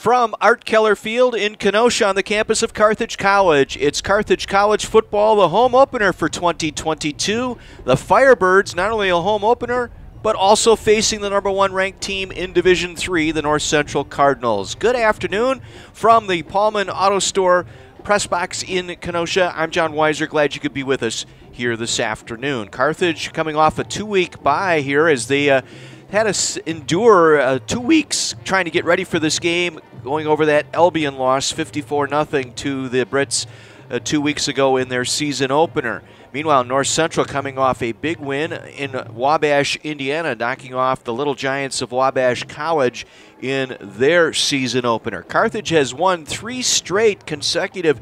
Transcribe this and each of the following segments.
From Art Keller Field in Kenosha on the campus of Carthage College, it's Carthage College football, the home opener for 2022. The Firebirds, not only a home opener, but also facing the #1 ranked team in Division III, the North Central Cardinals. Good afternoon from the Paulman Auto Store press box in Kenosha. I'm John Weiser. Glad you could be with us here this afternoon. Carthage coming off a 2-week bye here as they had us endure 2 weeks trying to get ready for this game, going over that Albion loss 54-0 to the Brits 2 weeks ago in their season opener. Meanwhile, North Central coming off a big win in Wabash, Indiana, knocking off the Little Giants of Wabash College in their season opener. Carthage has won 3 straight consecutive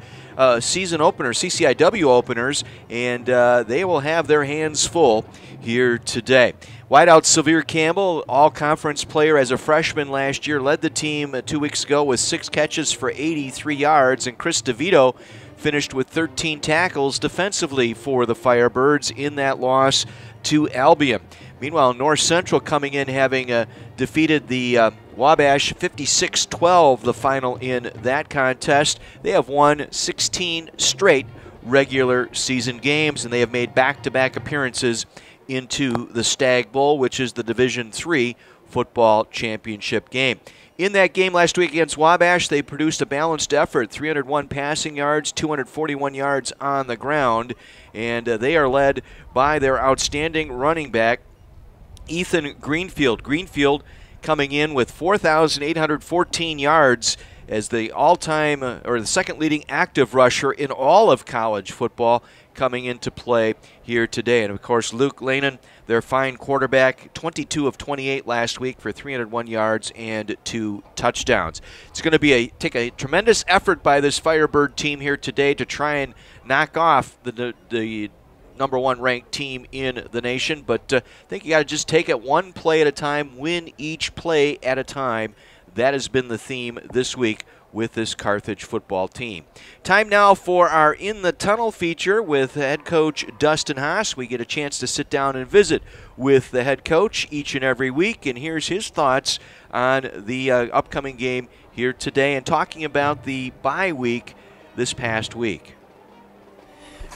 season openers, CCIW openers, and they will have their hands full here today. Wideout Severe Campbell, all-conference player as a freshman last year, led the team 2 weeks ago with 6 catches for 83 yards, and Chris DeVito finished with 13 tackles defensively for the Firebirds in that loss to Albion. Meanwhile, North Central coming in having defeated the Wabash 56-12, the final in that contest. They have won 16 straight regular season games, and they have made back-to-back appearances into the Stag Bowl, which is the Division III football championship game. In that game last week against Wabash, they produced a balanced effort, 301 passing yards, 241 yards on the ground, and they are led by their outstanding running back, Ethan Greenfield. Greenfield coming in with 4,814 yards as the all-time or the second leading active rusher in all of college football coming into play here today. And of course, Luke Lanin, their fine quarterback, 22 of 28 last week for 301 yards and 2 touchdowns. It's going to take a tremendous effort by this Firebird team here today to try and knock off the #1 ranked team in the nation, but I think you got to just take it one play at a time, win each play at a time. That has been the theme this week with this Carthage football team. Time now for our In the Tunnel feature with head coach Dustin Haas. We get a chance to sit down and visit with the head coach each and every week, and here's his thoughts on the upcoming game here today and talking about the bye week this past week.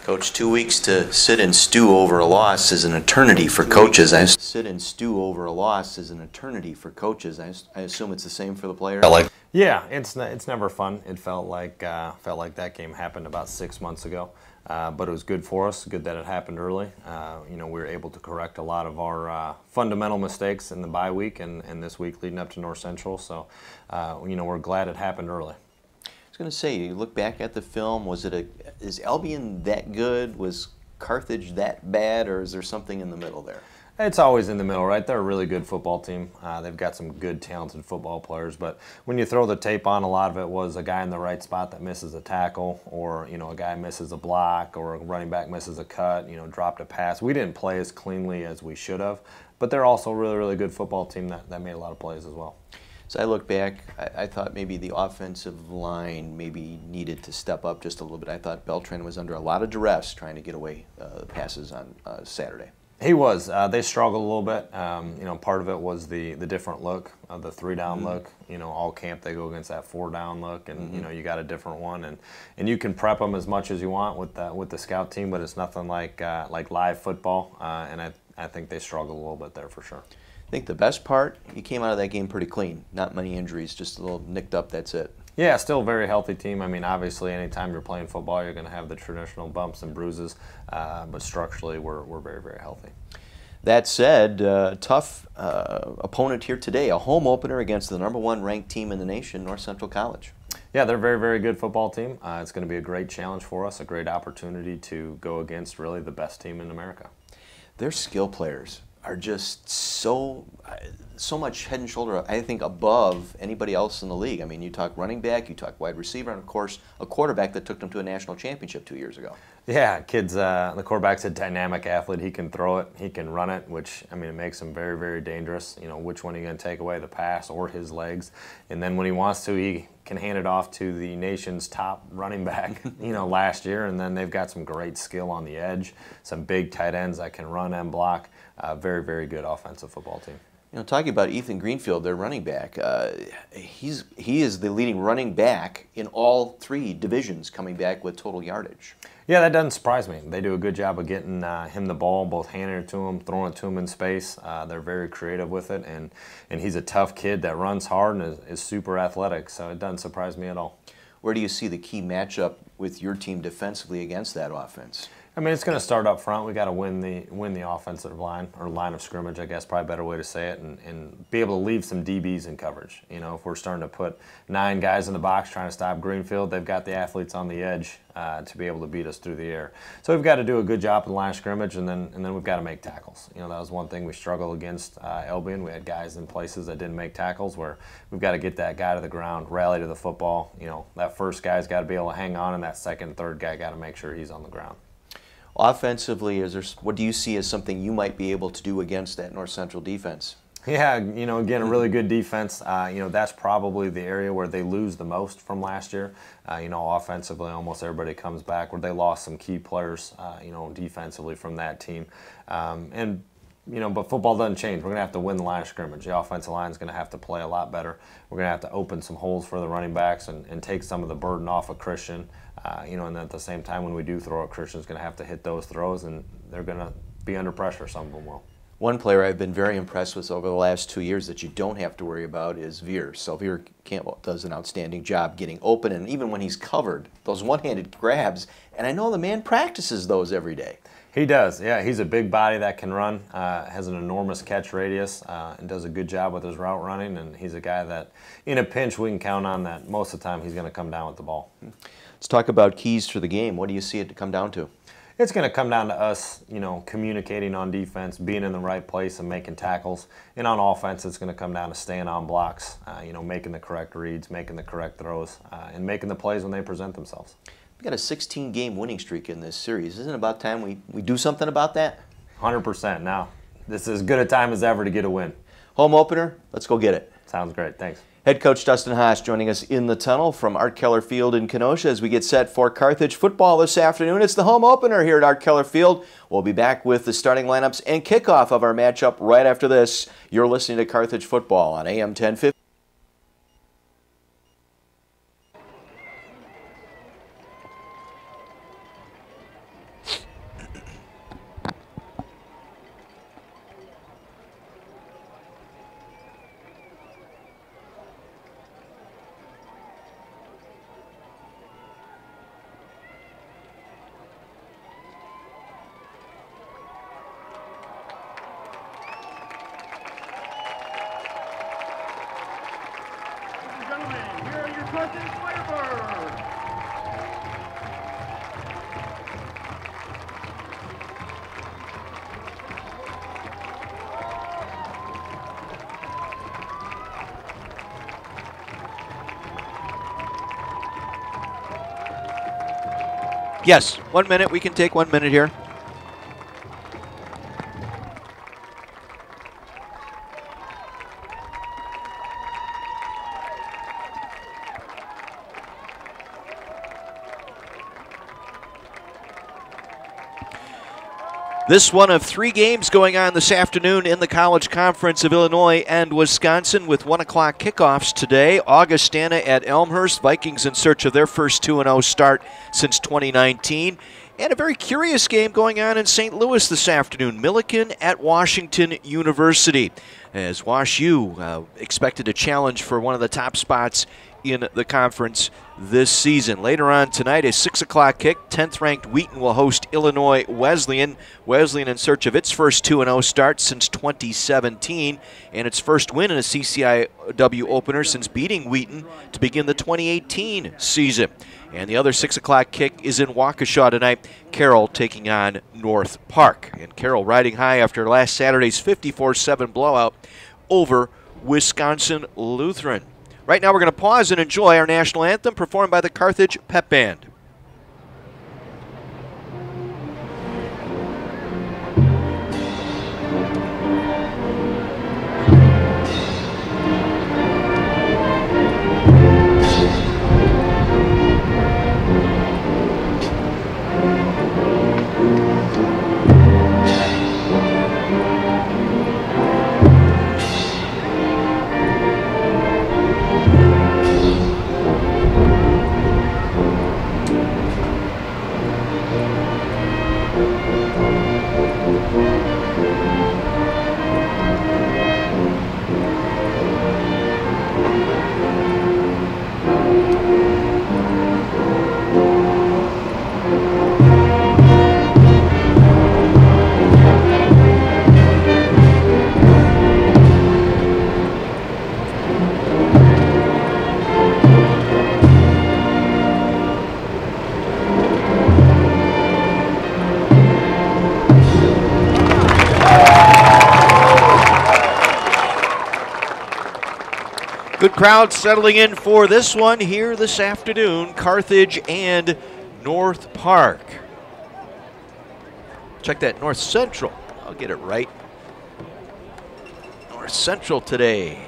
Coach, 2 weeks to sit and stew over a loss is an eternity for coaches. Sit and stew over a loss is an eternity for coaches. I assume it's the same for the players. Yeah, it's never fun. It felt like that game happened about 6 months ago, but it was good for us. Good that it happened early. We were able to correct a lot of our fundamental mistakes in the bye week and this week leading up to North Central. So, we're glad it happened early. I was going to say, you look back at the film, is Albion that good? Was Carthage that bad, or is there something in the middle there? It's always in the middle, right? They're a really good football team. They've got some good, talented football players, but when you throw the tape on, a lot of it was a guy in the right spot that misses a tackle, or a guy misses a block, or a running back misses a cut, dropped a pass. We didn't play as cleanly as we should have, but they're also a really, really good football team that made a lot of plays as well. So I look back, I thought maybe the offensive line maybe needed to step up just a little bit. I thought Beltran was under a lot of duress trying to get away the passes on Saturday. He was. They struggled a little bit. Part of it was the different look, the 3-down look. All camp they go against that 4-down look, and you got a different one, and you can prep them as much as you want with the scout team, but it's nothing like live football. And I think they struggled a little bit there for sure. I think the best part, you came out of that game pretty clean. Not many injuries, just a little nicked up, that's it. Yeah, still a very healthy team. I mean, obviously, anytime you're playing football, you're going to have the traditional bumps and bruises, but structurally, we're very, very healthy. That said, tough opponent here today, a home opener against the #1 ranked team in the nation, North Central College. Yeah, they're a very, very good football team. It's going to be a great challenge for us, a great opportunity to go against really the best team in America. Their skill players are just so much head and shoulder, I think, above anybody else in the league. I mean, you talk running back, you talk wide receiver, and of course, a quarterback that took them to a national championship 2 years ago. Yeah, the quarterback's a dynamic athlete. He can throw it, he can run it, which, I mean, it makes him very, very dangerous. Which one are you going to take away, the pass or his legs? And then when he wants to, he can hand it off to the nation's top running back, last year. And then they've got some great skill on the edge, some big tight ends that can run and block. Very, very good offensive football team. You know, talking about Ethan Greenfield, their running back, he is the leading running back in all 3 divisions coming back with total yardage. Yeah, that doesn't surprise me. They do a good job of getting him the ball, both handing it to him, throwing it to him in space. They're very creative with it, and he's a tough kid that runs hard and is super athletic, so it doesn't surprise me at all. Where do you see the key matchup with your team defensively against that offense? I mean, it's going to start up front. We got to win the offensive line, or line of scrimmage, I guess, probably a better way to say it, and be able to leave some DBs in coverage. You know, if we're starting to put 9 guys in the box trying to stop Greenfield, they've got the athletes on the edge to be able to beat us through the air. So we've got to do a good job in the line of scrimmage, and then we've got to make tackles. You know, that was one thing we struggled against Albion. We had guys in places that didn't make tackles, where we've got to get that guy to the ground, rally to the football. You know, that first guy's got to be able to hang on, and that second and third guy got to make sure he's on the ground. Offensively, what do you see as something you might be able to do against that North Central defense? Yeah, you know, again, a really good defense. You know, that's probably the area where they lose the most from last year. You know, offensively, almost everybody comes back, where they lost some key players, you know, defensively from that team. And you know, but football doesn't change. We're going to have to win the line of scrimmage. The offensive line is going to have to play a lot better. We're going to have to open some holes for the running backs and take some of the burden off of Christian. You know, and at the same time, when we do throw it, Christian's going to have to hit those throws, and they're going to be under pressure. Some of them will. One player I've been very impressed with over the last 2 years that you don't have to worry about is Veer. So Veer Campbell does an outstanding job getting open, and even when he's covered, those one-handed grabs, and I know the man practices those every day. He does, yeah. He's a big body that can run, has an enormous catch radius, and does a good job with his route running, and he's a guy that, in a pinch, we can count on that most of the time he's going to come down with the ball. Let's talk about keys to the game. What do you see it to come down to? It's going to come down to us, you know, communicating on defense, being in the right place and making tackles. And on offense, it's going to come down to staying on blocks, you know, making the correct reads, making the correct throws, and making the plays when they present themselves. We've got a 16-game winning streak in this series. Isn't it about time we do something about that? 100% now. This is as good a time as ever to get a win. Home opener, let's go get it. Sounds great. Thanks. Head coach Dustin Haas joining us in the tunnel from Art Keller Field in Kenosha as we get set for Carthage football this afternoon. It's the home opener here at Art Keller Field. We'll be back with the starting lineups and kickoff of our matchup right after this. You're listening to Carthage football on AM 1050. Yes, 1 minute. We can take 1 minute here. This one of 3 games going on this afternoon in the College Conference of Illinois and Wisconsin with 1 o'clock kickoffs today. Augustana at Elmhurst. Vikings in search of their first 2-0 start since 2019. And a very curious game going on in St. Louis this afternoon. Millikan at Washington University. As Wash U expected a challenge for one of the top spots in the conference this season. Later on tonight, a 6 o'clock kick. 10th-ranked Wheaton will host Illinois Wesleyan. Wesleyan in search of its first 2-0 start since 2017 and its first win in a CCIW opener since beating Wheaton to begin the 2018 season. And the other 6 o'clock kick is in Waukesha tonight. Carroll taking on North Park. And Carroll riding high after last Saturday's 54-7 blowout over Wisconsin Lutheran. Right now we're going to pause and enjoy our national anthem performed by the Carthage Pep Band. crowd settling in for this one here this afternoon, Carthage and North Park. Check that, North Central. I'll get it right. North Central today.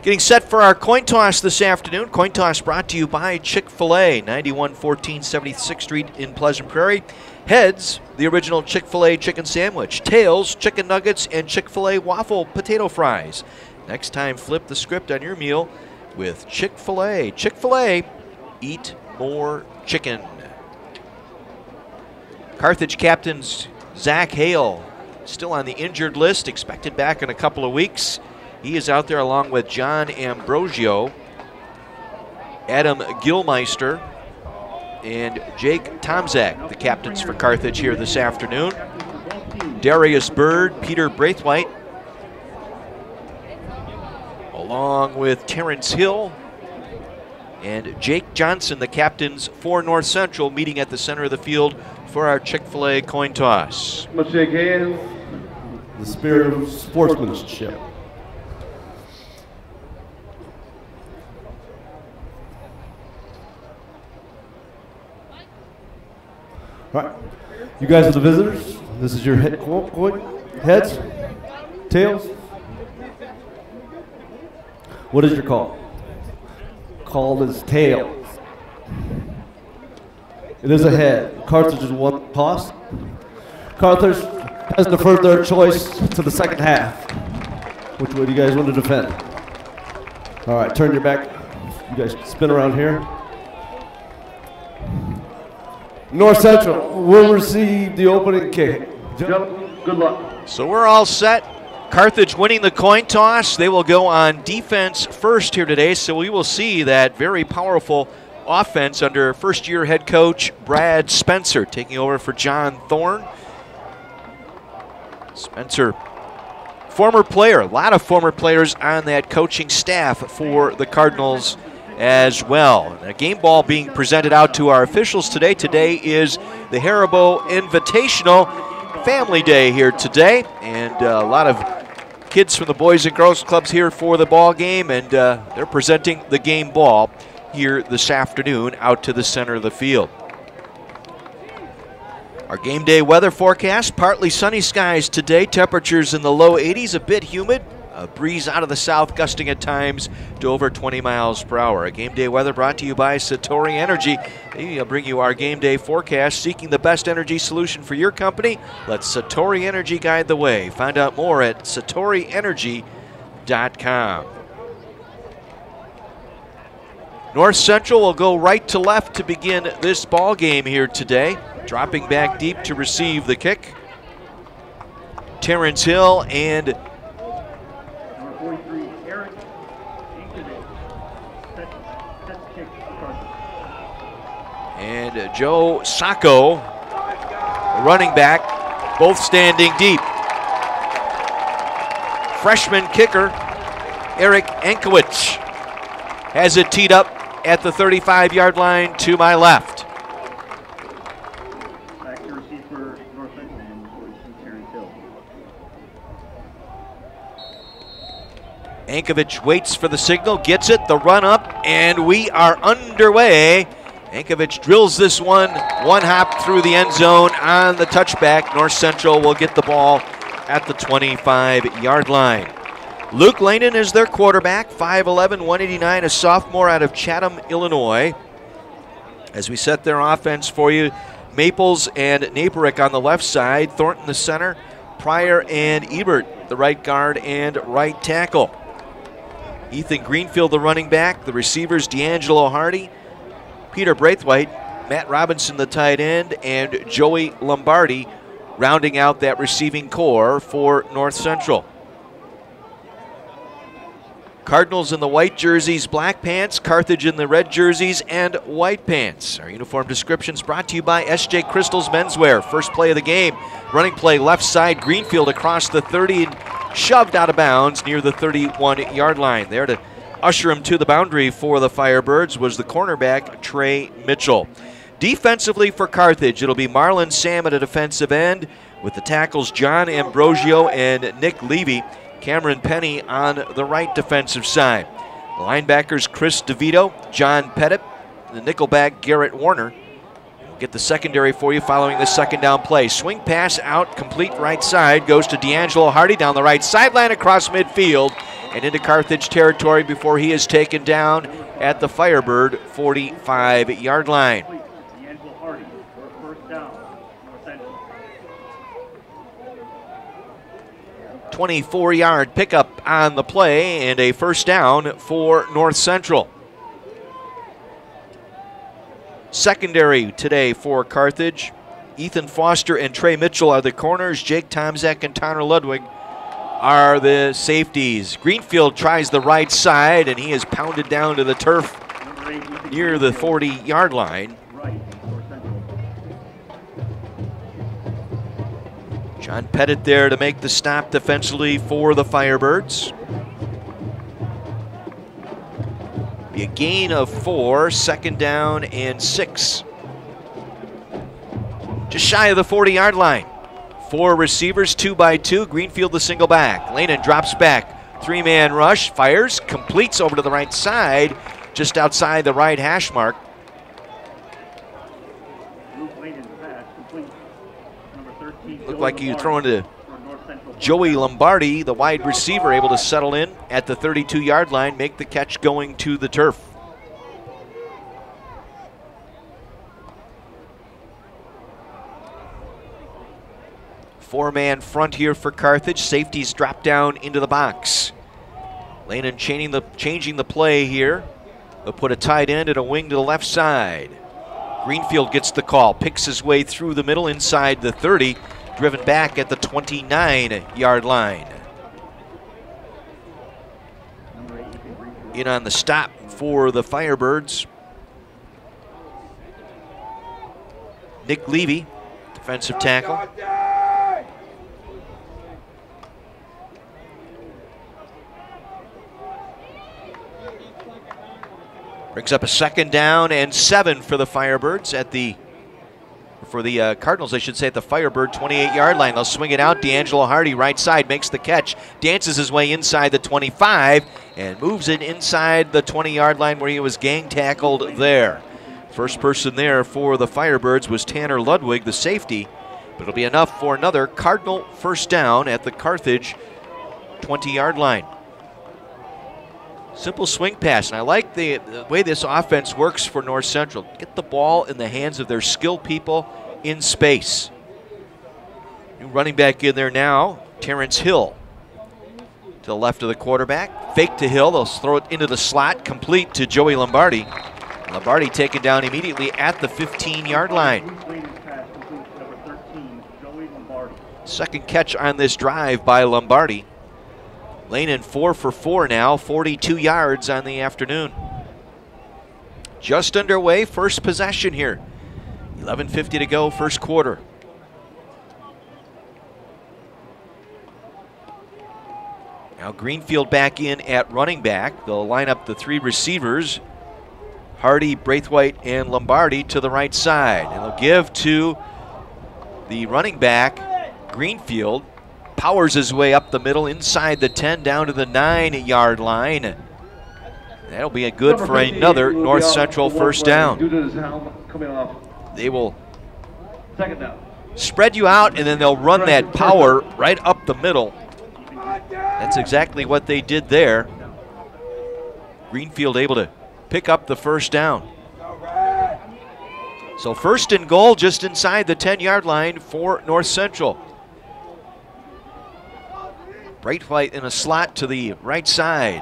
Getting set for our coin toss this afternoon. Coin toss brought to you by Chick-fil-A, 9114 76th Street in Pleasant Prairie. Heads, the original Chick-fil-A chicken sandwich. Tails, chicken nuggets, and Chick-fil-A waffle potato fries. Next time, flip the script on your meal with Chick-fil-A. Chick-fil-A, eat more chicken. Carthage captains Zach Hale still on the injured list, expected back in a couple of weeks. He is out there along with John Ambrosio, Adam Gilmeister, and Jake Tomzak, the captains for Carthage here this afternoon. Darius Bird, Peter Braithwaite, along with Terrence Hill and Jake Johnson, the captains for North Central, meeting at the center of the field for our Chick-fil-A coin toss. Let's shake hands. The spirit of sportsmanship. All right, you guys are the visitors. This is your heads, tails. What is your call? Call is tails. It is a head. Carthage is one toss. Carthage has deferred their choice to the second half. Which way do you guys want to defend? All right, turn your back. You guys spin around here. North Central will receive the opening kick. Good luck. So we're all set. Carthage winning the coin toss. They will go on defense first here today, so we will see that very powerful offense under first-year head coach Brad Spencer, taking over for John Thorne. Spencer, former player, a lot of former players on that coaching staff for the Cardinals as well. And a game ball being presented out to our officials today. Today is the Haribo Invitational Family Day here today, and a lot of kids from the Boys and Girls Clubs here for the ball game, and they're presenting the game ball here this afternoon out to the center of the field. Our game day weather forecast, partly sunny skies today, temperatures in the low 80s, a bit humid. A breeze out of the south gusting at times to over 20 miles per hour. A game day weather brought to you by Satori Energy. They'll bring you our game day forecast. Seeking the best energy solution for your company? Let Satori Energy guide the way. Find out more at satorienergy.com. North Central will go right to left to begin this ball game here today. Dropping back deep to receive the kick. Terrence Hill and Joe Sacco, running back, both standing deep. Freshman kicker Eric Ankowitz has it teed up at the 35-yard line to my left. Back to receive for North Central and Terrence Hill. Ankowitz waits for the signal, gets it, the run up, and we are underway. Ankowitz drills this one hop through the end zone on the touchback. North Central will get the ball at the 25-yard line. Luke Lanen is their quarterback, 5'11", 189, a sophomore out of Chatham, Illinois. As we set their offense for you, Maples and Naperick on the left side, Thornton the center, Pryor and Ebert the right guard and right tackle. Ethan Greenfield the running back, the receivers D'Angelo Hardy, Peter Braithwaite, Matt Robinson the tight end, and Joey Lombardi rounding out that receiving core for North Central. Cardinals in the white jerseys, black pants, Carthage in the red jerseys and white pants. Our uniform descriptions brought to you by SJ Crystal's Menswear. First play of the game, running play left side, Greenfield across the 30 and shoved out of bounds near the 31-yard line. There to usher him to the boundary for the Firebirds was the cornerback, Trey Mitchell. Defensively for Carthage, it'll be Marlon Sam at a defensive end with the tackles John Ambrosio and Nick Levy. Cameron Penny on the right defensive side. The linebackers Chris DeVito, John Pettit, the nickelback Garrett Warner. We'll get the secondary for you following the second down play. Swing pass out, complete right side, goes to D'Angelo Hardy down the right sideline across midfield and into Carthage territory before he is taken down at the Firebird 45-yard line. D'Angelo Hardy for first down. North Central. 24-yard pickup on the play and a first down for North Central. Secondary today for Carthage. Ethan Foster and Trey Mitchell are the corners. Jake Tomzak and Tanner Ludwig are the safeties. Greenfield tries the right side, and he is pounded down to the turf near the 40-yard line. John Pettit there to make the stop defensively for the Firebirds. Be a gain of 4, second down and 6. Just shy of the 40-yard line. 4 receivers, 2 by 2. Greenfield the single back. Lanen drops back. 3-man rush, fires, completes over to the right side, just outside the right hash mark. Looked like he was throwing to Joey Lombardi, the wide receiver, able to settle in at the 32-yard line, make the catch going to the turf. Four-man front here for Carthage. Safeties drop down into the box. Lanen changing the play here. They'll put a tight end and a wing to the left side. Greenfield gets the call, picks his way through the middle inside the 30, driven back at the 29-yard line. In on the stop for the Firebirds. Nick Levy, defensive tackle. Brings up a second down and 7 for the Firebirds for the Cardinals, I should say, at the Firebird 28-yard line. They'll swing it out. D'Angelo Hardy, right side, makes the catch, dances his way inside the 25, and moves it inside the 20-yard line where he was gang tackled there. First person there for the Firebirds was Tanner Ludwig, the safety, but it'll be enough for another Cardinal first down at the Carthage 20-yard line. Simple swing pass, and I like the way this offense works for North Central. Get the ball in the hands of their skilled people in space. New running back in there now, Terrence Hill. To the left of the quarterback, fake to Hill, they'll throw it into the slot, complete to Joey Lombardi. Lombardi taken down immediately at the 15-yard line. Second catch on this drive by Lombardi. Lanen 4 for 4 now, 42 yards on the afternoon. Just underway, first possession here. 11:50 to go, first quarter. Now Greenfield back in at running back. They'll line up the 3 receivers, Hardy, Braithwaite, and Lombardi to the right side. And they'll give to the running back, Greenfield. Powers his way up the middle, inside the 10, down to the 9-yard line. That'll be a good for another North Central first down. They will spread you out, and then they'll run that power right up the middle. That's exactly what they did there. Greenfield able to pick up the first down. So first and goal just inside the 10-yard line for North Central. Braithwaite in a slot to the right side.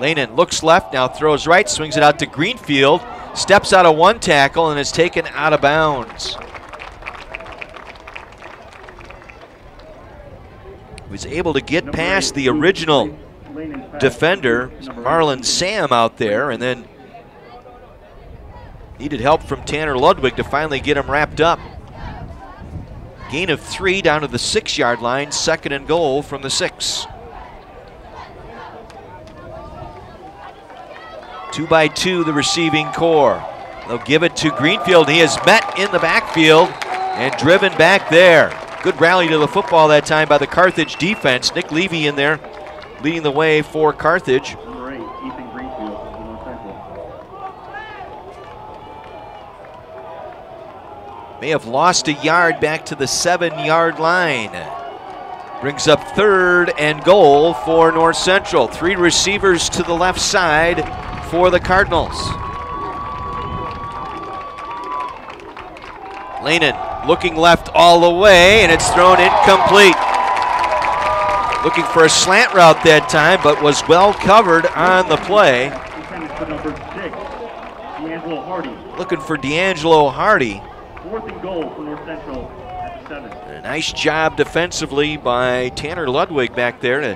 Lanen looks left, now throws right, swings it out to Greenfield, steps out of one tackle and is taken out of bounds. He was able to get past the original defender, Marlon Sam, out there, and then needed help from Tanner Ludwig to finally get him wrapped up. Gain of 3 down to the 6-yard line, second and goal from the 6. 2 by 2, the receiving core. They'll give it to Greenfield. He is met in the backfield and driven back there. Good rally to the football that time by the Carthage defense. Nick Levy in there leading the way for Carthage. Number 8, Ethan Greenfield for North Central. May have lost a yard back to the 7-yard line. Brings up 3rd and goal for North Central. 3 receivers to the left side for the Cardinals. Lanin looking left all the way, and it's thrown incomplete. Looking for a slant route that time, but was well covered on the play. Intended for number 6, D'Angelo Hardy. Looking for D'Angelo Hardy. 4th and goal for North Central at the 7. A nice job defensively by Tanner Ludwig back there to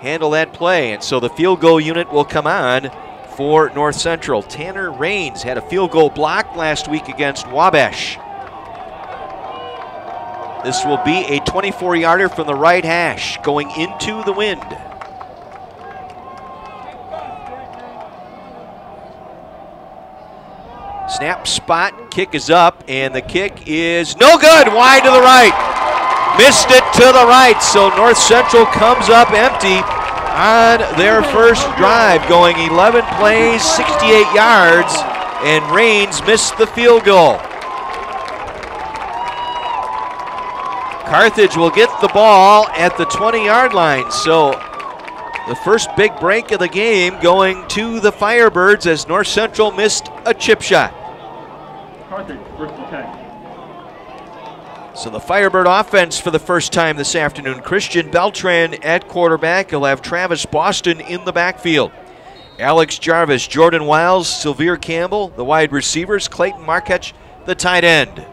handle that play. And so the field goal unit will come on for North Central. Tanner Raines had a field goal block last week against Wabash. This will be a 24-yarder from the right hash going into the wind. Snap, spot, kick is up, and the kick is no good, wide to the right. Missed it to the right, so North Central comes up empty on their first drive, going 11 plays, 68 yards, and Raines missed the field goal. Carthage will get the ball at the 20-yard line, so the first big break of the game going to the Firebirds as North Central missed a chip shot. Carthage, 1st and 10. So the Firebird offense for the first time this afternoon. Christian Beltran at quarterback. He'll have Travis Boston in the backfield. Alex Jarvis, Jordan Wiles, Sylvere Campbell, the wide receivers. Clayton Marketch, the tight end.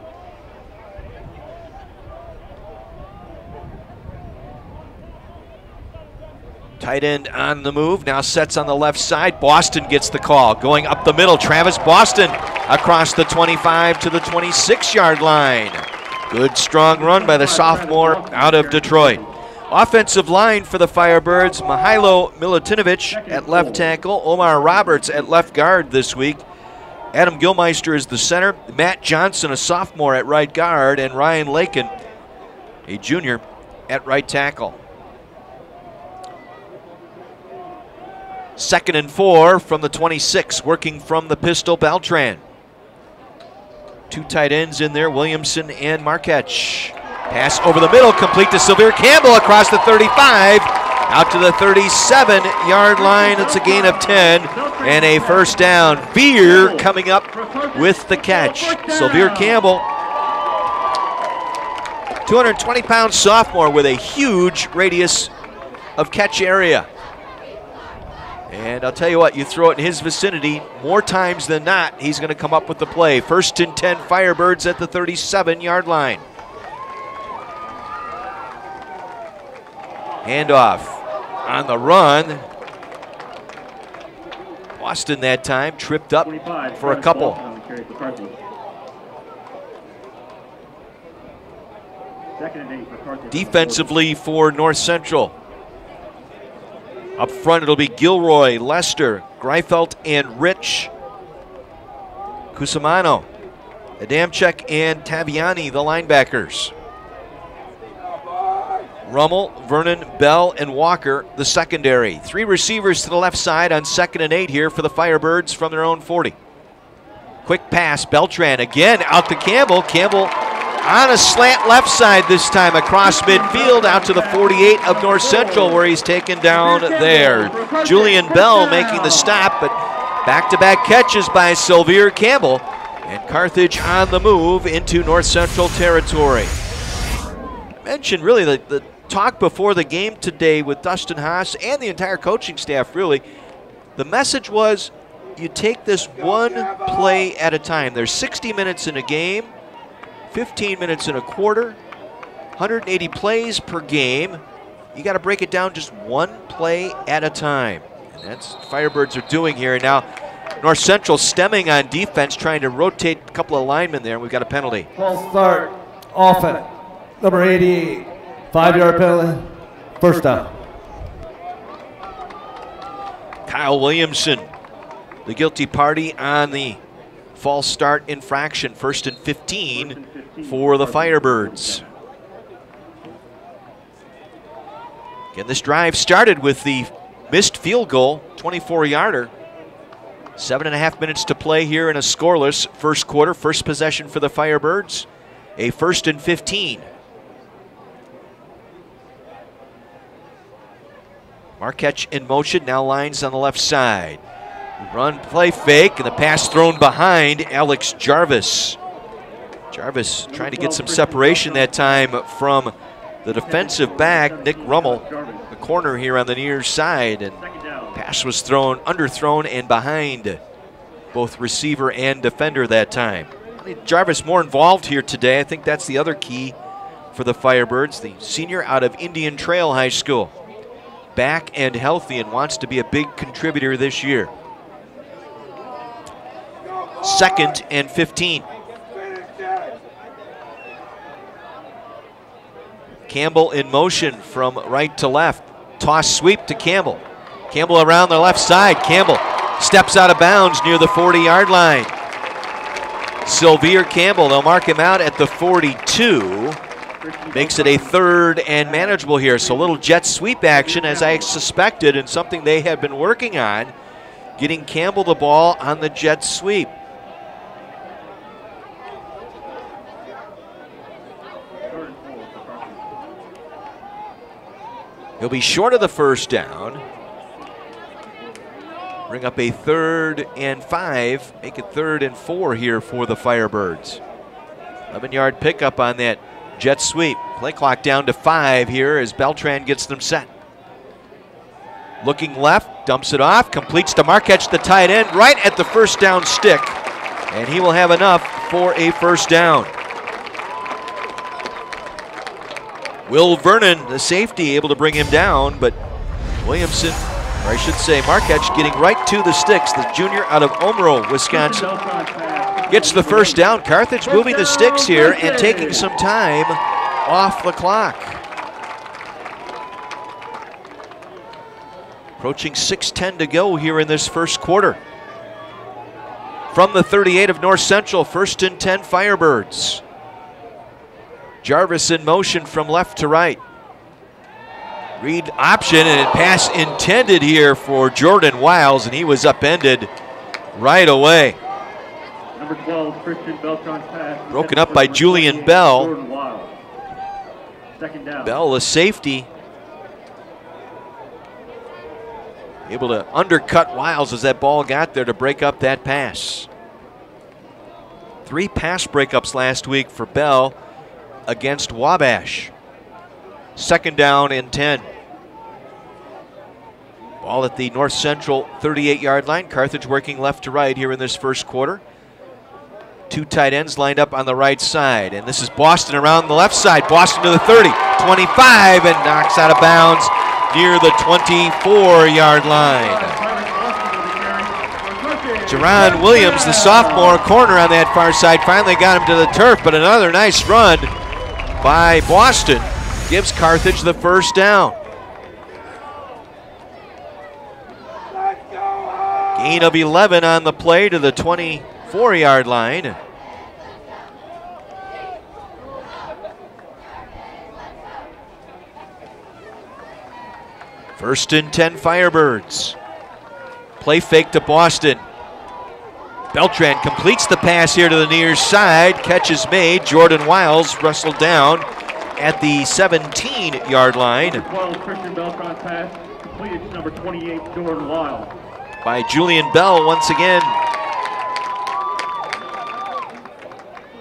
Tight end on the move, now sets on the left side. Boston gets the call, going up the middle. Travis Boston across the 25 to the 26-yard line. Good strong run by the sophomore out of Detroit. Offensive line for the Firebirds, Mihailo Milutinovic at left tackle, Omar Roberts at left guard this week. Adam Gilmeister is the center, Matt Johnson, a sophomore, at right guard, and Ryan Lakin, a junior, at right tackle. 2nd and 4 from the 26, working from the pistol, Beltran. 2 tight ends in there, Williamson and Marketch. Pass over the middle, complete to Sylvere Campbell across the 35, out to the 37-yard line. It's a gain of 10 and a first down. Veer coming up with the catch. Sylvere Campbell, 220-pound sophomore with a huge radius of catch area. And I'll tell you what, you throw it in his vicinity, more times than not, he's going to come up with the play. 1st and 10 Firebirds at the 37-yard line. Handoff on the run. Boston that time tripped up for a couple. Defensively for North Central. Up front, it'll be Gilroy, Lester, Greifelt, and Rich. Cusimano, Adamczyk, and Taviani, the linebackers. Rummel, Vernon, Bell, and Walker, the secondary. 3 receivers to the left side on 2nd and 8 here for the Firebirds from their own 40. Quick pass, Beltran again out to Campbell. Campbell on a slant left side this time across midfield out to the 48 of North Central where he's taken down there. Julian Bell making the stop, but back-to-back catches by Sylvere Campbell, and Carthage on the move into North Central territory. I mentioned really the talk before the game today with Dustin Haas and the entire coaching staff really. The message was you take this one play at a time. There's 60 minutes in a game. 15 minutes in a quarter, 180 plays per game. You got to break it down just one play at a time. And that's what Firebirds are doing here. And now North Central stemming on defense, trying to rotate a couple of linemen there, and we've got a penalty. False start, offense, number 88, 5-yard penalty, first down. Kyle Williamson, the guilty party on the false start infraction. 1st and 15 for the Firebirds. Again, this drive started with the missed field goal, 24-yarder. 7.5 minutes to play here in a scoreless first quarter. First possession for the Firebirds, a 1st and 15. Marquette in motion, now lines on the left side. Run, play fake, and the pass thrown behind Alex Jarvis. Jarvis trying to get some separation that time from the defensive back, Nick Rummel, the corner here on the near side, and pass was thrown, underthrown, and behind both receiver and defender that time. Jarvis more involved here today. I think that's the other key for the Firebirds, the senior out of Indian Trail High School. Back and healthy and wants to be a big contributor this year. 2nd and 15. Campbell in motion from right to left. Toss sweep to Campbell. Campbell around the left side. Campbell steps out of bounds near the 40-yard line. Sylvier Campbell, they'll mark him out at the 42. Makes it a 3rd and manageable here. So a little jet sweep action, as I suspected, and something they had been working on, getting Campbell the ball on the jet sweep. He'll be short of the first down. Bring up a 3rd and 5. Make it 3rd and 4 here for the Firebirds. 11-yard pickup on that jet sweep. Play clock down to 5 here as Beltran gets them set. Looking left, dumps it off, completes to Marquette, the tight end, right at the first down stick. And he will have enough for a first down. Will Vernon, the safety, able to bring him down, but Williamson, or I should say Marquette, getting right to the sticks, the junior out of Omro, Wisconsin, gets the first down. Carthage moving the sticks here and taking some time off the clock. Approaching 6:10 to go here in this first quarter. From the 38 of North Central, 1st and 10 Firebirds. Jarvis in motion from left to right. Read option and pass intended here for Jordan Wiles, and he was upended right away. Number 12, Christian Beltran's pass. Broken up by Julian Bell. Jordan Wiles. 2nd down. Bell, the safety, able to undercut Wiles as that ball got there to break up that pass. 3 pass breakups last week for Bell against Wabash. 2nd down and 10. Ball at the North Central 38-yard line. Carthage working left to right here in this first quarter. 2 tight ends lined up on the right side. And this is Boston around the left side. Boston to the 30, 25, and knocks out of bounds near the 24-yard line. Jerron Williams, the sophomore corner on that far side, finally got him to the turf, but another nice run by Boston gives Carthage the first down. Gain of 11 on the play to the 24-yard line. First and 10 Firebirds. Play fake to Boston. Beltran completes the pass here to the near side. Catch is made. Jordan Wiles wrestled down at the 17-yard line. Number 12, Christian Beltran's pass completed to number 28, Jordan Wiles. By Julian Bell once again.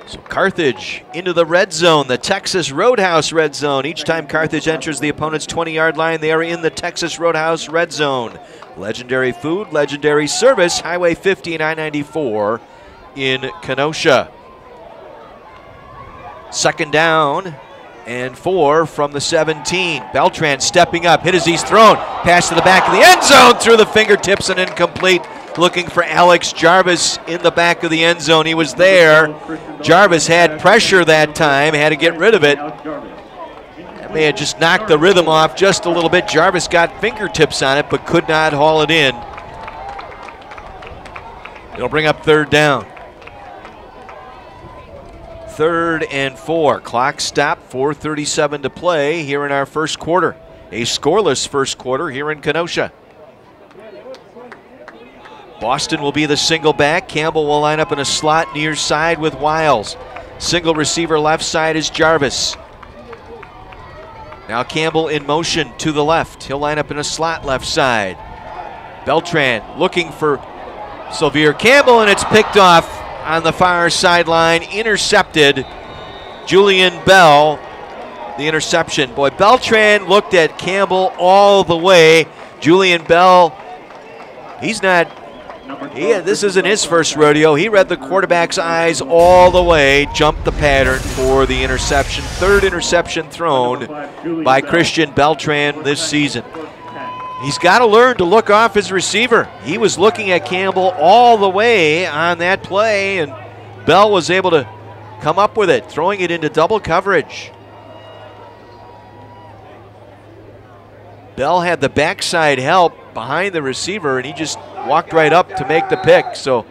So Carthage into the red zone, the Texas Roadhouse red zone. Each time Carthage enters the opponent's 20-yard line, they are in the Texas Roadhouse red zone. Legendary food, legendary service, Highway 50 and I-94 in Kenosha. 2nd down and 4 from the 17. Beltran stepping up, hit as he's thrown. Pass to the back of the end zone through the fingertips and incomplete. Looking for Alex Jarvis in the back of the end zone. He was there. Jarvis had pressure that time, had to get rid of it. That may have just knocked the rhythm off just a little bit. Jarvis got fingertips on it, but could not haul it in. It'll bring up 3rd down. 3rd and 4. Clock stop, 4:37 to play here in our first quarter. A scoreless first quarter here in Kenosha. Boston will be the single back. Campbell will line up in a slot near side with Wiles. Single receiver left side is Jarvis. Now Campbell in motion to the left. He'll line up in a slot left side. Beltran looking for Sylvere Campbell, and it's picked off on the far sideline. Intercepted. Julian Bell, the interception. Boy, Beltran looked at Campbell all the way. Julian Bell, this isn't his first rodeo. He read the quarterback's eyes all the way, jumped the pattern for the interception. Third interception thrown by Christian Beltran this season. He's got to learn to look off his receiver. He was looking at Campbell all the way on that play, and Bell was able to come up with it, throwing it into double coverage. Bell had the backside help behind the receiver, and he just walked right up to make the pick. So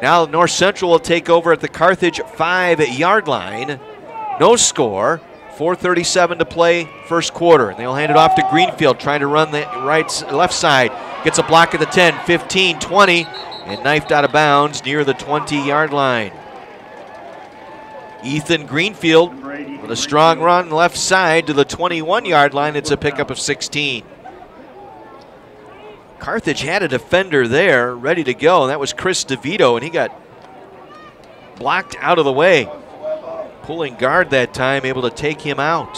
now North Central will take over at the Carthage 5-yard line. No score. 4:37 to play first quarter. And they'll hand it off to Greenfield, trying to run the left side. Gets a block at the 10, 15, 20, and knifed out of bounds near the 20-yard line. Ethan Greenfield with a strong run left side to the 21-yard line. It's a pickup of 16. Carthage had a defender there ready to go, and that was Chris DeVito, and he got blocked out of the way. Pulling guard that time, able to take him out.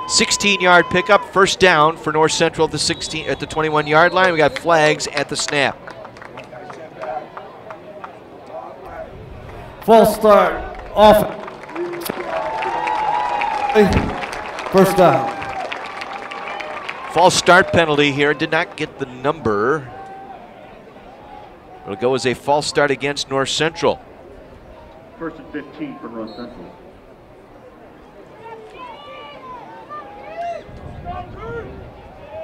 16-yard pickup, first down for North Central at the 21-yard line. We got flags at the snap. False start, off. First down. False start penalty here. Did not get the number. It'll go as a false start against North Central. First and 15 for North Central.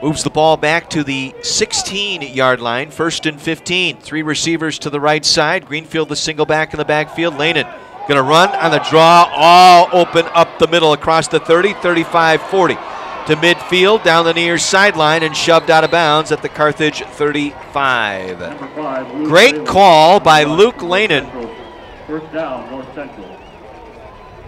Moves the ball back to the 16-yard line. First and 15. Three receivers to the right side. Greenfield, the single back in the backfield. Lanen going to run on the draw. All open up the middle across the 30, 35, 40. To midfield, down the near sideline, and shoved out of bounds at the Carthage 35. Great call by Luke Lanen. First down, North Central.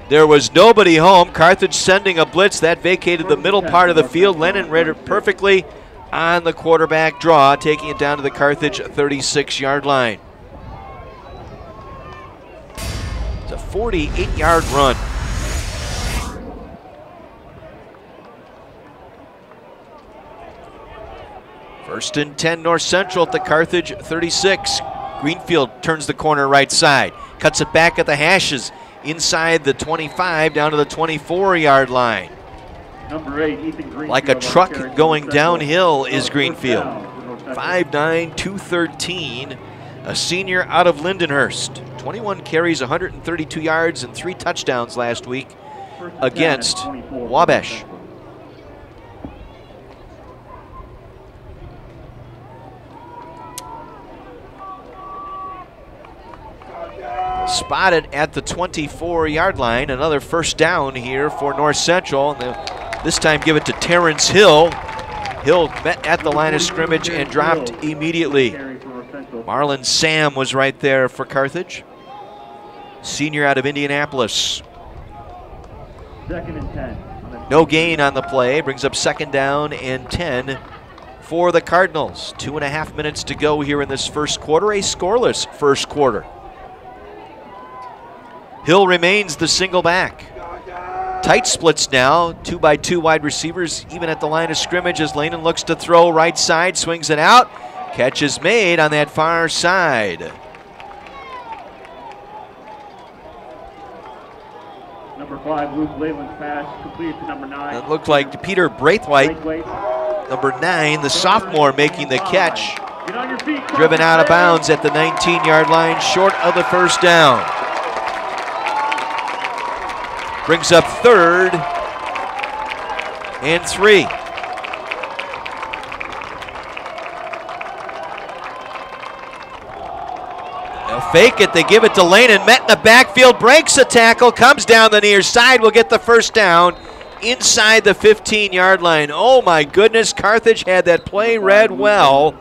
There was nobody home. Carthage sending a blitz. That vacated the middle part of the field. Lennon read it perfectly on the quarterback draw, taking it down to the Carthage 36-yard line. It's a 48-yard run. First and 10, North Central at the Carthage 36. Greenfield turns the corner right side. Cuts it back at the hashes. Inside the 25 down to the 24-yard line. Number 8, Ethan Greenfield. Like a truck going downhill is Greenfield. 5'9", 213. A senior out of Lindenhurst. 21 carries, 132 yards, and 3 touchdowns last week against Wabash. Spotted at the 24-yard line. Another first down here for North Central. And this time give it to Terrence Hill. Hill met at the line of scrimmage and dropped immediately. Marlon Sam was right there for Carthage. Senior out of Indianapolis. Second and 10. No gain on the play. Brings up second down and 10 for the Cardinals. 2.5 minutes to go here in this first quarter. A scoreless first quarter. Hill remains the single back. Tight splits now, 2-by-2 wide receivers, even at the line of scrimmage as Lanen looks to throw right side, swings it out. Catch is made on that far side. Number 5, Luke Leyland's pass completed to number 9. It looked like Peter Braithwaite, number 9, the sophomore, making the catch. Get on your feet, Driven out of bounds at the 19-yard line, short of the first down. Brings up third and 3. They'll fake it. They give it to Lanen. Met in the backfield. Breaks a tackle. Comes down the near side. Will get the first down inside the 15-yard line. Oh my goodness, Carthage had that play read well.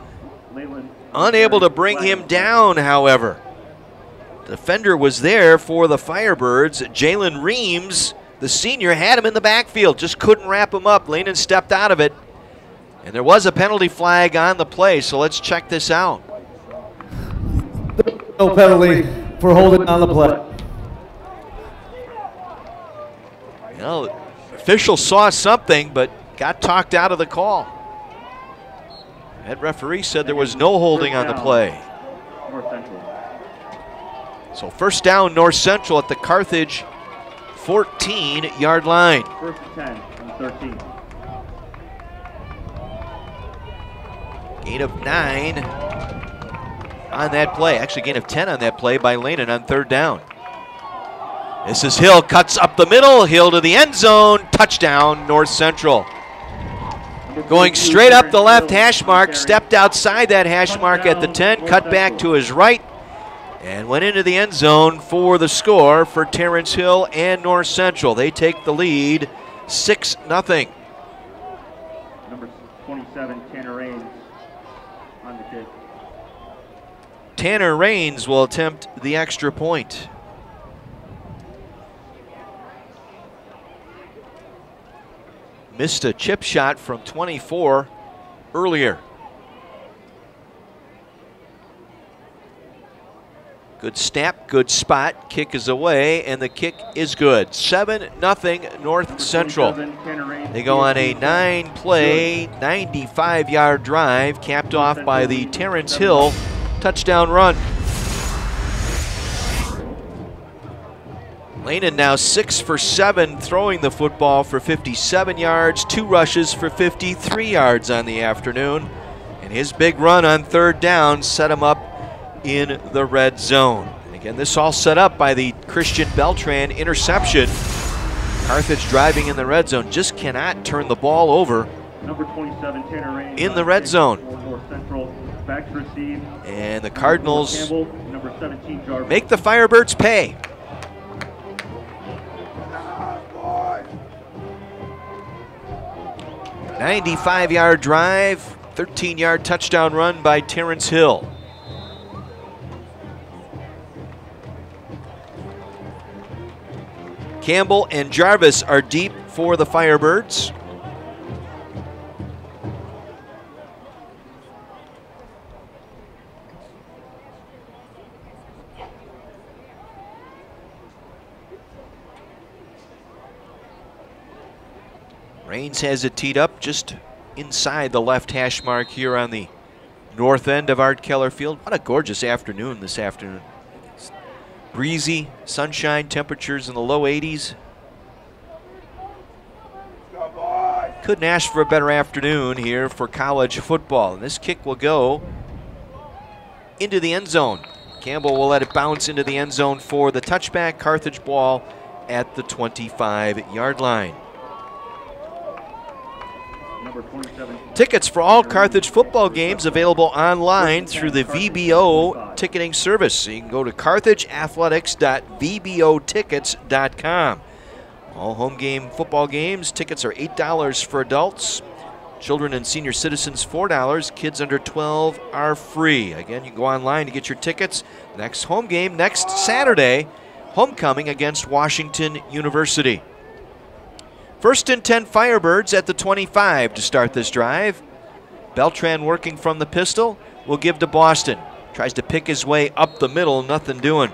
Unable to bring him down, however. The defender was there for the Firebirds. Jalen Reams, the senior, had him in the backfield, just couldn't wrap him up. Lehnan stepped out of it. And there was a penalty flag on the play, so let's check this out. No penalty for holding on the play. Well, official saw something, but got talked out of the call. That referee said there was no holding on the play. So first down, North Central at the Carthage 14-yard line. First and 10 on 13. Gain of 9 on that play. Actually, gain of 10 on that play by Lehnan on third down. This is Hill, cuts up the middle. Hill to the end zone. Touchdown, North Central. Going straight up the left hash mark. Stepped outside that hash mark at the 10. Cut back to his right. And went into the end zone for the score for Terrence Hill and North Central. They take the lead 6-0. Number 27, Tanner Raines on the kick. Tanner Raines will attempt the extra point. Missed a chip shot from 24 earlier. Good snap, good spot. Kick is away, and the kick is good. 7-0 North Central. They go on a 9-play, 95-yard drive, capped off by the Terrence Hill touchdown run. Lehnan now 6 for 7, throwing the football for 57 yards, 2 rushes for 53 yards on the afternoon. And his big run on third down set him up in the red zone. And again, this all set up by the Christian Beltran interception. Carthage driving in the red zone, just cannot turn the ball over. Number 27, Tanner Raines in the red zone. North Central, back to receive. And the Cardinals Campbell, number 17, Jarvis. make the Firebirds pay. A 95-yard drive, 13-yard touchdown run by Terrence Hill. Campbell and Jarvis are deep for the Firebirds. Raines has it teed up just inside the left hash mark here on the north end of Art Keller Field. What a gorgeous afternoon this afternoon. It's breezy, sunshine, temperatures in the low 80s. Couldn't ask for a better afternoon here for college football. And this kick will go into the end zone. Campbell will let it bounce into the end zone for the touchback. Carthage ball at the 25-yard line. Tickets for all Carthage football games available online through the VBO ticketing service. So you can go to carthageathletics.vbotickets.com. All home game football games, tickets are $8 for adults. Children and senior citizens, $4. Kids under 12 are free. Again, you can go online to get your tickets. Next home game next Saturday, homecoming against Washington University. First and 10 Firebirds at the 25 to start this drive. Beltran working from the pistol, will give to Boston. Tries to pick his way up the middle, nothing doing.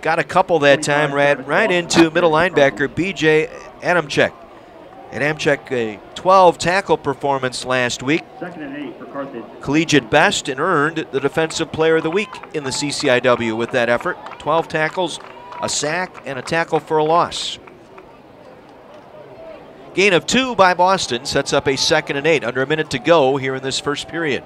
Got a couple that time, right into middle linebacker B.J. Adamczyk. Adamczyk, a 12 tackle performance last week. 2nd and 8 for Carthage. Collegiate best, and earned the Defensive Player of the Week in the CCIW with that effort. 12 tackles, a sack, and a tackle for a loss. Gain of 2 by Boston sets up a 2nd and 8. Under a minute to go here in this first period.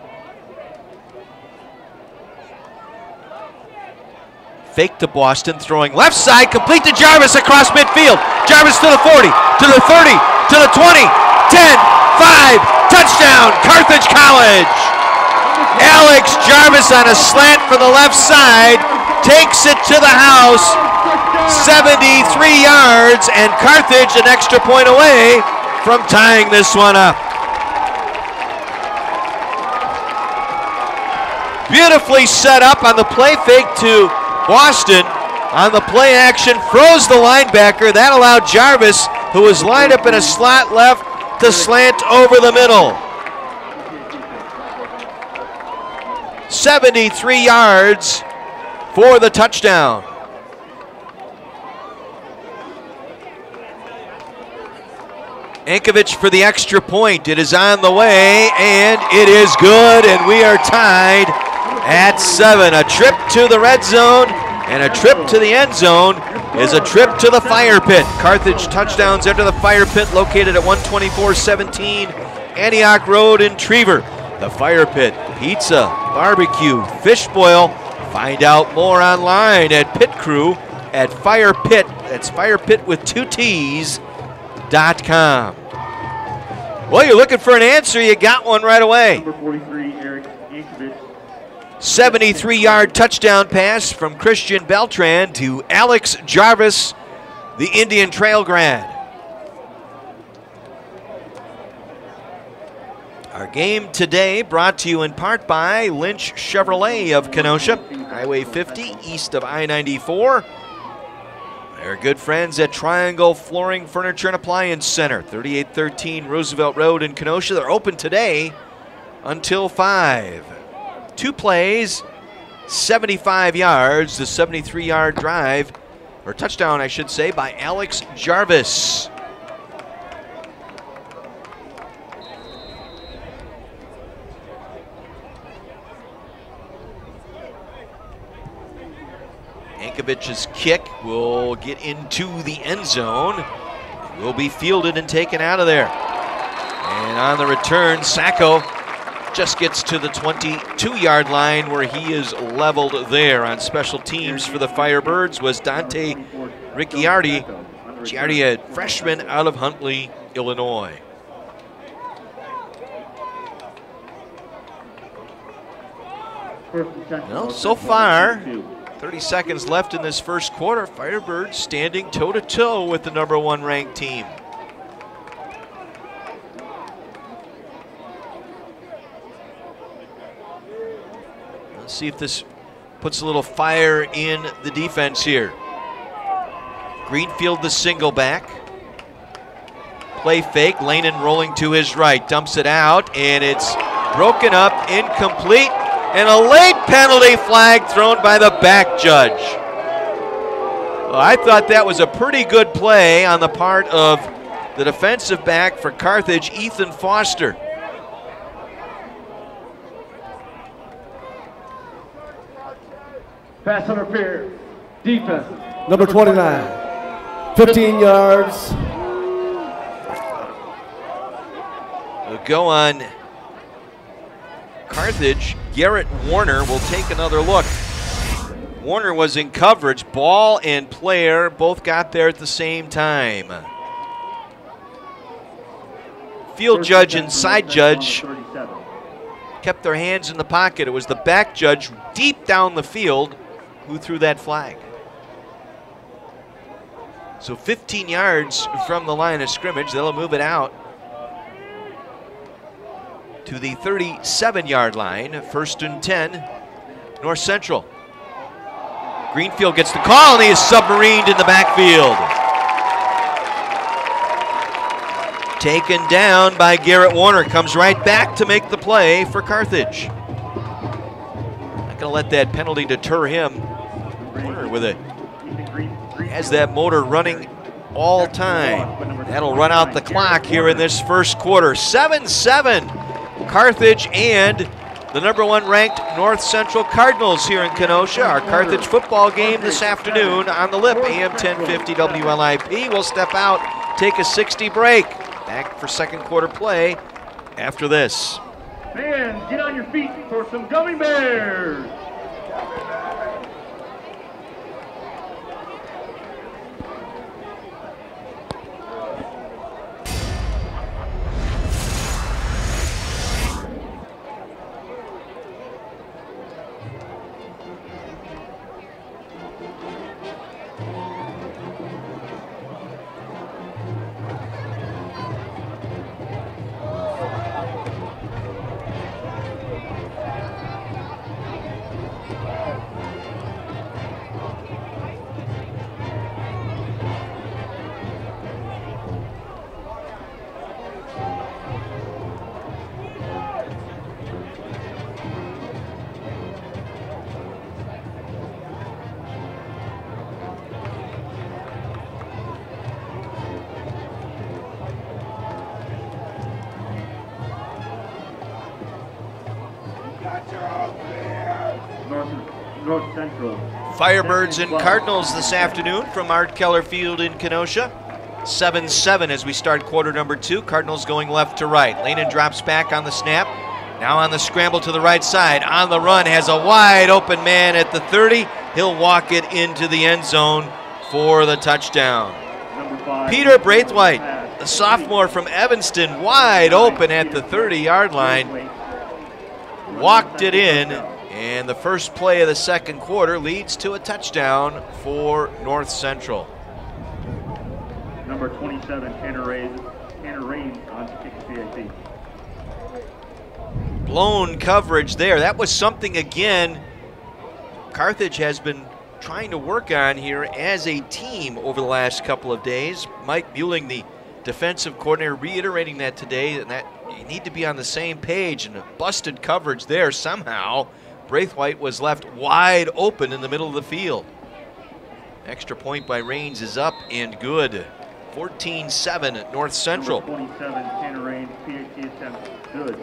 Fake to Boston, throwing left side, complete to Jarvis across midfield. Jarvis to the 40, to the 30, to the 20, 10, 5, touchdown, Carthage College. Alex Jarvis on a slant for the left side, takes it to the house. 73 yards, and Carthage an extra point away from tying this one up. Beautifully set up on the play fake to Boston. On the play action, froze the linebacker. That allowed Jarvis, who was lined up in a slot left, to slant over the middle. 73 yards for the touchdown. Ankovich for the extra point. It is on the way, and it is good, and we are tied at 7. A trip to the red zone and a trip to the end zone is a trip to the fire pit. Carthage touchdowns enter the fire pit located at 124-17 Antioch Road in Trever. The fire pit, pizza, barbecue, fish boil. Find out more online at Pit Crew at Fire Pit. That's Fire Pit with 2 T's.com. Well, you're looking for an answer. You got one right away. Number 43, Eric Yankovic. 73-yard touchdown pass from Christian Beltran to Alex Jarvis, the Indian Trail grad. Our game today brought to you in part by Lynch Chevrolet of Kenosha, Highway 50 east of I-94. They're good friends at Triangle Flooring Furniture and Appliance Center, 3813 Roosevelt Road in Kenosha. They're open today until 5. 2 plays, 75 yards, the 73-yard drive, or touchdown, I should say, by Alex Jarvis. Ankovich's kick will get into the end zone. It will be fielded and taken out of there. And on the return, Sacco just gets to the 22-yard line where he is leveled there. On special teams for the Firebirds was Dante Ricciardi. Ricciardi, a freshman out of Huntley, Illinois. Well, so far, 30 seconds left in this first quarter. Firebirds standing toe-to-toe with the number 1 ranked team. Let's see if this puts a little fire in the defense here. Greenfield the single back. Play fake, Lanen rolling to his right, dumps it out, and it's broken up, incomplete. And a late penalty flag thrown by the back judge. Well, I thought that was a pretty good play on the part of the defensive back for Carthage, Ethan Foster. Pass interference. Defense. Number 29, 15 yards. We'll go on Carthage. Garrett Warner will take another look. Warner was in coverage. Ball and player both got there at the same time. Field judge and side judge kept their hands in the pocket. It was the back judge deep down the field who threw that flag. So 15 yards from the line of scrimmage. They'll move it out to the 37-yard line, 1st and 10, North Central. Greenfield gets the call, and he is submarined in the backfield. Taken down by Garrett Warner, comes right back to make the play for Carthage. Not gonna let that penalty deter him. Warner with it, has that motor running all time. That'll run out the clock here in this first quarter. 7-7. Carthage and the number 1 ranked North Central Cardinals here in Kenosha. Our Carthage football game this afternoon on the Lip, AM 1050 WLIP. We'll step out, take a 60 break. Back for second quarter play after this. Fans, get on your feet for some gummy bears. North Central. Firebirds and Cardinals this afternoon from Art Keller Field in Kenosha. 7-7 as we start quarter number 2. Cardinals going left to right. Lehnen drops back on the snap. Now on the scramble to the right side. On the run, has a wide open man at the 30. He'll walk it into the end zone for the touchdown. Peter Braithwaite, the sophomore from Evanston, wide open at the 30-yard line. Walked it in, and the first play of the second quarter leads to a touchdown for North Central. Number 27, Tanner Raines on to kick the PAT. Blown coverage there. That was something, again, Carthage has been trying to work on here as a team over the last couple of days. Mike Muehling, the defensive coordinator, reiterating that today, and that you need to be on the same page, and a busted coverage there. Somehow, Braithwaite was left wide open in the middle of the field. Extra point by Raines is up and good. 14-7 at North Central. Number 27, Tanner Raines, PAT attempt, good.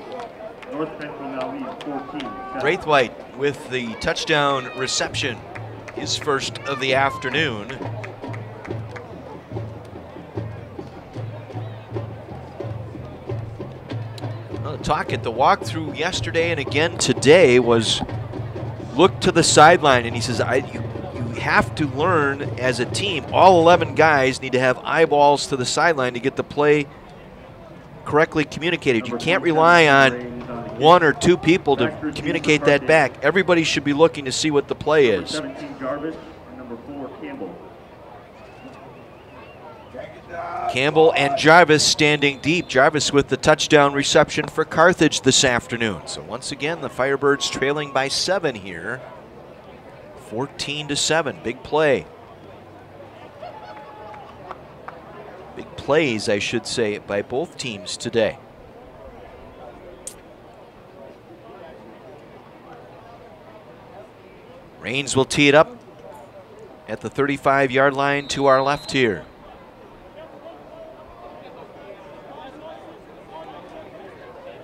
North Central now leads 14-7. Braithwaite with the touchdown reception, his first of the afternoon. Well, the talk at the walkthrough yesterday and again today was look to the sideline, and he says, you have to learn as a team. All 11 guys need to have eyeballs to the sideline to get the play correctly communicated. You can't rely on one or two people to communicate that back. Everybody should be looking to see what the play is. 17, Jarvis, and number 4, Campbell. Campbell and Jarvis standing deep. Jarvis with the touchdown reception for Carthage this afternoon. So once again, the Firebirds trailing by 7 here. 14-7, big play. Big plays, I should say, by both teams today. Raines will tee it up at the 35-yard line to our left here.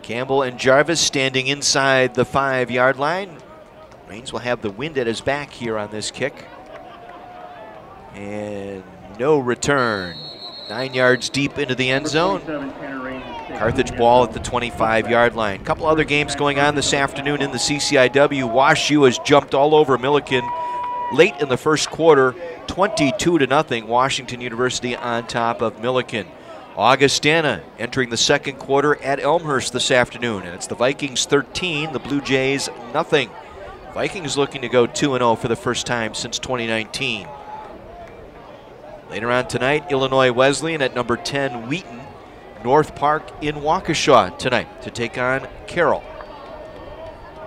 Campbell and Jarvis standing inside the 5-yard line. Raines will have the wind at his back here on this kick. And no return. 9 yards deep into the end zone. Carthage ball at the 25-yard line. A couple other games going on this afternoon in the CCIW. WashU has jumped all over Millikin late in the first quarter, 22-0. Washington University on top of Millikin. Augustana entering the second quarter at Elmhurst this afternoon, and it's the Vikings 13, the Blue Jays nothing. Vikings looking to go 2-0 for the first time since 2019. Later on tonight, Illinois Wesleyan at number 10, Wheaton. North Park in Waukesha tonight to take on Carroll.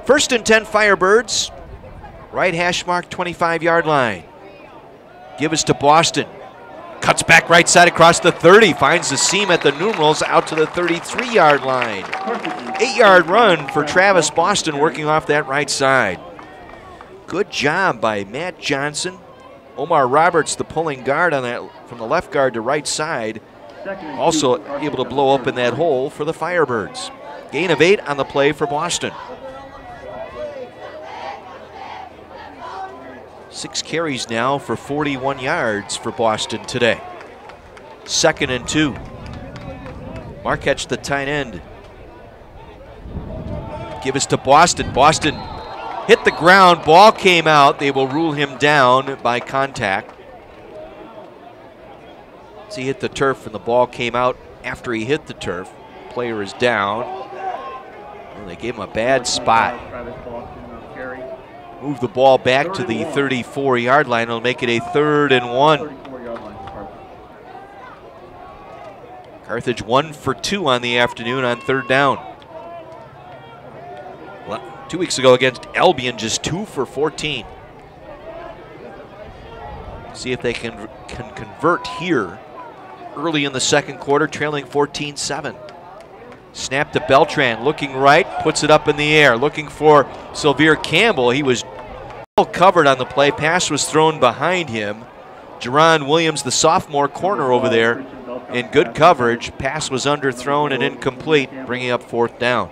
1st and 10 Firebirds. Right hash mark, 25-yard line. Give us to Boston. Cuts back right side across the 30. Finds the seam at the numerals out to the 33-yard line. 8-yard run for Travis Boston working off that right side. Good job by Matt Johnson. Omar Roberts, the pulling guard on that from the left guard to right side. Also able to blow up in that hole for the Firebirds. Gain of 8 on the play for Boston. 6 carries now for 41 yards for Boston today. 2nd and 2. Marquette, the tight end. Give us to Boston. Boston hit the ground. Ball came out. They will rule him down by contact. He hit the turf and the ball came out after he hit the turf. Player is down. Well, they gave him a bad spot. Move the ball back to the 34-yard line. It'll make it a 3rd and 1. Carthage 1 for 2 on the afternoon on 3rd down. 2 weeks ago against Albion, just 2 for 14. See if they can convert here early in the second quarter, trailing 14-7. Snap to Beltran, looking right, puts it up in the air, looking for Sylvere Campbell. He was well covered on the play. Pass was thrown behind him. Jerron Williams, the sophomore corner over there, in good coverage. Pass was underthrown and incomplete, bringing up 4th down.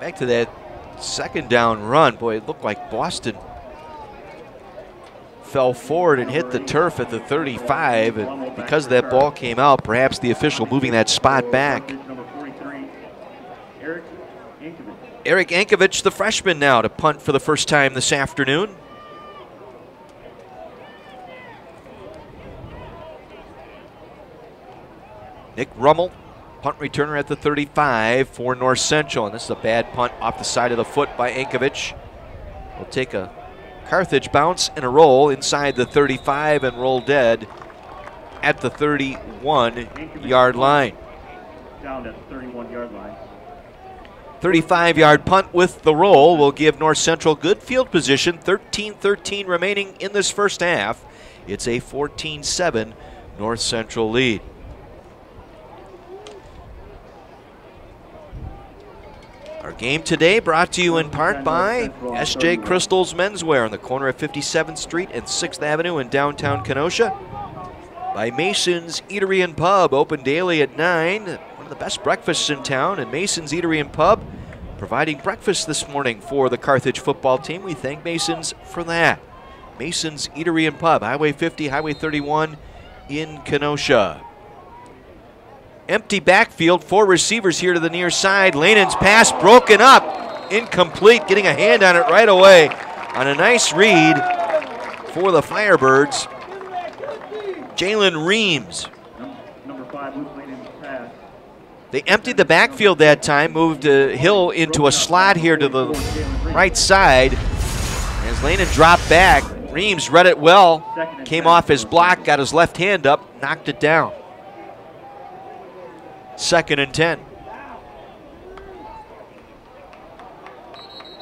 Back to that second down run. Boy, it looked like Boston fell forward and hit the turf at the 35. And because that ball came out, perhaps the official moving that spot back. Eric Ankovich, the freshman, now to punt for the first time this afternoon. Nick Rummel, punt returner at the 35 for North Central. And this is a bad punt off the side of the foot by Ankovich. Will take a Carthage bounce and a roll inside the 35 and roll dead at the 31-yard line. Down at the 31-yard line. 35-yard punt with the roll will give North Central good field position. 13-13 remaining in this first half. It's a 14-7 North Central lead. Our game today brought to you in part by S.J. Crystal's Menswear on the corner of 57th Street and 6th Avenue in downtown Kenosha. By Mason's Eatery and Pub, open daily at 9. One of the best breakfasts in town, and Mason's Eatery and Pub providing breakfast this morning for the Carthage football team. We thank Mason's for that. Mason's Eatery and Pub, Highway 50, Highway 31 in Kenosha. Empty backfield, 4 receivers here to the near side. Lanen's pass broken up, incomplete, getting a hand on it right away on a nice read for the Firebirds. Jalen Reams. Number 5, Luke Lanen's pass. They emptied the backfield that time, moved Hill into a slot here to the right side. As Lanen dropped back, Reams read it well, came off his block, got his left hand up, knocked it down. 2nd and 10.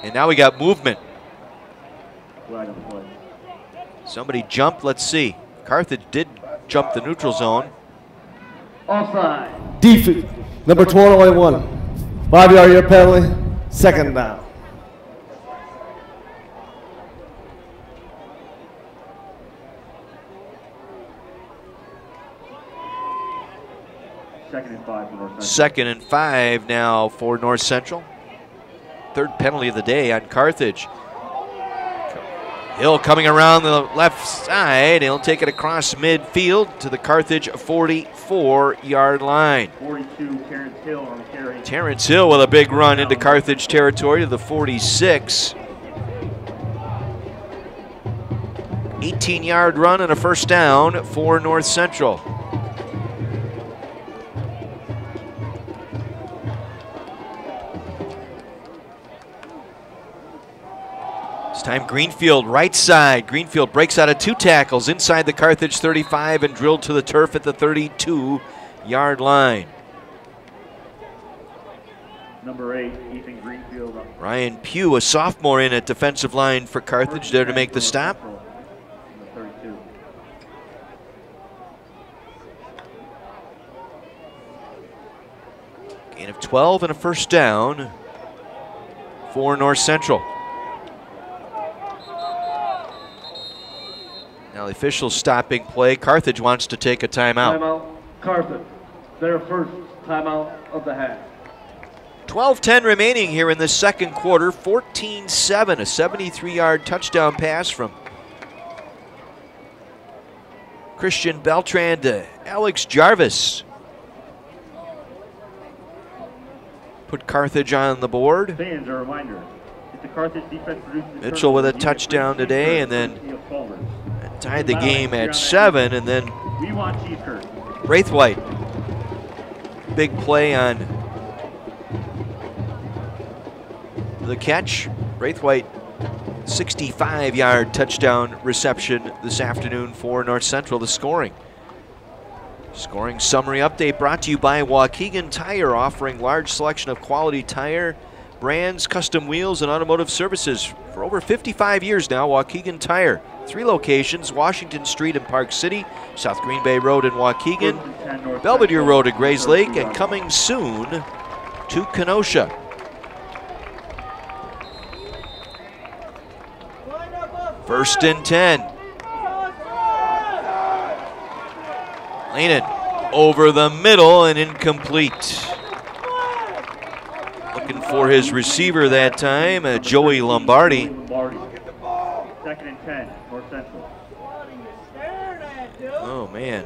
And now we got movement. Somebody jumped, let's see. Carthage did jump the neutral zone. Offside. Defense, number 21. 5-yard penalty, 2nd down. Second and 5 for North Central. 2nd and 5 now for North Central. 3rd penalty of the day on Carthage. Hill coming around the left side. He'll take it across midfield to the Carthage 44-yard line. 42, Terrence Hill on the carry. Terrence Hill with a big run into Carthage territory to the 46. 18-yard run and a first down for North Central. Time Greenfield right side. Greenfield breaks out of 2 tackles inside the Carthage 35 and drilled to the turf at the 32-yard line. Number 8, Ethan Greenfield. Ryan Pugh, a sophomore in at defensive line for Carthage, there to make the stop. Number 32. Gain of 12 and a first down for North Central. Now the officials stopping play. Carthage wants to take a timeout. Timeout, Carthage. Their first timeout of the half. 12:10 remaining here in the second quarter. 14-7, a 73-yard touchdown pass from Christian Beltran to Alex Jarvis. Put Carthage on the board. Fans, a reminder. If the Carthage defense produces Mitchell with a touchdown today, and then tied the game at 7, and then we want cheese curds. Braithwaite. Big play on the catch. Braithwaite, 65-yard touchdown reception this afternoon for North Central. The scoring summary update brought to you by Waukegan Tire, offering large selection of quality tire brands, custom wheels, and automotive services for over 55 years now. Waukegan Tire, 3 locations: Washington Street in Park City, South Green Bay Road in Waukegan, Belvedere Road at Grays Lake, and coming soon to Kenosha. First and 10. Lanen over the middle and incomplete. Looking for his receiver that time, Joey Lombardi. Second and 10, North Central. Oh, man.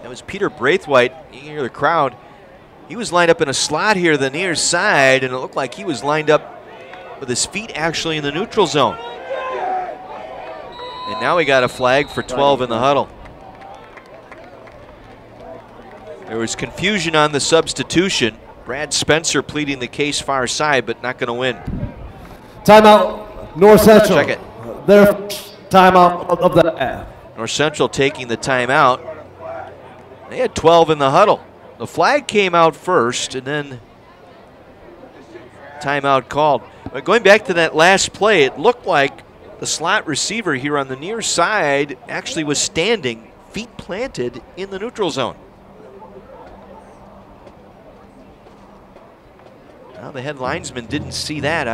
That was Peter Braithwaite. You can hear the crowd. He was lined up in a slot here the near side, and it looked like he was lined up with his feet actually in the neutral zone. And now we got a flag for 12 in the huddle. There was confusion on the substitution. Brad Spencer pleading the case far side, but not going to win. Timeout, North Central. Check it. Their timeout of the half. North Central taking the timeout. They had 12 in the huddle. The flag came out first, and then timeout called. But going back to that last play, it looked like the slot receiver here on the near side actually was standing, feet planted in the neutral zone. Well, the head linesman didn't see that.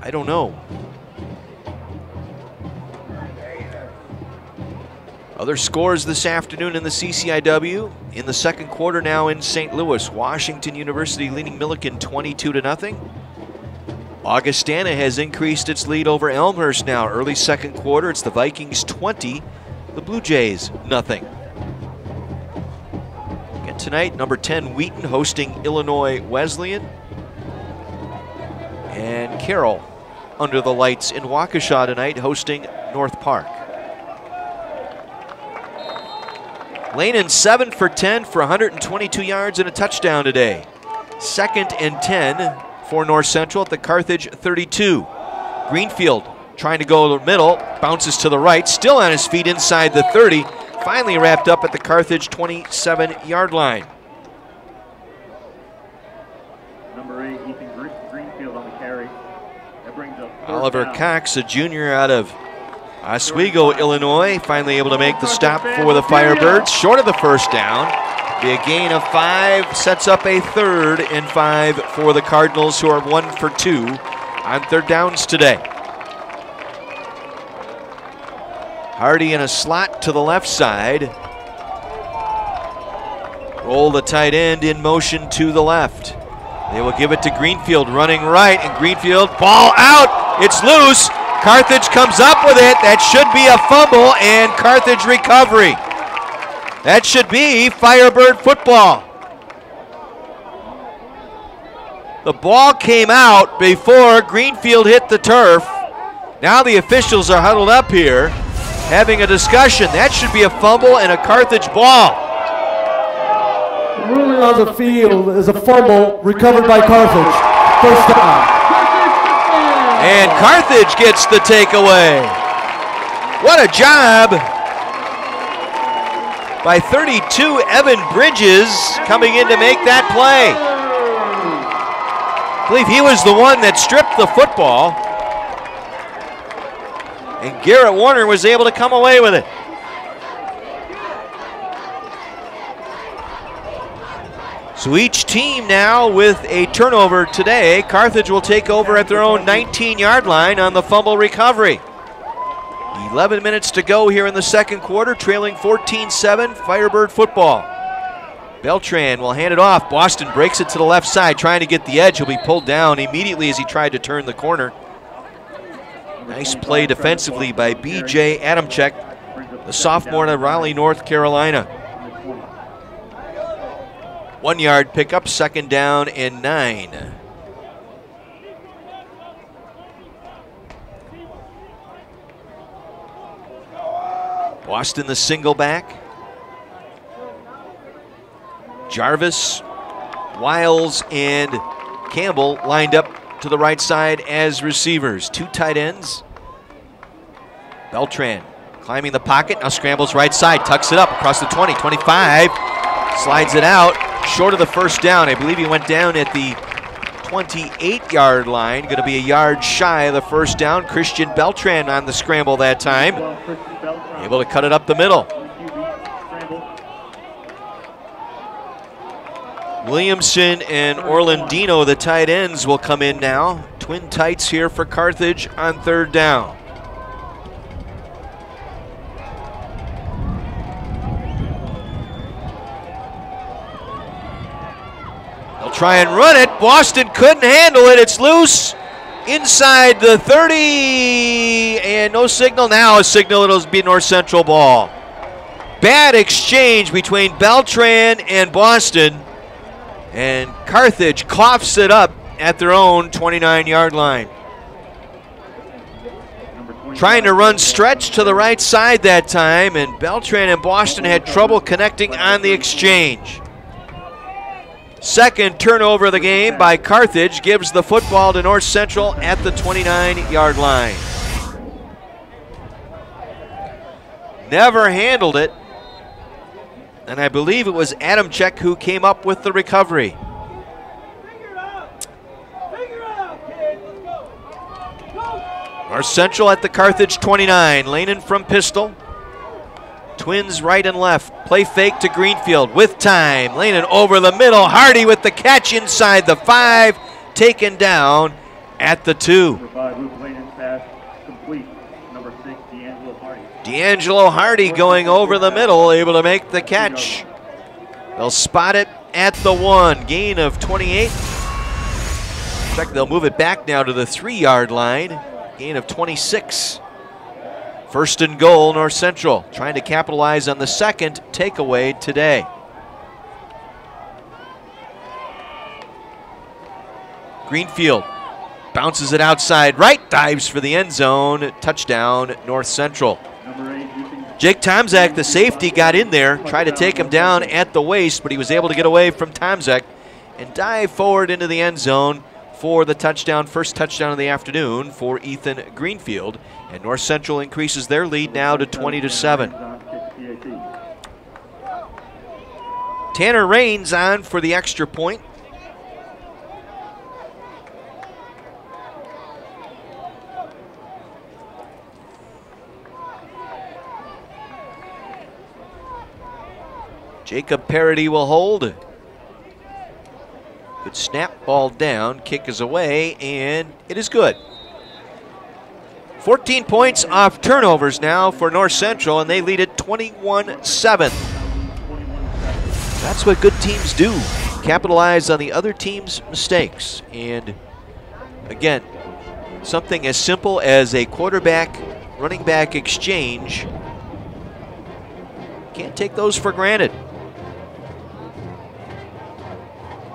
I don't know. Other scores this afternoon in the CCIW. In the second quarter now in St. Louis, Washington University leading Millikin 22-0. Augustana has increased its lead over Elmhurst now. Early second quarter, it's the Vikings 20, the Blue Jays nothing. Again tonight, number 10 Wheaton hosting Illinois Wesleyan. And Carroll under the lights in Waukesha tonight hosting North Park. Lanin 7 for 10 for 122 yards and a touchdown today. 2nd and 10 for North Central at the Carthage 32. Greenfield trying to go to the middle, bounces to the right, still on his feet inside the 30. Finally wrapped up at the Carthage 27-yard line. Number 8, Ethan Greenfield on the carry. That brings up Oliver Cox, a junior out of Oswego, Illinois, finally able to make the stop for the Firebirds. Short of the first down. Be a gain of 5, sets up a 3rd and 5 for the Cardinals, who are 1 for 2 on 3rd downs today. Hardy in a slot to the left side. Roll the tight end in motion to the left. They will give it to Greenfield running right, and Greenfield, ball out, it's loose. Carthage comes up with it. That should be a fumble, and Carthage recovery. That should be Firebird football. The ball came out before Greenfield hit the turf. Now the officials are huddled up here having a discussion. That should be a fumble and a Carthage ball. The ruling on the field is a fumble recovered by Carthage. First down. And Carthage gets the takeaway. What a job by 32, Evan Bridges coming in to make that play. I believe he was the one that stripped the football. And Garrett Warner was able to come away with it. So each team now with a turnover today. Carthage will take over at their own 19-yard line on the fumble recovery. 11 minutes to go here in the second quarter, trailing 14-7, Firebird football. Beltran will hand it off. Boston breaks it to the left side, trying to get the edge. He'll be pulled down immediately as he tried to turn the corner. Nice play defensively by B.J. Adamczyk, the sophomore out of Raleigh, North Carolina. 1 yard pickup, 2nd down and 9. Boston the single back. Jarvis, Wiles, and Campbell lined up to the right side as receivers. 2 tight ends. Beltran climbing the pocket, now scrambles right side, tucks it up across the 20, 25, slides it out, short of the first down. I believe he went down at the 28-yard line, going to be a yard shy of the first down. Christian Beltran on the scramble that time, able to cut it up the middle. Williamson and Orlandino, the tight ends, will come in now. Twin tights here for Carthage on 3rd down. They'll try and run it. Boston couldn't handle it. It's loose inside the 30, and no signal. Now a signal, it'll be North Central ball. Bad exchange between Beltran and Boston, and Carthage coughs it up at their own 29-yard line. Trying to run stretch to the right side that time, and Beltran and Boston had trouble connecting on the exchange. Second turnover of the game by Carthage gives the football to North Central at the 29-yard line. Never handled it, and I believe it was Adamczyk who came up with the recovery. North Central at the Carthage 29. Lanin from pistol. Twins right and left. Play fake to Greenfield with time. Lanin over the middle. Hardy with the catch inside the 5. Taken down at the 2. Number 5, Luke Lanan's pass complete. Number 6, D'Angelo Hardy. D'Angelo Hardy going over the middle, able to make the catch. They'll spot it at the 1. Gain of 28. In fact, they'll move it back now to the 3-yard line. Gain of 26. First and goal, North Central, trying to capitalize on the second takeaway today. Greenfield bounces it outside right, dives for the end zone. Touchdown, North Central. Jake Tomczak, the safety, got in there, tried to take him down at the waist, but he was able to get away from Tomczak and dive forward into the end zone for the touchdown, first touchdown of the afternoon for Ethan Greenfield. And North Central increases their lead now to 20-7. Tanner Raines on for the extra point. Jacob Parody will hold. Good snap, ball down, kick is away, and it is good. 14 points off turnovers now for North Central, and they lead it 21-7. That's what good teams do, capitalize on the other team's mistakes. And again, something as simple as a quarterback, running back exchange, can't take those for granted.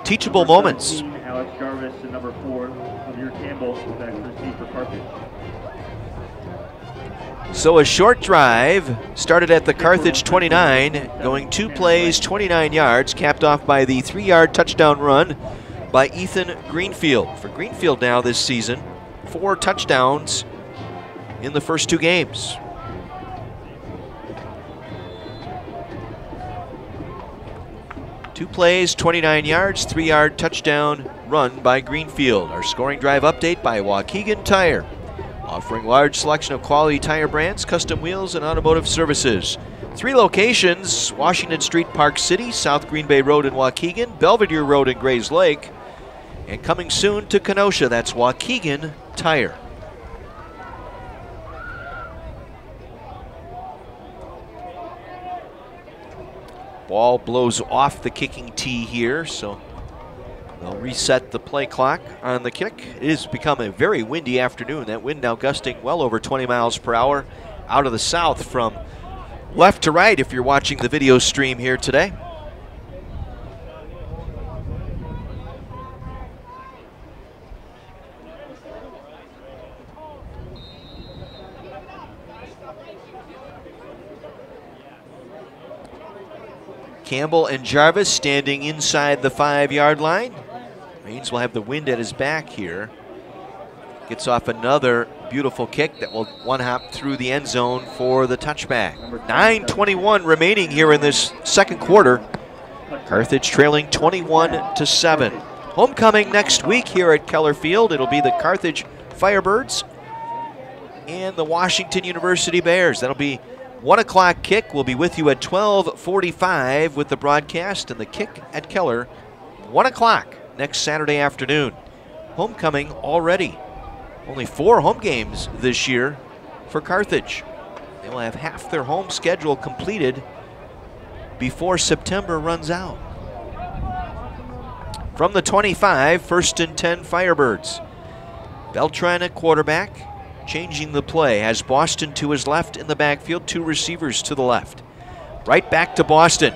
Teachable moments. Alex Jarvis and number 4, Amir Campbell, back to receive for Carthage. So a short drive started at the Carthage 29, going 2 plays, 29 yards, capped off by the 3-yard touchdown run by Ethan Greenfield. For Greenfield now this season, 4 touchdowns in the first 2 games. Two plays, 29 yards, 3-yard touchdown run by Greenfield. Our scoring drive update by Waukegan Tire, offering large selection of quality tire brands, custom wheels, and automotive services. 3 locations: Washington Street, Park City, South Green Bay Road in Waukegan, Belvedere Road in Grays Lake, and coming soon to Kenosha. That's Waukegan Tire. Ball blows off the kicking tee here, so they'll reset the play clock on the kick. It has become a very windy afternoon. That wind now gusting well over 20 miles per hour out of the south from left to right if you're watching the video stream here today. Campbell and Jarvis standing inside the 5-yard line. Raines will have the wind at his back here. Gets off another beautiful kick that will one-hop through the end zone for the touchback. 9:21 remaining here in this second quarter. Carthage trailing 21-7. Homecoming next week here at Keller Field. It'll be the Carthage Firebirds and the Washington University Bears. That'll be 1 o'clock kick. We'll be with you at 12:45 with the broadcast, and the kick at Keller, 1 o'clock next Saturday afternoon. Homecoming already. Only 4 home games this year for Carthage. They will have half their home schedule completed before September runs out. from the 25, 1st and 10 Firebirds. Beltran at quarterback, changing the play, has Boston to his left in the backfield, 2 receivers to the left. Right back to Boston.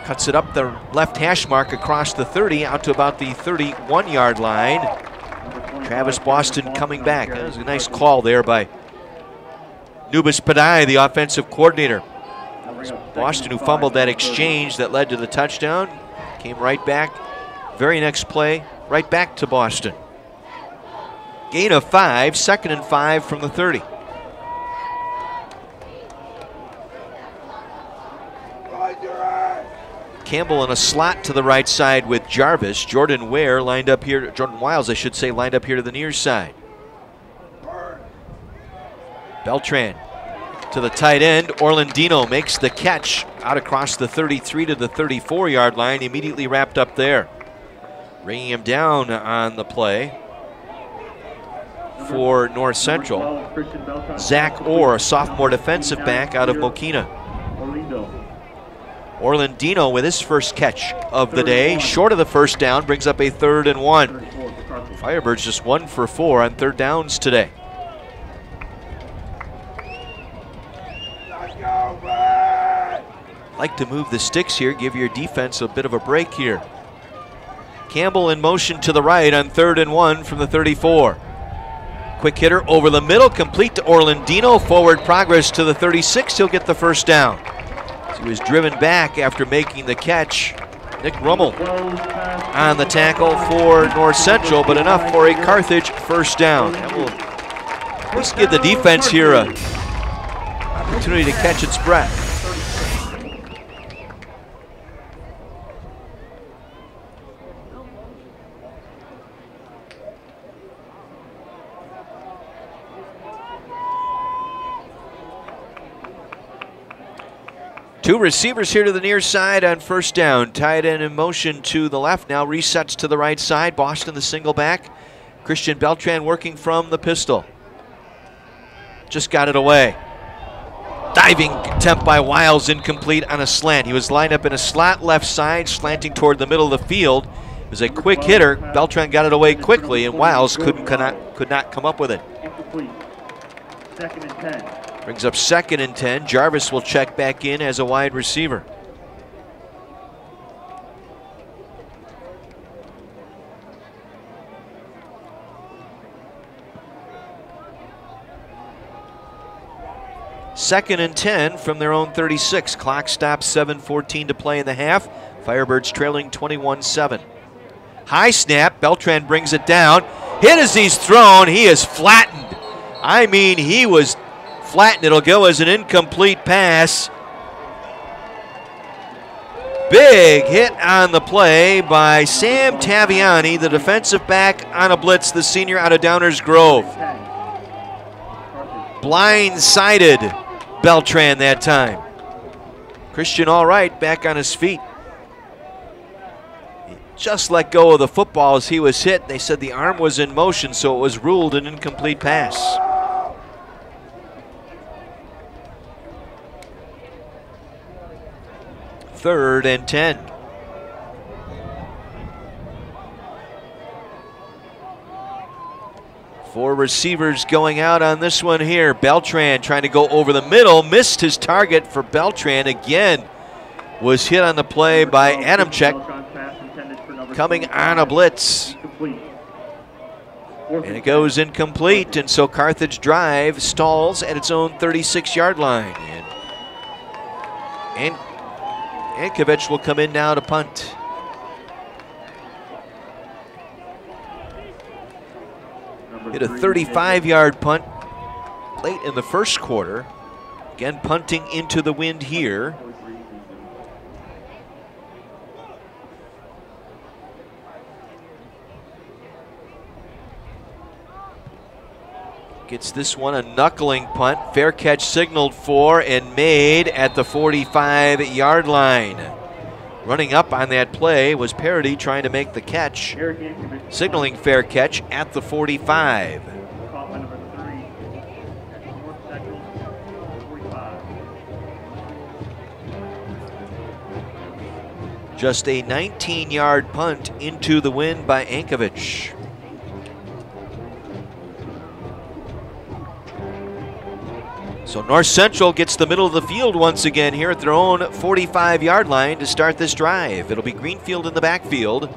Cuts it up the left hash mark across the 30 out to about the 31-yard line. Travis Boston coming back. That was a nice call there by Nubis Padai, the offensive coordinator. Boston, who fumbled that exchange that led to the touchdown, came right back. Very next play, right back to Boston. Gain of 5, 2nd and 5 from the 30. Campbell in a slot to the right side with Jarvis. Jordan Wiles lined up here to the near side. Beltran to the tight end. Orlandino makes the catch out across the 33 to the 34-yard line, immediately wrapped up there. Bringing him down on the play for North Central, Zach Orr, a sophomore defensive back out of Mokina. Orlandino with his first catch of the day, short of the first down, brings up a 3rd and 1. Firebirds just 1 for 4 on 3rd downs today. Like to move the sticks here, give your defense a bit of a break here. Campbell in motion to the right on 3rd and 1 from the 34. Quick hitter over the middle, complete to Orlandino. Forward progress to the 36. He'll get the first down. He was driven back after making the catch. Nick Rummel on the tackle for North Central, but enough for a Carthage first down. That will at least give the defense here an opportunity to catch its breath. Two receivers here to the near side on first down. Tight end in motion to the left. Now resets to the right side. Boston the single back. Christian Beltran working from the pistol. Just got it away. Diving attempt by Wiles, incomplete on a slant. He was lined up in a slot left side, slanting toward the middle of the field. It was a quick hitter. Beltran got it away quickly, and Wiles could not come up with it. 2nd and 10. Brings up 2nd and 10. Jarvis will check back in as a wide receiver. Second and 10 from their own 36. Clock stops, 7:14 to play in the half. Firebirds trailing 21-7. High snap. Beltran brings it down. Hit as he's thrown. He is flattened. I mean, he was flattened. It'll go as an incomplete pass. Big hit on the play by Sam Taviani, the defensive back on a blitz, the senior out of Downers Grove. Blindsided Beltran that time. Christian all right, back on his feet. He just let go of the football as he was hit. They said the arm was in motion, so it was ruled an incomplete pass. Third and 10. Four receivers going out on this one here. Beltran trying to go over the middle. Missed his target for Beltran again. Was hit on the play by Adamczyk. Coming on a blitz. And it goes incomplete. And so Carthage drive stalls at its own 36-yard line. And Ankovich will come in now to punt. Hit a 35-yard punt late in the first quarter. Again, punting into the wind here. Gets this one a knuckling punt. Fair catch signaled for and made at the 45-yard line. Running up on that play was Parody trying to make the catch. Signaling fair catch at the 45. Just a 19-yard punt into the wind by Ankovich. So North Central gets the middle of the field once again here at their own 45-yard line to start this drive. It'll be Greenfield in the backfield.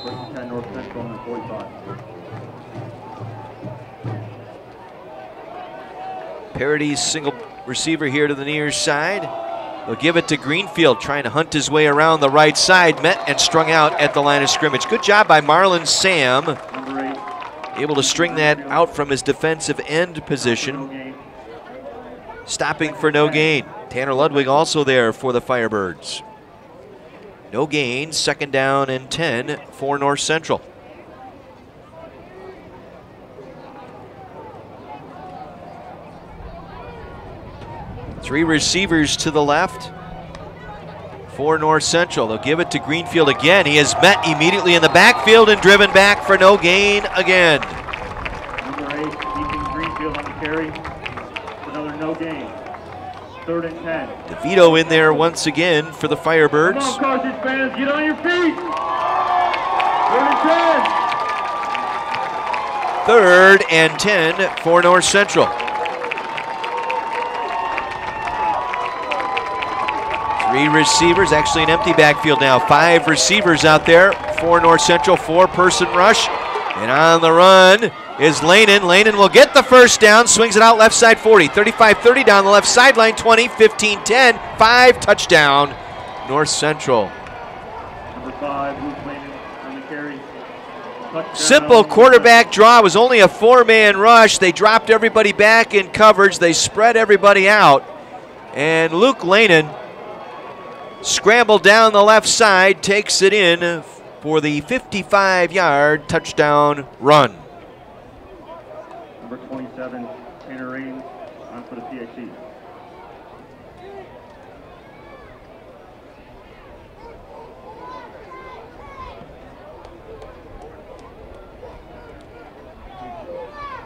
First and 10, North Central on the 45. Parody's single receiver here to the near side. They'll give it to Greenfield, trying to hunt his way around the right side. Met and strung out at the line of scrimmage. Good job by Marlon Sam. Number 8. Able to string that out from his defensive end position. Stopping for no gain. Tanner Ludwig also there for the Firebirds. No gain, 2nd down and 10 for North Central. Three receivers to the left for North Central. They'll give it to Greenfield again. He is met immediately in the backfield and driven back for no gain again. Number 8, Ethan Greenfield on the carry. Another no gain. 3rd and 10. DeVito in there once again for the Firebirds. Come on, Carthage fans, get on your feet. 3rd and 10. 3rd and 10 for North Central. Three receivers, actually an empty backfield now. 5 receivers out there for North Central, 4-person rush. And on the run is Lanin. Lanin will get the first down, swings it out left side 40, 35-30 down the left sideline, 20, 15-10, 5, touchdown, North Central. Number 5, Luke Lanin on the carry. Touchdown. Simple quarterback draw. It was only a 4-man rush. They dropped everybody back in coverage. They spread everybody out. And Luke Lanin scrambled down the left side, takes it in for the 55-yard touchdown run. Number 27, Tanner Raines on for the PAC.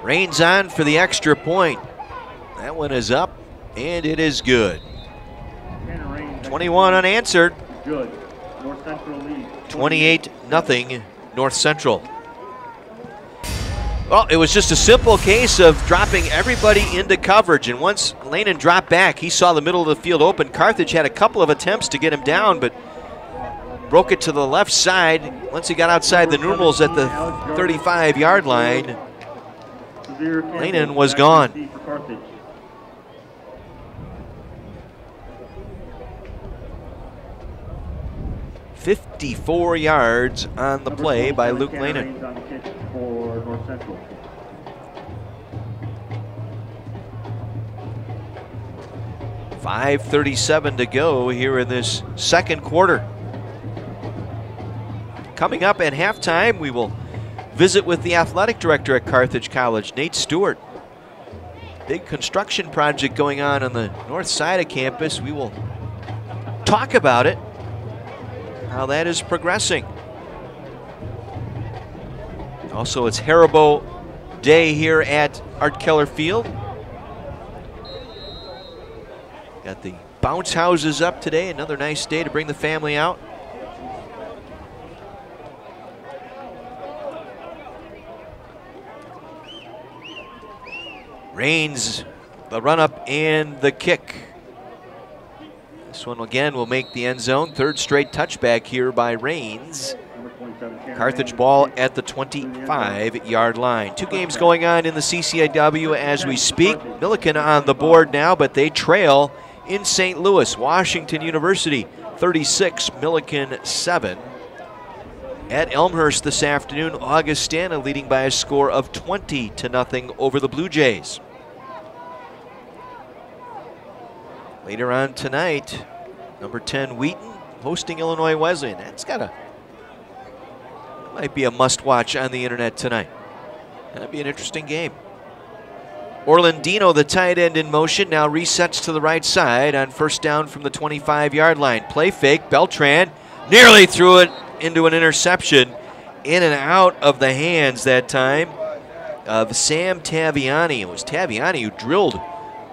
Raines on for the extra point. That one is up, and it is good. 21 unanswered. Good. North Central lead. 28-0 North Central. Well, it was just a simple case of dropping everybody into coverage, and once Lanin dropped back, he saw the middle of the field open. Carthage had a couple of attempts to get him down, but broke it to the left side. Once he got outside the numerals at the 35-yard line, Lanin was gone. 54 yards on the play by Luke Lanin. 5:37 to go here in this second quarter. Coming up at halftime, we will visit with the athletic director at Carthage College, Nate Stewart. Big construction project going on the north side of campus. We will talk about it, how that is progressing. Also, it's Haribo Day here at Art Keller Field. Got the bounce houses up today. Another nice day to bring the family out. Raines, the run up and the kick. This one again will make the end zone. Third straight touchback here by Raines. Carthage ball at the 25-yard line. Two games going on in the CCIW as we speak. Milliken on the board now, but they trail in St. Louis. Washington University 36, Milliken 7. At Elmhurst this afternoon, Augustana leading by a score of 20-0 over the Blue Jays. Later on tonight, number 10 Wheaton hosting Illinois Wesleyan. That might be a must-watch on the internet tonight. That'd be an interesting game. Orlandino, the tight end in motion, now resets to the right side on first down from the 25-yard line. Play fake, Beltran nearly threw it into an interception. In and out of the hands that time of Sam Taviani. It was Taviani who drilled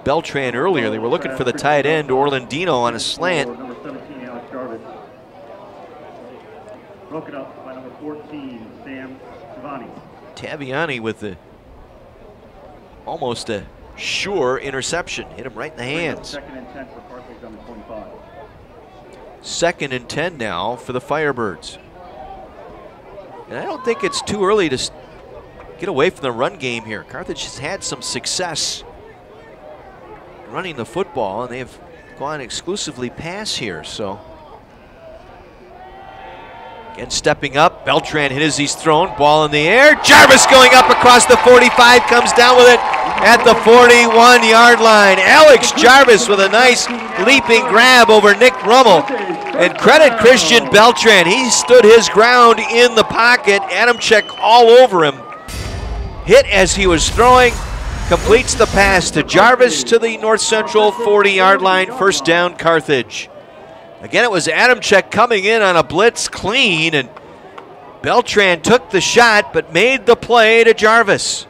Beltran earlier. They were looking for the tight end, Orlandino, on a slant. Taviani with the almost a sure interception. Hit him right in the hands. 2nd and 10 for Carthage on the 25. 2nd and 10 now for the Firebirds. And I don't think it's too early to get away from the run game here. Carthage has had some success running the football, and they've gone exclusively pass here. So again, stepping up, Beltran hit as he's thrown, ball in the air. Jarvis going up across the 45, comes down with it at the 41-yard line. Alex Jarvis with a nice leaping grab over Nick Rummel. And credit Christian Beltran. He stood his ground in the pocket. Adamczyk all over him. Hit as he was throwing. Completes the pass to Jarvis to the North Central 40-yard line. First down, Carthage. Again, it was Adamczyk coming in on a blitz clean, and Beltran took the shot but made the play to Jarvis.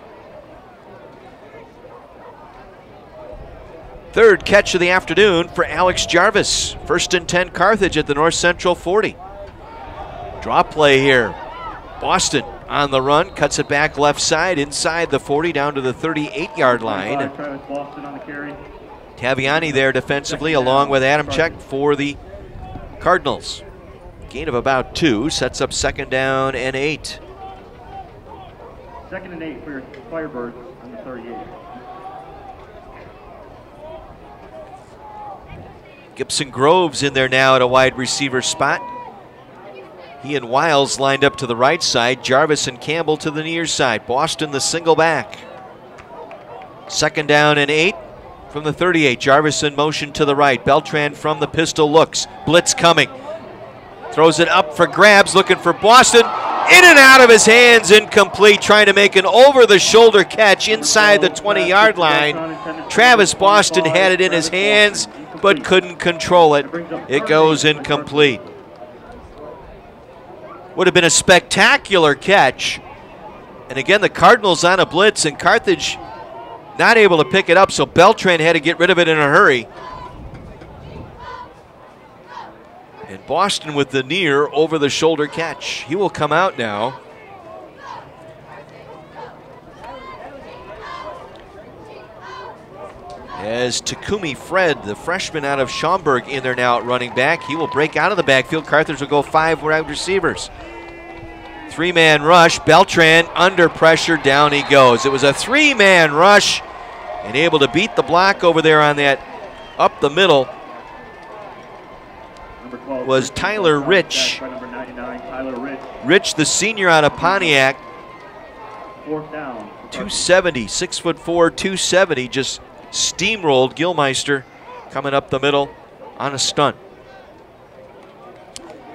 3rd catch of the afternoon for Alex Jarvis. 1st and 10 Carthage at the North Central 40. Draw play here. Boston on the run, cuts it back left side, inside the 40, down to the 38-yard line. Taviani there defensively, along with Adamczyk for the Cardinals. Gain of about 2, sets up 2nd down and 8. 2nd and 8 for your Firebirds on the 38. Gibson Groves in there now at a wide receiver spot. He and Wiles lined up to the right side. Jarvis and Campbell to the near side. Boston the single back. 2nd down and 8 from the 38. Jarvis in motion to the right. Beltran from the pistol looks. Blitz coming. Throws it up for grabs, looking for Boston. In and out of his hands, incomplete. Trying to make an over-the-shoulder catch inside the 20-yard line. Travis Boston had it in his hands, but couldn't control it. It goes incomplete. Would have been a spectacular catch. And again, the Cardinals on a blitz, and Carthage not able to pick it up, so Beltran had to get rid of it in a hurry. And Boston with the near over-the-shoulder catch. He will come out now. As Takumi Fred, the freshman out of Schaumburg, in there now at running back. He will break out of the backfield. Carthage will go 5 wide receivers. 3-man rush. Beltran under pressure. Down he goes. It was a 3-man rush, and able to beat the block over there on that up the middle was Tyler Rich. Rich, the senior out of Pontiac. 4th down. 270, 6'4", 270, just steamrolled Gilmeister coming up the middle on a stunt.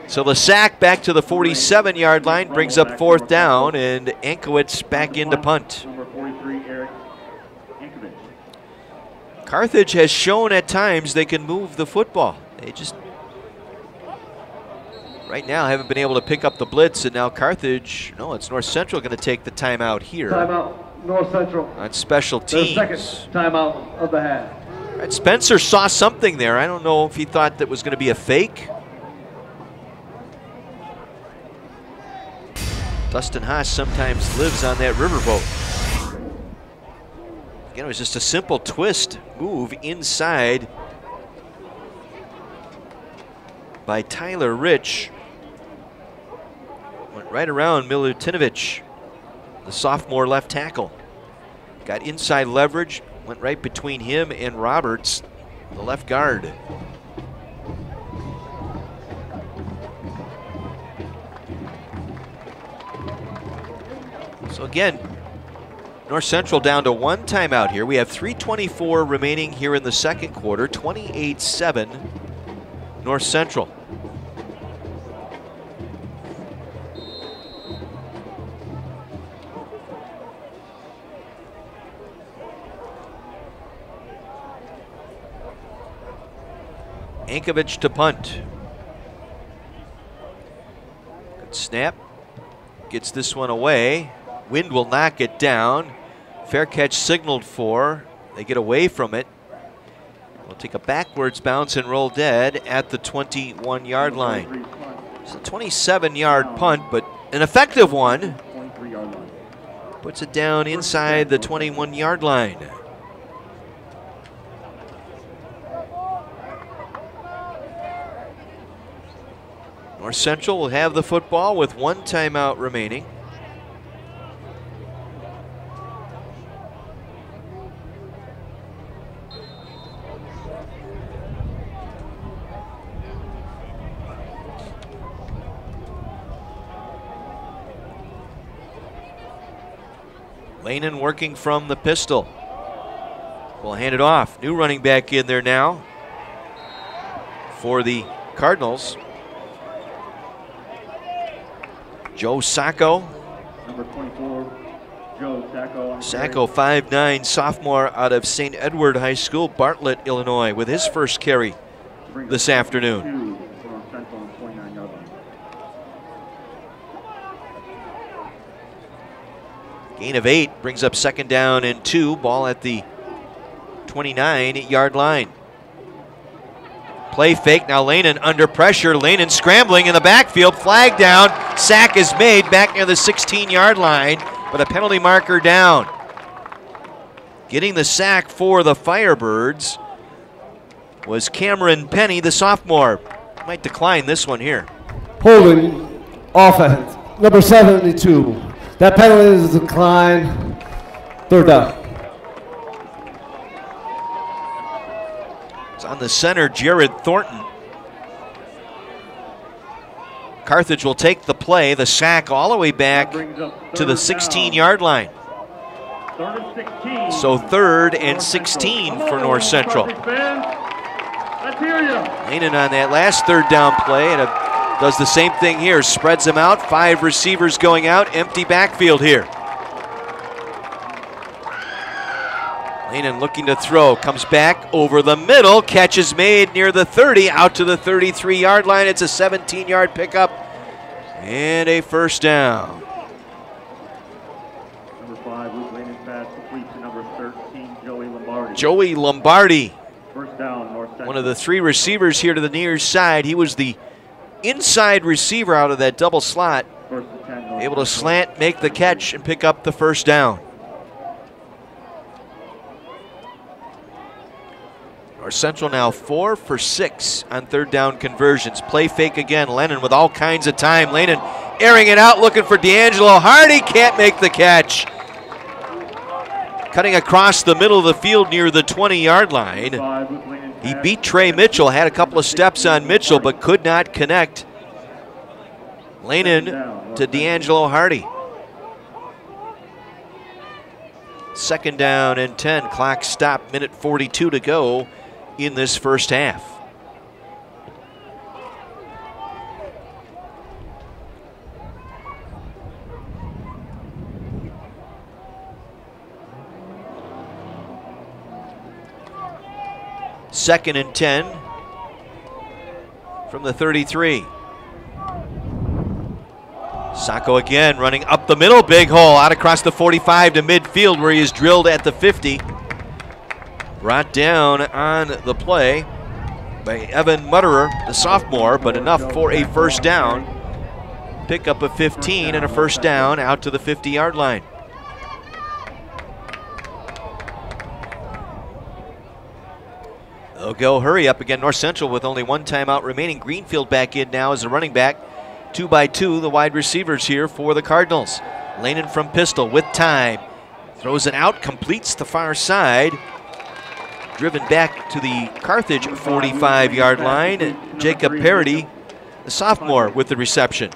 So the sack back to the 47-yard line brings up 4th down, and Ankowitz back into punt. Number 43, Eric Ankovich. Carthage has shown at times they can move the football. They just right now haven't been able to pick up the blitz, and now Carthage, no, it's North Central going to take the timeout here. Timeout, North Central. On special teams. The 2nd timeout of the half. Right, Spencer saw something there. I don't know if he thought that was going to be a fake. Dustin Haas sometimes lives on that riverboat. Again, it was just a simple twist move inside by Tyler Rich. Went right around Milutinovic, the sophomore left tackle. Got inside leverage, went right between him and Roberts, the left guard. So again, North Central down to 1 timeout here. We have 3:24 remaining here in the 2nd quarter, 28-7 North Central. Ankovich to punt. Good snap. Gets this one away. Wind will knock it down. Fair catch signaled for. They get away from it. We'll take a backwards bounce and roll dead at the 21-yard line. It's a 27-yard punt, but an effective one. Puts it down inside the 21-yard line. North Central will have the football with 1 timeout remaining. Lanin working from the pistol. We'll hand it off. New running back in there now for the Cardinals. Joe Sacco. Number 24, Joe Sacco. Sacco, 5'9", sophomore out of St. Edward High School, Bartlett, Illinois, with his first carry this afternoon. Gain of 8 brings up 2nd down and 2. Ball at the 29-yard line. Play fake. Now Lanin under pressure. Lanin scrambling in the backfield. Flag down. Sack is made back near the 16-yard line, but a penalty marker down. Getting the sack for the Firebirds was Cameron Penny, the sophomore. Might decline this one here. Holding offense, number 72. That penalty is declined. 3rd down. It's on the center, Jared Thornton. Carthage will take the play, the sack all the way back to the 16-yard line. So 3rd and 16 for North Central. Lanin on that last 3rd down play, and does the same thing here. Spreads them out. 5 receivers going out. Empty backfield here. Lanin looking to throw. Comes back over the middle. Catch is made near the 30. Out to the 33-yard line. It's a 17-yard pickup. And a 1st down. Number 5, Luke Lanan's pass complete to number 13, Joey Lombardi. Joey Lombardi. 1st down, North Central. One of the 3 receivers here to the near side. He was the inside receiver out of that double slot. 1st and 10, North Able to Central. slant, make the catch, and pick up the 1st down. North Central now 4 for 6 on 3rd down conversions. Play fake again. Lennon with all kinds of time. Lanin airing it out, looking for D'Angelo Hardy. Can't make the catch. Cutting across the middle of the field near the 20-yard line. He beat Trey Mitchell, had a couple of steps on Mitchell, but could not connect. Lanin to D'Angelo Hardy. 2nd down and 10. Clock stopped, minute 42 to go in this 1st half. Second and 10 from the 33. Sacco again running up the middle, big hole out across the 45 to midfield where he is drilled at the 50. Brought down on the play by Evan Mutterer, the sophomore, but enough for a 1st down. Pick up a 15 and a 1st down out to the 50-yard line. They'll go hurry up again. North Central with only 1 timeout remaining. Greenfield back in now as a running back. 2 by 2, the wide receivers here for the Cardinals. Lanin from pistol with time. Throws it out, completes the far side. Driven back to the Carthage 45-yard line. Jacob Parody, the sophomore, with the reception.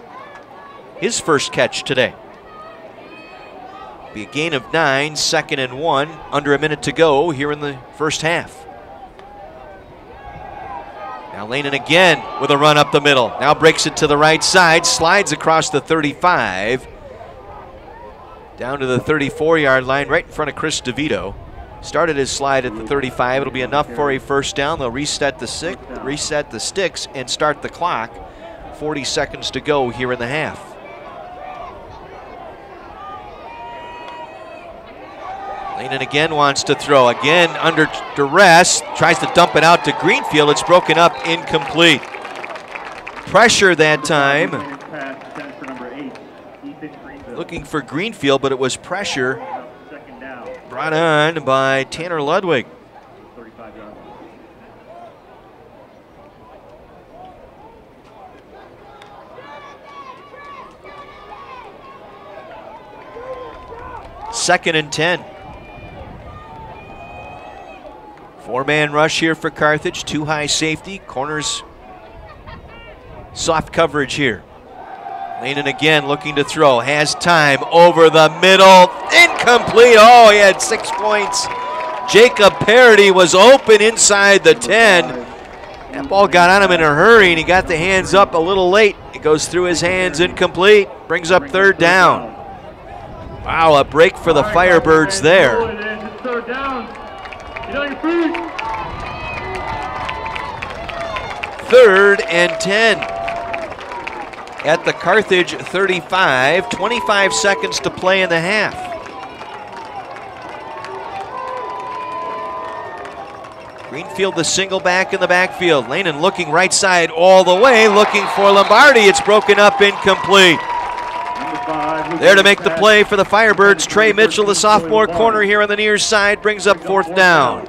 His first catch today. Be a gain of 9, 2nd and 1. Under a minute to go here in the 1st half. Now Lanin again with a run up the middle. Now breaks it to the right side, slides across the 35. Down to the 34-yard line, right in front of Chris DeVito. Started his slide at the 35. It'll be enough for a 1st down. They'll reset the sticks and start the clock. 40 seconds to go here in the half. Lanin again wants to throw. Again under duress. Tries to dump it out to Greenfield. It's broken up, incomplete. Pressure that time. looking for Greenfield, but it was pressure Second down. brought on by Tanner Ludwig. 35-yard line. Second and 10. Four-man rush here for Carthage. Two high safety. Corners soft coverage here. Lehnen again looking to throw. Has time over the middle. Incomplete. Oh, he had 6 points. Jacob Parody was open inside the 10. That ball got on him in a hurry, and he got the hands up a little late. It goes through his hands, incomplete. Brings up third down. Wow, a break for the Firebirds there. It's third down. Get on your feet. Third and 10 at the Carthage 35. 25 seconds to play in the half. Greenfield the single back in the backfield. Lehnen looking right side all the way, looking for Lombardi. It's broken up, incomplete. There to make the play for the Firebirds, Trey Mitchell, the sophomore corner here on the near side, brings up fourth down.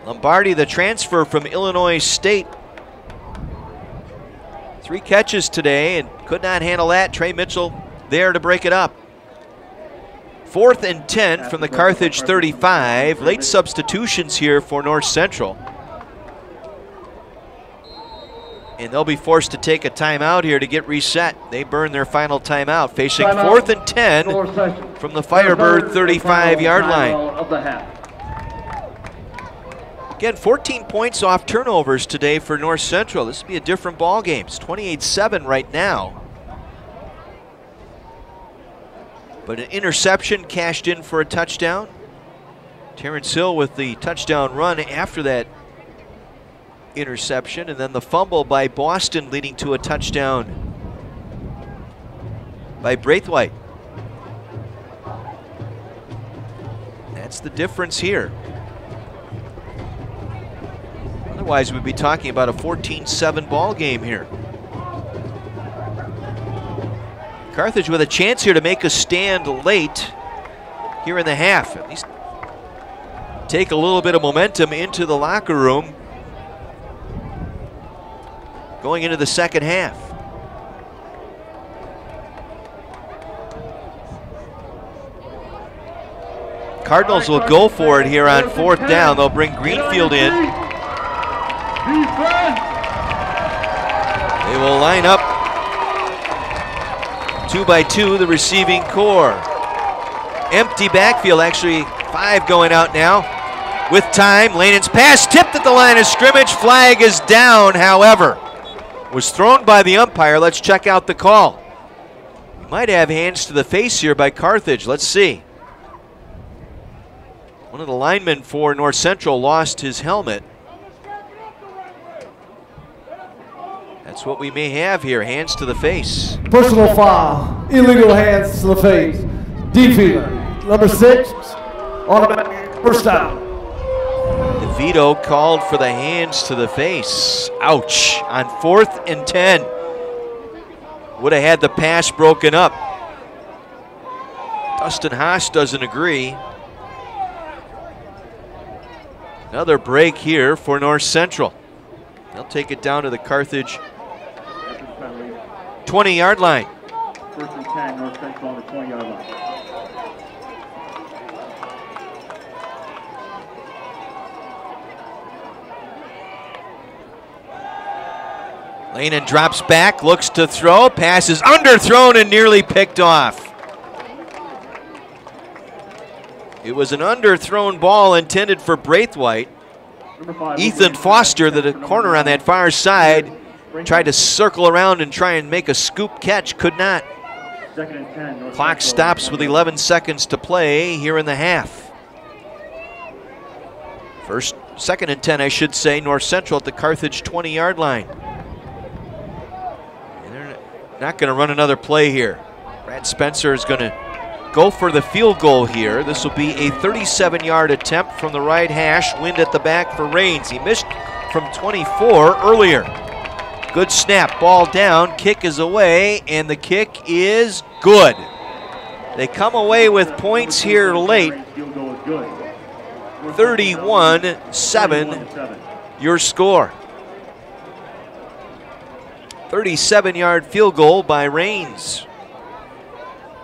Lombardi, the transfer from Illinois State. 3 catches today and could not handle that. Trey Mitchell there to break it up. Fourth and 10 from the Carthage 35. Late substitutions here for North Central. And they'll be forced to take a timeout here to get reset. They burn their final timeout, facing fourth and 10 from the Firebird 35-yard line. Again, 14 points off turnovers today for North Central. This will be a different ball game. It's 28-7 right now. But an interception cashed in for a touchdown. Terrence Hill with the touchdown run after that interception, and then the fumble by Boston leading to a touchdown by Braithwaite. That's the difference here. Otherwise, we'd be talking about a 14-7 ball game here. Carthage with a chance here to make a stand late here in the half. At least take a little bit of momentum into the locker room going into the second half. Cardinals will go for it here on fourth down. They'll bring Greenfield in. They will line up 2 by 2, the receiving core. Empty backfield, actually 5 going out now. With time, Lehnen's pass tipped at the line of scrimmage. Flag is down, however. Was thrown by the umpire. Let's check out the call. We might have hands to the face here by Carthage. Let's see. One of the linemen for North Central lost his helmet. That's what we may have here. Hands to the face. Personal foul. Illegal hands to the face. Defeater. Number 6. Automatic first down. DeVito called for the hands to the face. Ouch. On 4th and 10. Would have had the pass broken up. Dustin Haas doesn't agree. Another break here for North Central. They'll take it down to the Carthage 20-yard line. 1st and 10, North Central on the 20-yard line. Lehnen drops back, looks to throw, pass is underthrown and nearly picked off. It was an underthrown ball intended for Braithwaite. Ethan Foster, the corner on that far side, tried to circle around and try and make a scoop catch, could not. Clock stops with 11 seconds to play here in the half. 2nd and 10, I should say, North Central at the Carthage 20-yard line. And they're not going to run another play here. Brad Spencer is going to go for the field goal here. This will be a 37-yard attempt from the right hash. Wind at the back for Rains. He missed from 24 earlier. Good snap, ball down, kick is away, and the kick is good. They come away with points here late. 31-7, your score. 37-yard field goal by Rains.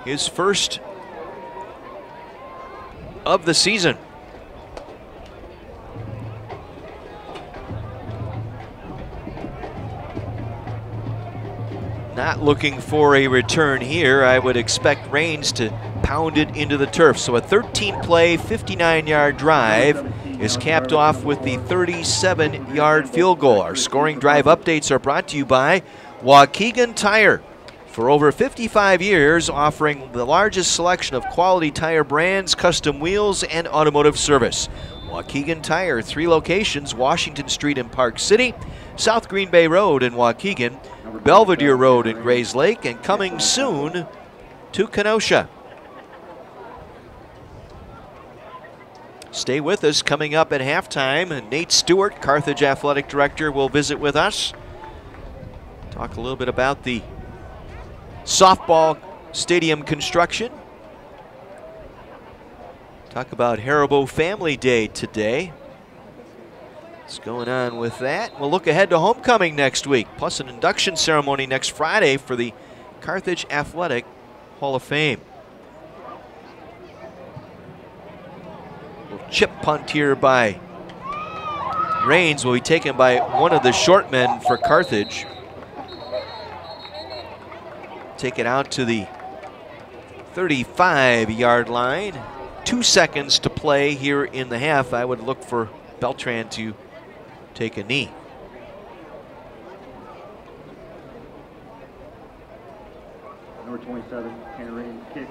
His first of the season. Not looking for a return here. I would expect Rains to pound it into the turf. So a 13-play, 59-yard drive is capped off with the 37-yard field goal. Our scoring drive updates are brought to you by Waukegan Tire. For over 55 years, offering the largest selection of quality tire brands, custom wheels, and automotive service. Waukegan Tire, 3 locations, Washington Street in Park City, South Green Bay Road in Waukegan, Belvedere Road in Grays Lake, and coming soon to Kenosha. Stay with us. Coming up at halftime, Nate Stewart, Carthage Athletic Director, will visit with us. Talk a little bit about the softball stadium construction. Talk about Haribo Family Day today. What's going on with that? We'll look ahead to homecoming next week, plus an induction ceremony next Friday for the Carthage Athletic Hall of Fame. Chip punt here by Rains will be taken by one of the short men for Carthage. Take it out to the 35-yard line. 2 seconds to play here in the half. I would look for Beltran to take a knee. Number 27, Tanner Rains, kick.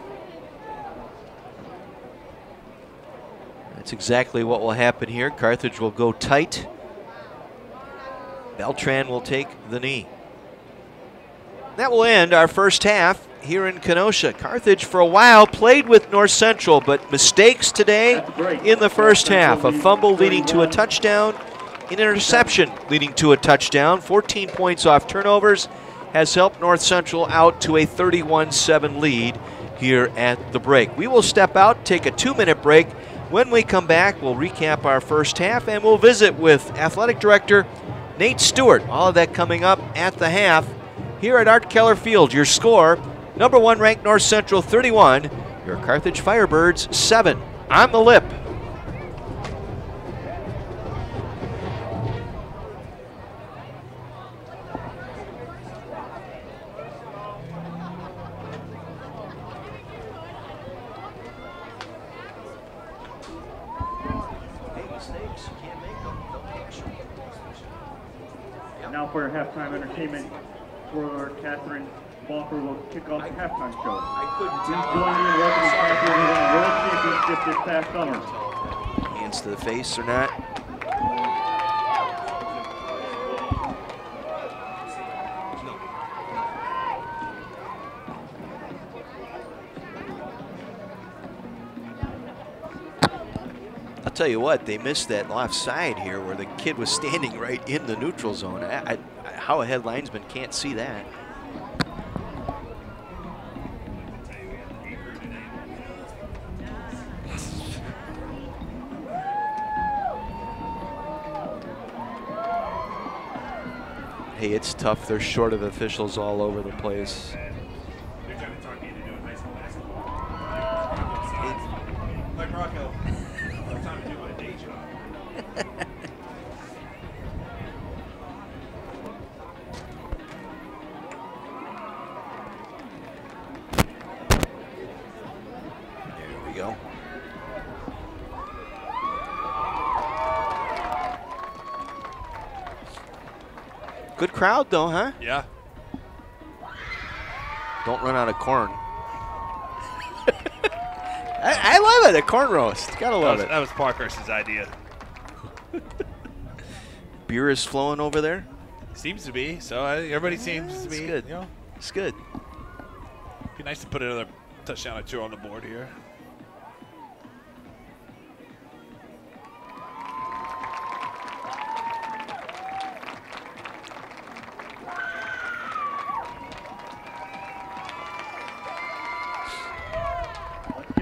That's exactly what will happen here. Carthage will go tight. Beltran will take the knee. That will end our first half here in Kenosha. Carthage for a while played with North Central, but mistakes today in the first half. A fumble leading to a touchdown, an interception leading to a touchdown. 14 points off turnovers has helped North Central out to a 31-7 lead here at the break. We will step out, take a 2-minute break. When we come back, we'll recap our first half and we'll visit with Athletic Director Nate Stewart. All of that coming up at the half here at Art Keller Field. Your score, number 1 ranked North Central 31, your Carthage Firebirds 7. On the lip. Now for your halftime entertainment, for Catherine Balker will kick off the halftime show. Please join me in welcoming Catherine who won the World Championship this past summer. Hands to the face or not. I'll tell you what, they missed that offside here where the kid was standing right in the neutral zone. How a head linesman can't see that. Hey, it's tough. They're short of officials all over the place. Like Rocco. Time to do my day job. There we go. Good crowd though, huh? Yeah. Don't run out of corn. I love it, a corn roast. Gotta love it. That was Parkhurst's idea. Beer is flowing over there. Seems to be. So everybody seems to be. It's good. You know, It's good. be nice to put another touchdown or two on the board here.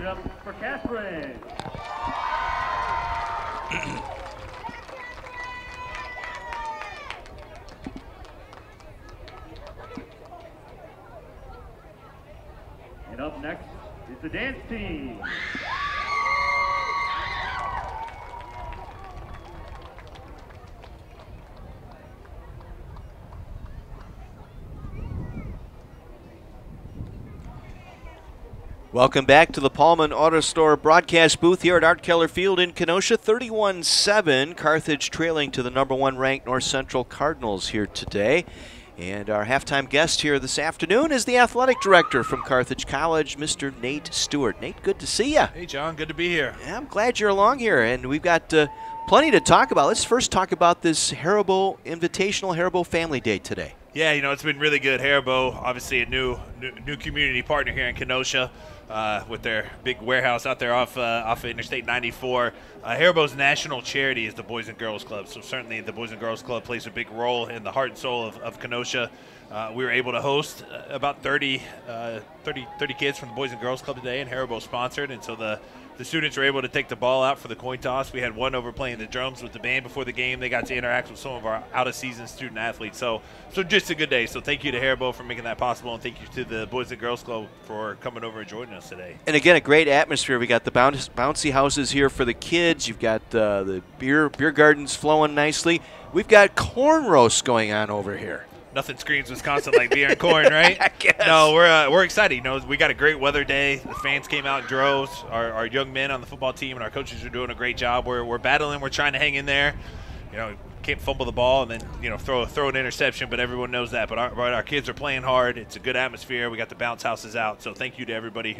it up for Catherine. And up next is the dance team. Welcome back to the Pullman Auto Store broadcast booth here at Art Keller Field in Kenosha. 31-7, Carthage trailing to the #1 ranked North Central Cardinals here today. And our halftime guest here this afternoon is the athletic director from Carthage College, Mr. Nate Stewart. Nate, good to see you. Hey, John, good to be here. Yeah, I'm glad you're along here, and we've got plenty to talk about. Let's first talk about this Haribo Invitational Haribo Family Day today. Yeah, you know, it's been really good. Haribo, obviously a new community partner here in Kenosha. With their big warehouse out there off of Interstate 94. Haribo's national charity is the Boys and Girls Club, so certainly the Boys and Girls Club plays a big role in the heart and soul of Kenosha. We were able to host about 30 kids from the Boys and Girls Club today, and Haribo sponsored, and so the students were able to take the ball out for the coin toss. We had one over playing the drums with the band before the game. They got to interact with some of our out-of-season student athletes. So just a good day. So thank you to Haribo for making that possible, and thank you to the Boys and Girls Club for coming over and joining us today. And again, a great atmosphere. We got the bouncy houses here for the kids. You've got the beer gardens flowing nicely. We've got corn roasts going on over here. Nothing screams Wisconsin like beer and corn, right? I guess. No, we're excited. You know, we got a great weather day. The fans came out in droves. Our young men on the football team and our coaches are doing a great job. We're battling. We're trying to hang in there. You know, can't fumble the ball and then, you know, throw an interception, but everyone knows that. But our kids are playing hard. It's a good atmosphere. We got the bounce houses out. So thank you to everybody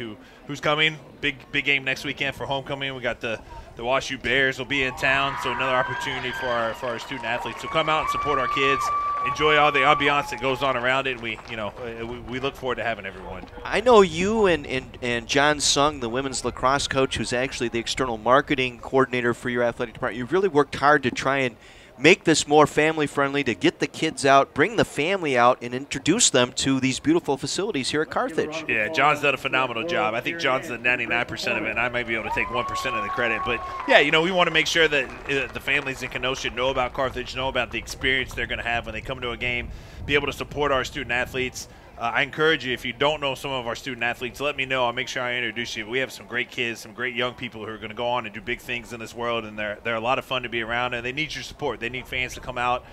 who's coming. Big game next weekend for homecoming. We got the WashU Bears will be in town, so another opportunity for our student athletes. So come out and support our kids. Enjoy all the ambiance that goes on around it. And we look forward to having everyone. I know you and John Sung, the women's lacrosse coach, who's actually the external marketing coordinator for your athletic department. You've really worked hard to try and make this more family friendly, to get the kids out, bring the family out, and introduce them to these beautiful facilities here at Carthage. Yeah, John's done a phenomenal job. I think John's the 99% of it, and I might be able to take 1% of the credit. But, yeah, you know, we want to make sure that the families in Kenosha know about Carthage, know about the experience they're going to have when they come to a game, be able to support our student athletes. I encourage you, if you don't know some of our student athletes, let me know. I'll make sure I introduce you. We have some great kids, some great young people who are going to go on and do big things in this world, and they're a lot of fun to be around, and they need your support. They need fans to come out,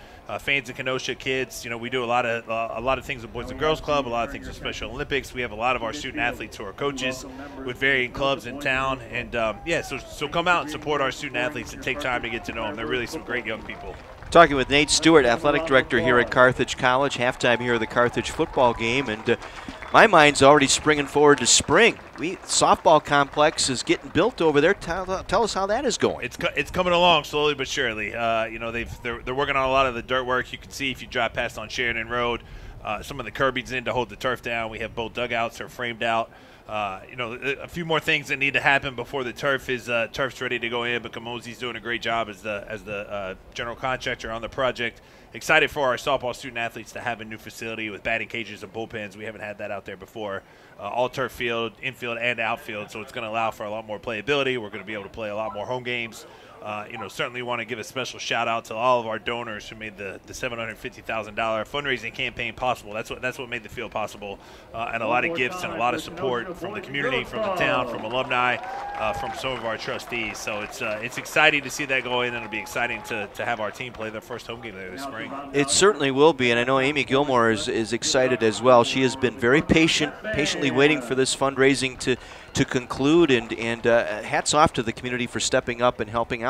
fans in Kenosha, kids. You know, we do a lot of things with Boys and Girls Club, a lot of things with Special Olympics. We have a lot of our student athletes who are coaches with varying clubs in town, and so come out and support our student athletes and take time to get to know them. They're really some great young people. Talking with Nate Stewart, athletic director here at Carthage College, halftime here of the Carthage football game, and my mind's already springing forward to spring. Softball complex is getting built over there. Tell us how that is going. It's coming along slowly but surely. You know, they're working on a lot of the dirt work. You can see if you drive past on Sheridan Road, some of the curbing's in to hold the turf down. We have both dugouts are framed out. You know, a few more things that need to happen before the turf's ready to go in. But Camosi's doing a great job as the general contractor on the project. Excited for our softball student athletes to have a new facility with batting cages and bullpens. We haven't had that out there before. All turf field, infield and outfield, so it's going to allow for a lot more playability. We're going to be able to play a lot more home games. You know, certainly want to give a special shout out to all of our donors who made the $750,000 fundraising campaign possible. That's what made the field possible, and a lot of gifts and a lot of support from the community, from the town, from alumni, from some of our trustees. So it's exciting to see that go in, and it'll be exciting to have our team play their first home game there this spring. It certainly will be, and I know Amy Gilmore is excited as well. She has been very patiently waiting for this fundraising to conclude, and hats off to the community for stepping up and helping out.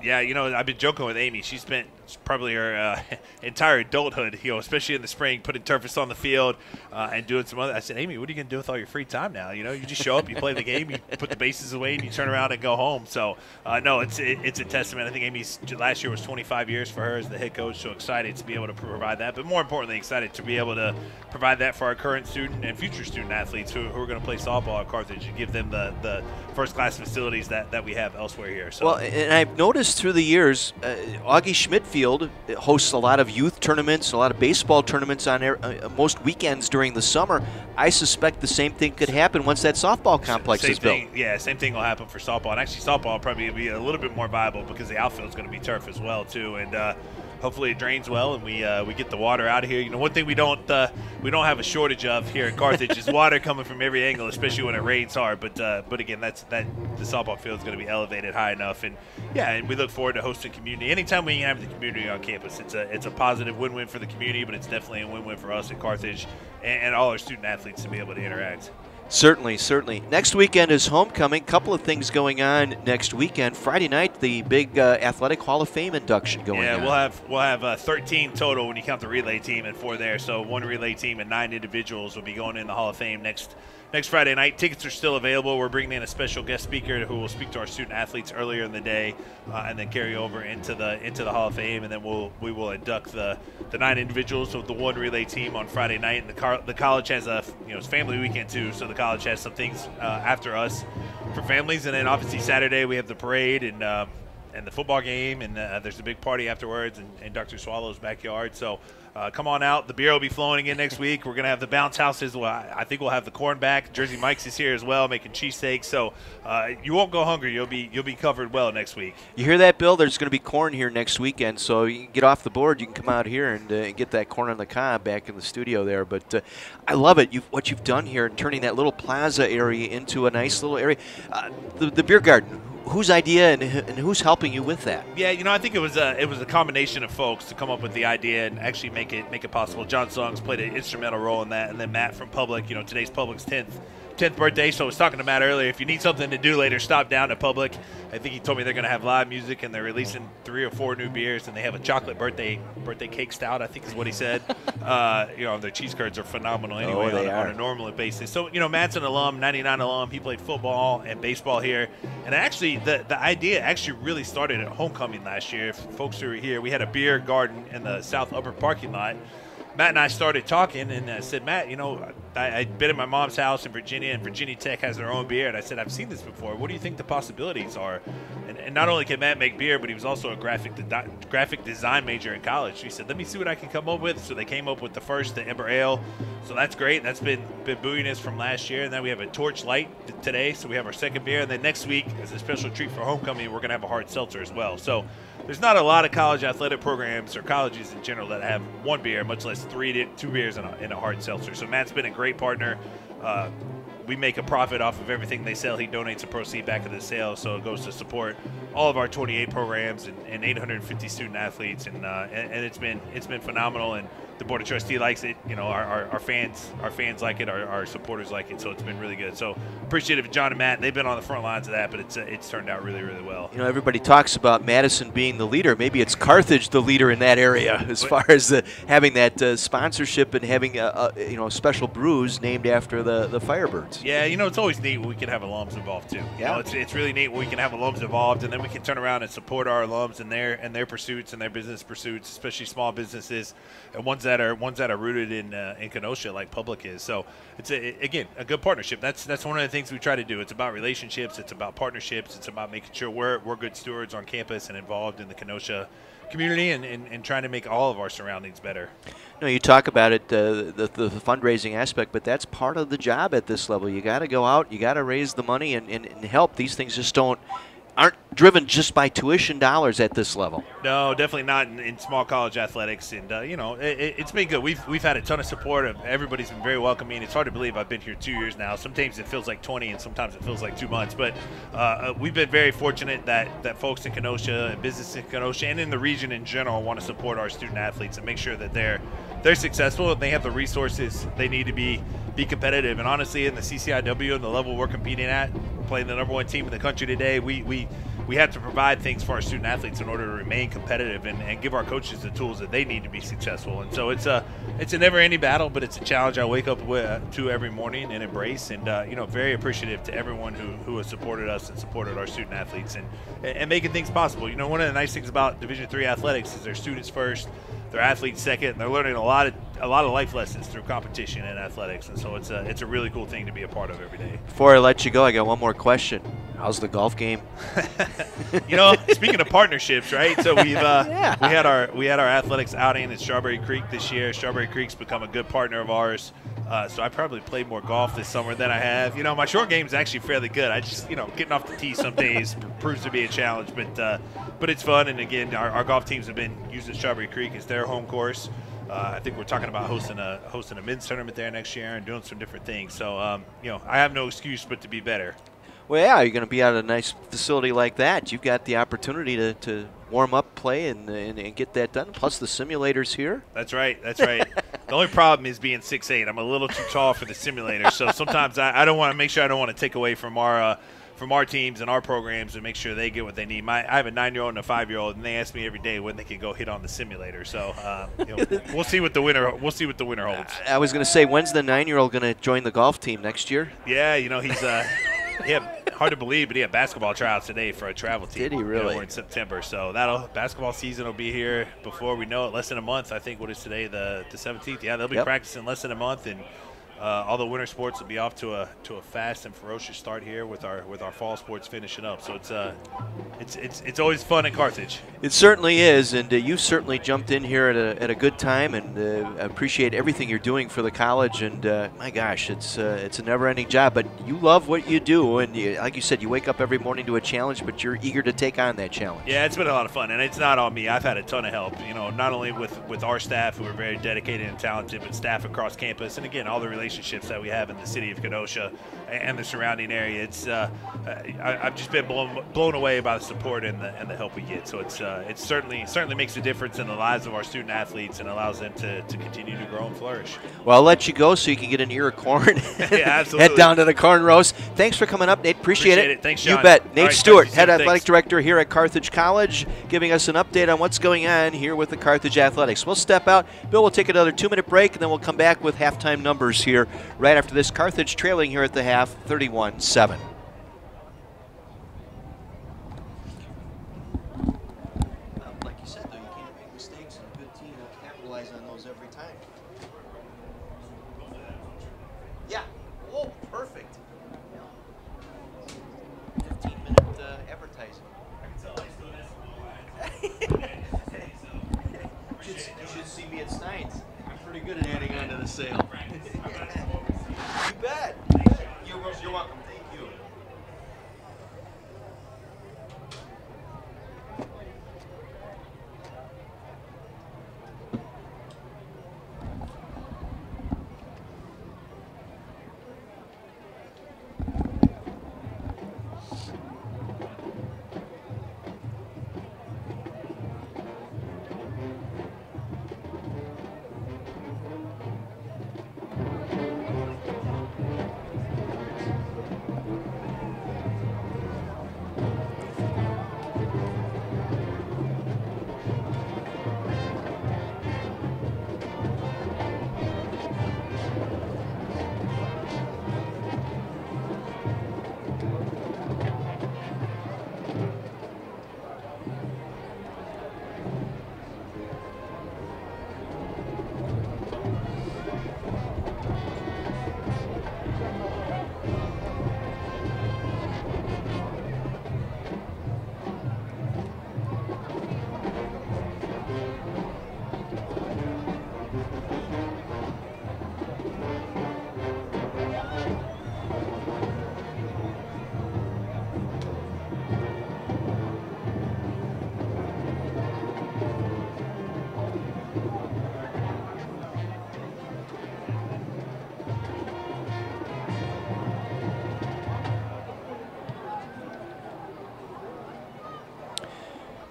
Yeah, you know, I've been joking with Amy. She spent probably her entire adulthood, you know, especially in the spring, putting turfs on the field and doing some other. I said, Amy, what are you going to do with all your free time now? You know, you just show up, you play the game, you put the bases away, and you turn around and go home. So, no, it's a testament. I think Amy's last year was 25 years for her as the head coach, so excited to be able to provide that. But more importantly, excited to be able to provide that for our current student and future student athletes who are going to play softball at Carthage and give them the first-class facilities that we have elsewhere here. So. Well, and I've noticed noticed through the years, Augie Schmidt Field hosts a lot of youth tournaments, a lot of baseball tournaments on most weekends during the summer. I suspect the same thing could happen once that softball complex is built. Yeah, same thing will happen for softball. And actually, softball will probably be a little bit more viable because the outfield is going to be turf as well, too. And hopefully it drains well and we get the water out of here. You know, one thing we don't have a shortage of here in Carthage is water coming from every angle, especially when it rains hard. But again, the softball field is going to be elevated high enough, and yeah, and we look forward to hosting community. Anytime we have the community on campus, it's a positive win-win for the community, but it's definitely a win-win for us at Carthage and all our student athletes to be able to interact. Certainly, certainly. Next weekend is homecoming. Couple of things going on next weekend. Friday night, the big Athletic Hall of Fame induction going on. Yeah, we'll have 13 total when you count the relay team and 4 there. So 1 relay team and 9 individuals will be going in the Hall of Fame next Friday night. Tickets are still available. We're bringing in a special guest speaker who will speak to our student athletes earlier in the day, and then carry over into the Hall of Fame, and then we will induct the 9 individuals of the 1 relay team on Friday night. And the college has it's family weekend too, so the college has some things after us for families, and then obviously Saturday we have the parade and the football game, and there's a big party afterwards in Dr. Swallow's backyard. So come on out. The beer will be flowing again next week. We're going to have the bounce houses. Well, I think we'll have the corn back. Jersey Mike's is here as well, making cheesesteaks. So you won't go hungry. You'll be covered well next week. You hear that, Bill? There's going to be corn here next weekend. So you can get off the board. You can come out here and get that corn on the cob back in the studio there. But I love it. What you've done here, turning that little plaza area into a nice little area. The beer garden. Whose idea and who's helping you with that? Yeah, I think it was a combination of folks to come up with the idea and actually make it possible. John Songs played an instrumental role in that, and then Matt from Public. Today's Public's 10th birthday, so I was talking to Matt earlier. If you need something to do later, stop down at Public. I think he told me they're going to have live music, and they're releasing 3 or 4 new beers, and they have a chocolate birthday cake stout, I think is what he said. Their cheese curds are phenomenal anyway on a normal basis. So, Matt's an alum, 99 alum. He played football and baseball here. And actually, the idea actually really started at homecoming last year. If folks who were here, we had a beer garden in the South Upper parking lot. Matt and I started talking, and I said, Matt, I'd been at my mom's house in Virginia, and Virginia Tech has their own beer. And I said, I've seen this before. What do you think the possibilities are? And not only can Matt make beer, but he was also a graphic design major in college. He said, let me see what I can come up with. So they came up with the Ember Ale. So that's great. That's been buoying us from last year. And then we have a Torch Light today. So we have our second beer. And then next week, as a special treat for homecoming, we're going to have a hard seltzer as well. So there's not a lot of college athletic programs or colleges in general that have 1 beer, much less 2 beers in a hard seltzer. So Matt's been a great partner. We make a profit off of everything they sell. He donates a proceed back to the sale, so it goes to support all of our 28 programs and 850 student athletes, and it's been phenomenal. And the board of trustee likes it. Our fans like it. Our supporters like it. So it's been really good. So appreciative of John and Matt. They've been on the front lines of that, but it's turned out really, really well. Everybody talks about Madison being the leader. Maybe it's Carthage the leader in that area as far as having that sponsorship and having special brews named after the Firebirds. Yeah, it's always neat when we can have alums involved too. Yeah, it's really neat when we can have alums involved, and then we can turn around and support our alums and their pursuits and their business pursuits, especially small businesses and ones that are rooted in Kenosha like Public is. So it's again a good partnership. That's one of the things we try to do. It's about relationships. It's about partnerships. It's about making sure we're good stewards on campus and involved in the Kenosha community and trying to make all of our surroundings better. You talk about it, the fundraising aspect, but that's part of the job at this level. You got to go out, you got to raise the money and help. These things just aren't driven just by tuition dollars at this level. No, definitely not in small college athletics. And it's been good. We've had a ton of support. Everybody's been very welcoming. It's hard to believe I've been here 2 years now. Sometimes it feels like 20, and sometimes it feels like 2 months. But we've been very fortunate that folks in Kenosha and business in Kenosha and in the region in general want to support our student athletes and make sure that they're successful and they have the resources they need to be competitive. And honestly, in the CCIW and the level we're competing at, playing the #1 team in the country today, we have to provide things for our student athletes in order to remain competitive and give our coaches the tools that they need to be successful. And so it's a never-ending battle, but it's a challenge I wake up to every morning and embrace. And very appreciative to everyone who has supported us and supported our student athletes and making things possible. One of the nice things about Division III athletics is their students first, their athletes second, and they're learning a lot a lot of life lessons through competition and athletics, and so it's a really cool thing to be a part of every day. Before I let you go, I got one more question. How's the golf game? You know, speaking of partnerships, right? So we had our athletics outing at Strawberry Creek this year. Strawberry Creek's become a good partner of ours. So I probably played more golf this summer than I have. You know, my short game is actually fairly good. I just, getting off the tee some days proves to be a challenge, but it's fun. And again, our golf teams have been using Strawberry Creek as their home course. I think we're talking about hosting a men's tournament there next year and doing some different things. So, I have no excuse but to be better. Well, yeah, you're going to be at a nice facility like that. You've got the opportunity to warm up, play, and get that done. Plus the simulators here. That's right. The only problem is being 6'8". I'm a little too tall for the simulator, so sometimes I don't want to take away from our teams and our programs and make sure they get what they need. I have a 9-year-old and a 5-year-old, and they ask me every day when they can go hit on the simulator. So we'll see what the winner holds. I was going to say, when's the 9-year-old going to join the golf team next year? Yeah, he's hard to believe, but he had basketball tryouts today for a travel team. Did he really? We're in September, so basketball season will be here before we know it. Less than a month. I think what is today, the 17th. Yeah, they'll be practicing less than a month, and all the winter sports will be off to a fast and ferocious start here with our fall sports finishing up. So it's always fun in Carthage. It certainly is, and you certainly jumped in here at a good time, and appreciate everything you're doing for the college. And my gosh, it's a never-ending job, but you love what you do, and like you said, you wake up every morning to a challenge, but you're eager to take on that challenge. Yeah, it's been a lot of fun, and it's not all me. I've had a ton of help. Not only with our staff who are very dedicated and talented, but staff across campus, and again, all the relationships that we have in the city of Kenosha and the surrounding area. It's I've just been blown away by the support and the help we get. So it certainly makes a difference in the lives of our student athletes and allows them to continue to grow and flourish. Well, I'll let you go so you can get an ear of corn. Yeah, absolutely. Head down to the corn roast. Thanks for coming up, Nate. Appreciate it. Thanks, John. You bet. Nate Stewart, head athletic thanks. director here at Carthage College, giving us an update on what's going on here with the Carthage Athletics. We'll step out. Bill will take another 2-minute break, and then we'll come back with halftime numbers here right after this. Carthage trailing here at the half, 31-7. Like you said, though, you can't make mistakes, and a good team will capitalize on those every time. Yeah. Oh, perfect. 15-minute advertising. You should see me at Steins. I'm pretty good at adding on to the sale. You bet. You're welcome. Thank you.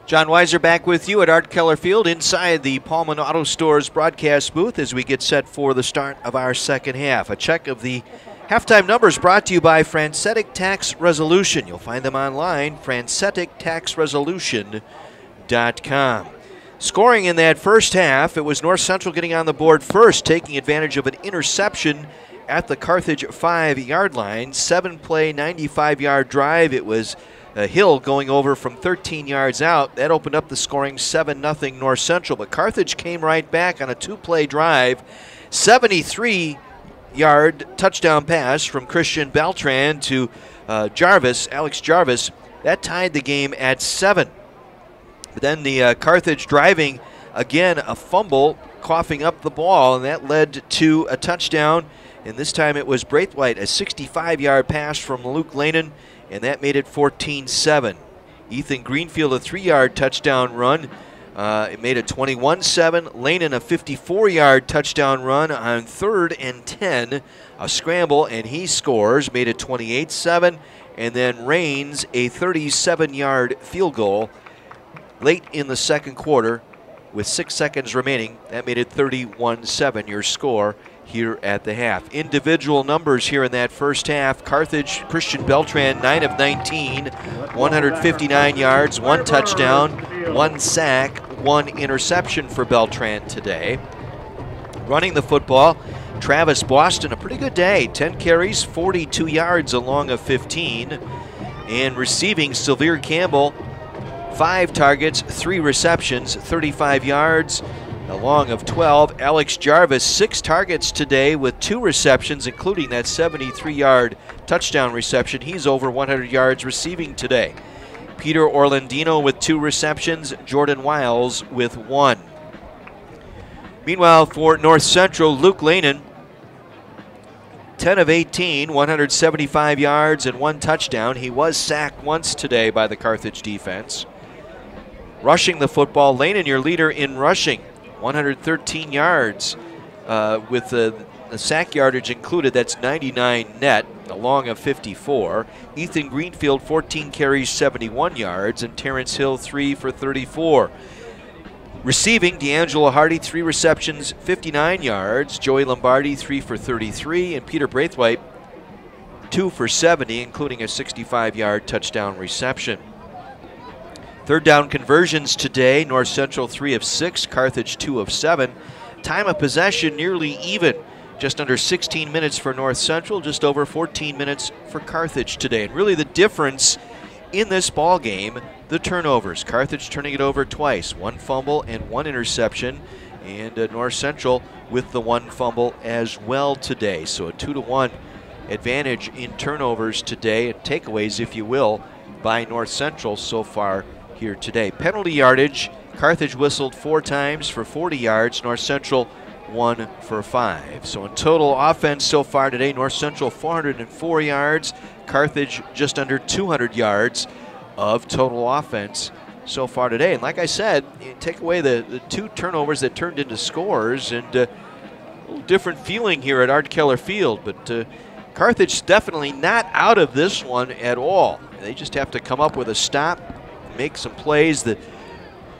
John Weiser back with you at Art Keller Field inside the Pullman Auto Store's broadcast booth as we get set for the start of our second half. A check of the halftime numbers brought to you by Francetic Tax Resolution. You'll find them online, francetictaxresolution.com. Scoring in that first half, it was North Central getting on the board first, taking advantage of an interception at the Carthage 5-yard line. 7-play, 95-yard drive. It was Hill going over from 13 yards out. That opened up the scoring 7-0 North Central. But Carthage came right back on a 2-play drive. 73-yard touchdown pass from Christian Beltran to Alex Jarvis. That tied the game at 7. But then the Carthage driving, again, a fumble, coughing up the ball, and that led to a touchdown. And this time it was Braithwaite, a 65-yard pass from Luke Lanin, and that made it 14-7. Ethan Greenfield, a 3-yard touchdown run. It made it 21-7. Lanin, a 54-yard touchdown run on 3rd and 10. A scramble, and he scores, made it 28-7. And then Raines, a 37-yard field goal late in the second quarter with 6 seconds remaining. That made it 31-7, your score here at the half. Individual numbers here in that first half. Carthage, Christian Beltran, 9 of 19, 159 yards, 1 touchdown, 1 sack, 1 interception for Beltran today. Running the football, Travis Boston, a pretty good day. 10 carries, 42 yards along of 15. And receiving, Sylvere Campbell, 5 targets, 3 receptions, 35 yards, along of 12. Alex Jarvis, 6 targets today with 2 receptions, including that 73-yard touchdown reception. He's over 100 yards receiving today. Peter Orlandino with 2 receptions, Jordan Wiles with 1. Meanwhile, for North Central, Luke Lanin, 10 of 18, 175 yards and 1 touchdown. He was sacked once today by the Carthage defense. Rushing the football, Lanin, your leader in rushing, 113 yards with the sack yardage included. That's 99 net, along of 54. Ethan Greenfield, 14 carries, 71 yards, and Terrence Hill, 3 for 34. Receiving, D'Angelo Hardy, 3 receptions, 59 yards. Joey Lombardi, 3 for 33, and Peter Braithwaite, 2 for 70, including a 65-yard touchdown reception. Third down conversions today, North Central 3 of 6, Carthage 2 of 7. Time of possession nearly even, just under 16 minutes for North Central, just over 14 minutes for Carthage today. And really the difference in this ball game, the turnovers. Carthage turning it over twice, 1 fumble and 1 interception, and North Central with the 1 fumble as well today. So a 2-1 advantage in turnovers today, and takeaways, if you will, by North Central so far here today. Penalty yardage, Carthage whistled 4 times for 40 yards, North Central 1 for 5. So in total offense so far today, North Central 404 yards, Carthage just under 200 yards of total offense so far today. And like I said, you take away the 2 turnovers that turned into scores, and a little different feeling here at Art Keller Field, but Carthage definitely not out of this one at all. They just have to come up with a stop, make some plays.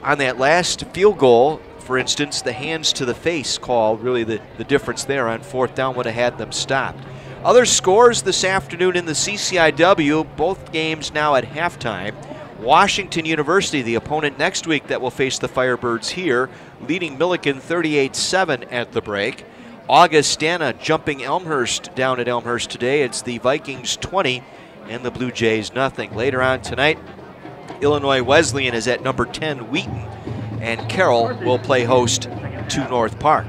On that last field goal, for instance, the hands to the face call, really the difference there on 4th down would have had them stopped. Other scores this afternoon in the CCIW, both games now at halftime. Washington University, the opponent next week that will face the Firebirds here, leading Milliken 38-7 at the break. Augustana jumping Elmhurst down at Elmhurst today. It's the Vikings 20 and the Blue Jays nothing. Later on tonight, Illinois Wesleyan is at number 10 Wheaton, and Carroll will play host to North Park.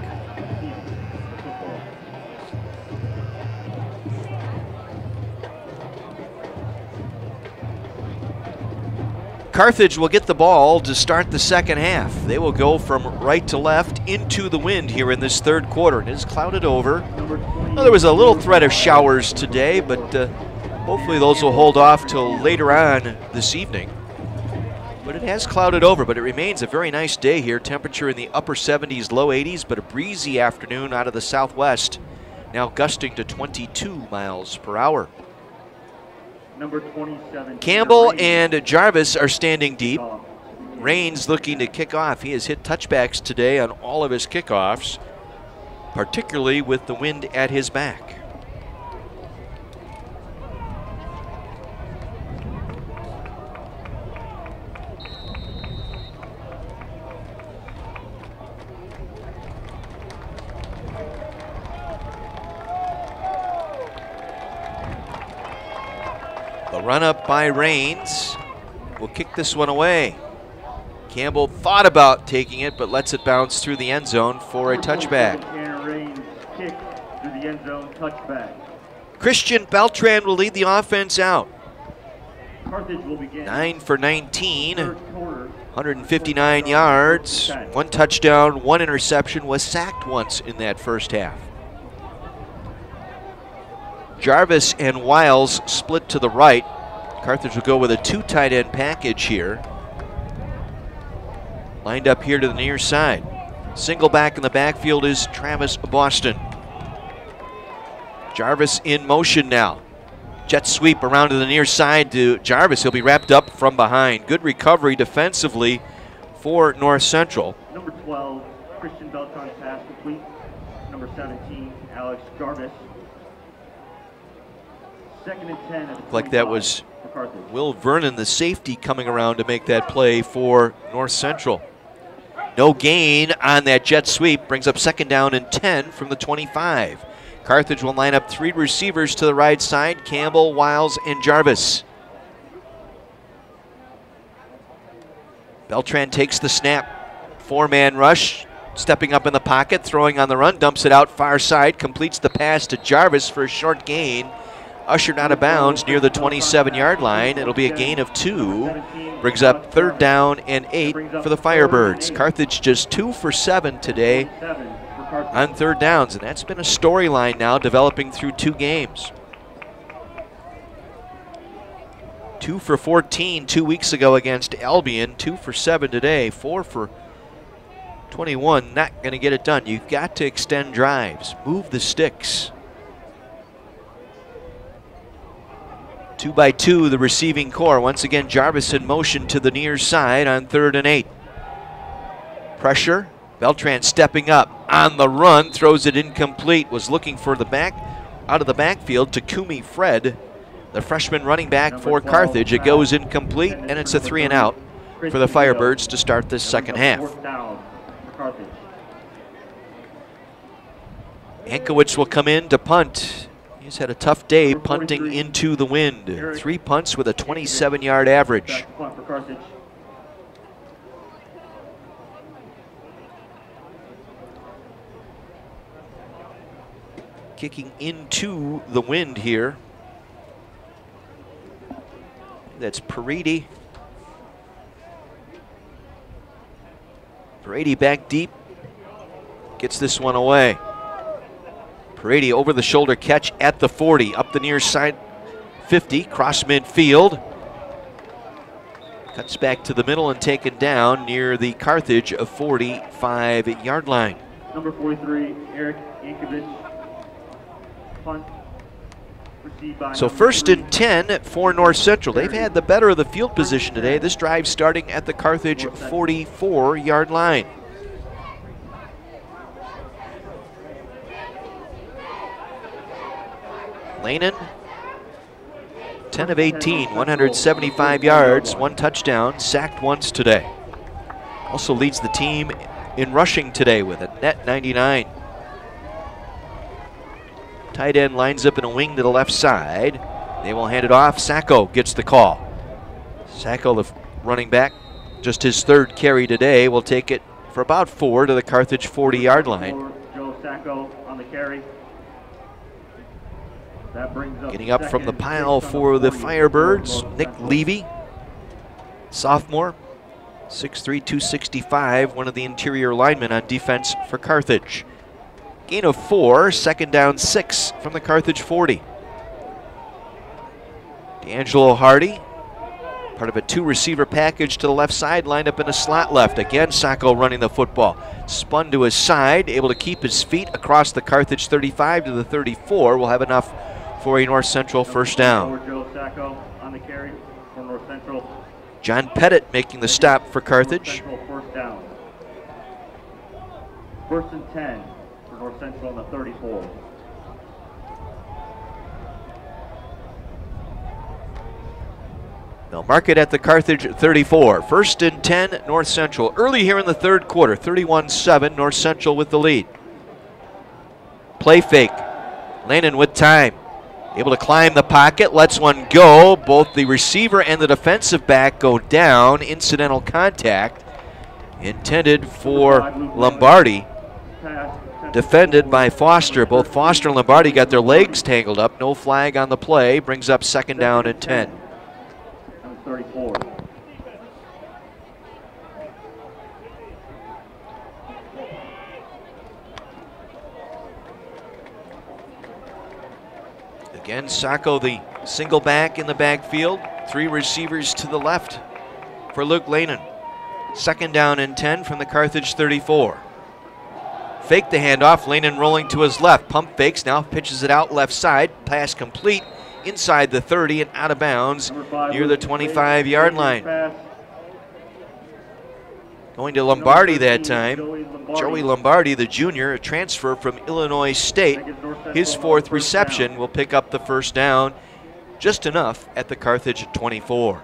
Carthage will get the ball to start the second half. They will go from right to left into the wind here in this third quarter. It is clouded over. Well, there was a little threat of showers today, but hopefully those will hold off till later on this evening. But it has clouded over, but it remains a very nice day here. Temperature in the upper 70s, low 80s, but a breezy afternoon out of the southwest. Now gusting to 22 miles per hour. Number 27. Campbell and Jarvis are standing deep. Raines looking to kick off. He has hit touchbacks today on all of his kickoffs, particularly with the wind at his back. The run up by Rains will kick this one away. Campbell thought about taking it, but lets it bounce through the end zone for a touchback. Rains kick through the end zone, touchback. Christian Beltran will lead the offense out. Carthage will begin. 9 for 19, Third quarter. 159 yards, 1 touchdown, 1 interception, was sacked once in that first half. Jarvis and Wiles split to the right. Carthage will go with a 2 tight end package here. Lined up here to the near side. Single back in the backfield is Travis Boston. Jarvis in motion now. Jet sweep around to the near side to Jarvis. He'll be wrapped up from behind. Good recovery defensively for North Central. Number 12, Christian Beltran pass complete. Number 17, Alex Jarvis. 2nd and 10. Looked like that was Will Vernon, the safety, coming around to make that play for North Central. No gain on that jet sweep. Brings up 2nd down and 10 from the 25. Carthage will line up 3 receivers to the right side, Campbell, Wiles, and Jarvis. Beltran takes the snap. 4-man rush, stepping up in the pocket, throwing on the run, dumps it out far side, completes the pass to Jarvis for a short gain. Ushered out of bounds near the 27-yard line. It'll be a gain of 2. Brings up 3rd down and 8 for the Firebirds. Carthage just 2 for 7 today on 3rd downs, and that's been a storyline now developing through 2 games. 2 for 14 2 weeks ago against Albion, 2 for 7 today, 4 for 21. Not going to get it done. You've got to extend drives, move the sticks. 2 by 2, the receiving core. Once again, Jarvis in motion to the near side on 3rd and 8. Pressure. Beltran stepping up on the run, throws it incomplete. Was looking for the back, out of the backfield, Takumi Fred, the freshman running back for Carthage. It goes incomplete, and it's a 3 and out for the Firebirds to start this second half. Ankowitz will come in to punt. He's had a tough day punting into the wind. 3 punts with a 27-yard average. Kicking into the wind here. That's Paridi. Paridi back deep. Gets this one away. Paridi over the shoulder catch at the 40, up the near side 50, cross midfield. Cuts back to the middle and taken down near the Carthage 45-yard line. Number 43, Eric Yankovic. Punt. So 1st and 10 for North Central. They've had the better of the field position today. This drive starting at the Carthage 44-yard line. Lanin, 10 of 18, 175 yards, 1 touchdown, sacked once today. Also leads the team in rushing today with a net 99. Tight end lines up in a wing to the left side. They will hand it off. Sacco gets the call. Sacco, the running back, just his 3rd carry today, will take it for about 4 to the Carthage 40-yard line. Joe Sacco on the carry. That brings up getting up from the pile for the Firebirds, Nick Levy, sophomore, 6'3", 265, one of the interior linemen on defense for Carthage. Gain of 4, 2nd down 6 from the Carthage 40. D'Angelo Hardy, part of a 2-receiver package to the left side, lined up in a slot left. Again, Sacco running the football. Spun to his side, able to keep his feet across the Carthage 35 to the 34. Will have enough for a North Central 1st down. Joe Sacco on the carry for North Central. John Pettit making the stop for Carthage. North Central 1st down. 1st and 10 for North Central on the 34. They'll mark it at the Carthage 34. 1st and 10, North Central. Early here in the 3rd quarter, 31-7, North Central with the lead. Play fake. Lannon with time. Able to climb the pocket, lets one go. Both the receiver and the defensive back go down. Incidental contact intended for Lombardi. Defended by Foster. Both Foster and Lombardi got their legs tangled up. No flag on the play. Brings up 2nd down and 10. 34. Again, Sacco the single back in the backfield. 3 receivers to the left for Luke Lehnen. 2nd down and 10 from the Carthage 34. Fake the handoff, Lehnen rolling to his left. Pump fakes, now pitches it out left side. Pass complete inside the 30 and out of bounds near the 25-yard line. Going to Lombardi that time. Joey Lombardi, the junior, a transfer from Illinois State. His 4th reception will pick up the 1st down, just enough at the Carthage 24.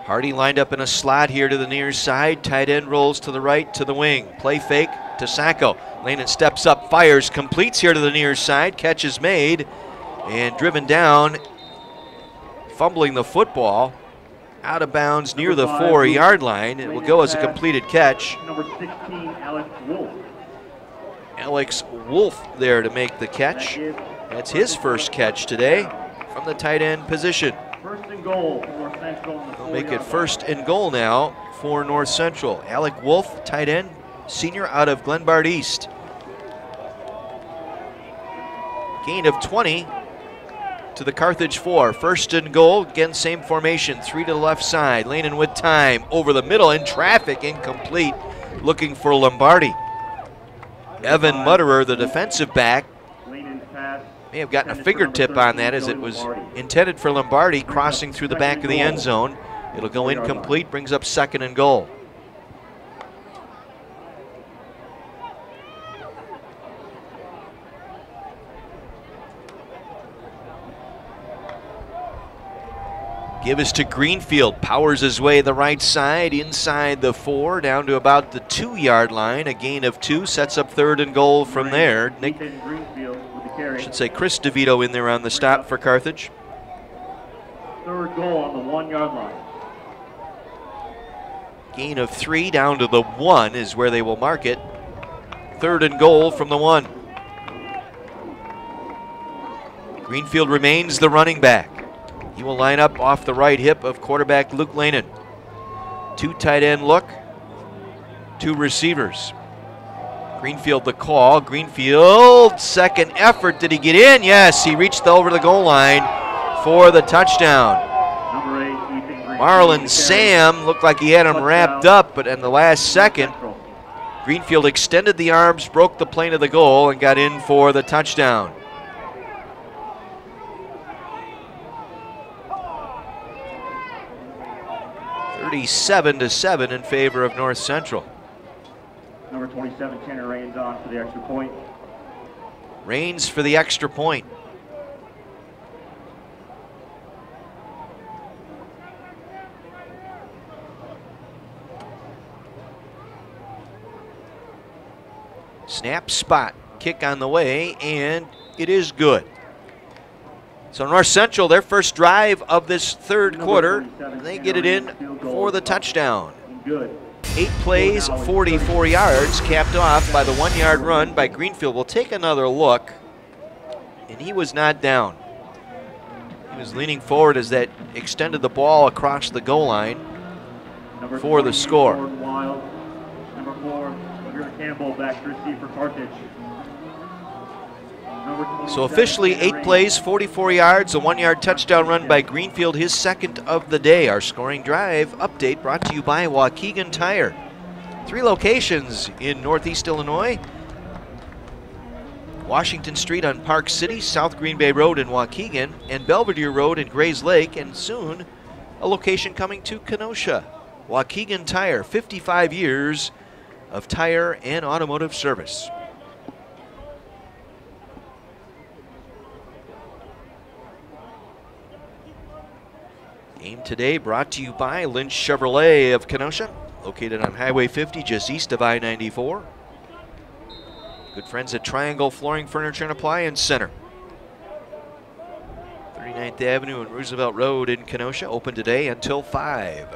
Hardy lined up in a slot here to the near side. Tight end rolls to the right to the wing. Play fake to Sacco. Lehnen steps up, fires, completes here to the near side. Catch is made and driven down. Fumbling the football out of bounds near the 4-yard line. It will go as a completed catch. Number 16, Alex Wolf. Alex Wolf there to make the catch. That's his first catch today from the tight end position. 1st and goal for North Central. They'll make it 1st and goal now for North Central. Alec Wolf, tight end, senior out of Glenbard East. Gain of 20 to the Carthage 4. 1st and goal, again same formation, 3 to the left side. Lehnen with time, over the middle, in traffic, incomplete. Looking for Lombardi. Evan Mutterer, the defensive back, may have gotten a fingertip on that as it was intended for Lombardi, crossing through the back of the end zone. It'll go incomplete, brings up 2nd and goal. Give us to Greenfield, powers his way the right side, inside the 4, down to about the 2-yard line. A gain of 2, sets up 3rd and goal from there. Nick, I should say Chris DeVito in there on the stop for Carthage. 3rd goal on the 1-yard line. Gain of 3, down to the 1 is where they will mark it. 3rd and goal from the 1. Greenfield remains the running back. He will line up off the right hip of quarterback Luke Lehnen. 2 tight end look, 2 receivers. Greenfield the call. Greenfield, 2nd effort. Did he get in? Yes, he reached over the goal line for the touchdown. Number 8, Ethan Marlon Sam looked like he had him wrapped up, but in the last second, Greenfield extended the arms, broke the plane of the goal, and got in for the touchdown. (37-7) in favor of North Central. Number 27, Tanner Rains on for the extra point. Rains for the extra point. Snap, spot, kick on the way, and it is good. So North Central, their first drive of this 3rd quarter, they get it in for the touchdown. Good. 8 plays, 44 yards, capped off by the 1-yard run by Greenfield. We'll take another look, and he was not down. He was leaning forward as that extended the ball across the goal line for the score. Number 4, Campbell, back to receive for Carthage. So officially 8 plays, 44 yards, a 1-yard touchdown run by Greenfield, his 2nd of the day. Our scoring drive update brought to you by Waukegan Tire. 3 locations in Northeast Illinois. Washington Street on Park City, South Green Bay Road in Waukegan, and Belvedere Road in Grays Lake, and soon a location coming to Kenosha. Waukegan Tire, 55 years of tire and automotive service. Game today brought to you by Lynch Chevrolet of Kenosha, located on Highway 50 just east of I-94. Good friends at Triangle Flooring, Furniture and Appliance Center. 39th Avenue and Roosevelt Road in Kenosha, open today until 5.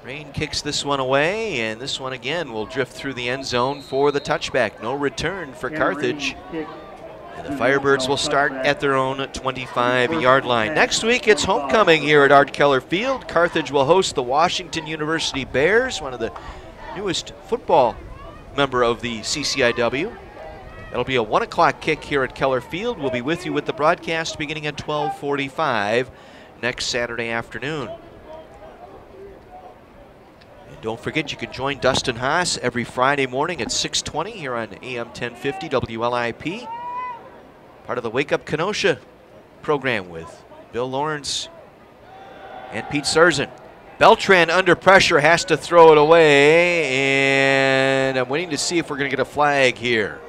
Rain kicks this one away, and this one again will drift through the end zone for the touchback. No return for Carthage. And the Firebirds will start at their own 25-yard line. Next week, it's homecoming here at Art Keller Field. Carthage will host the Washington University Bears, one of the newest football member of the CCIW. It'll be a 1 o'clock kick here at Keller Field. We'll be with you with the broadcast beginning at 12:45 next Saturday afternoon. And don't forget, you can join Dustin Haas every Friday morning at 6:20 here on AM 1050 WLIP. Part of the Wake Up Kenosha program with Bill Lawrence and Pete Surzan. Beltran under pressure, has to throw it away, and I'm waiting to see if we're going to get a flag here.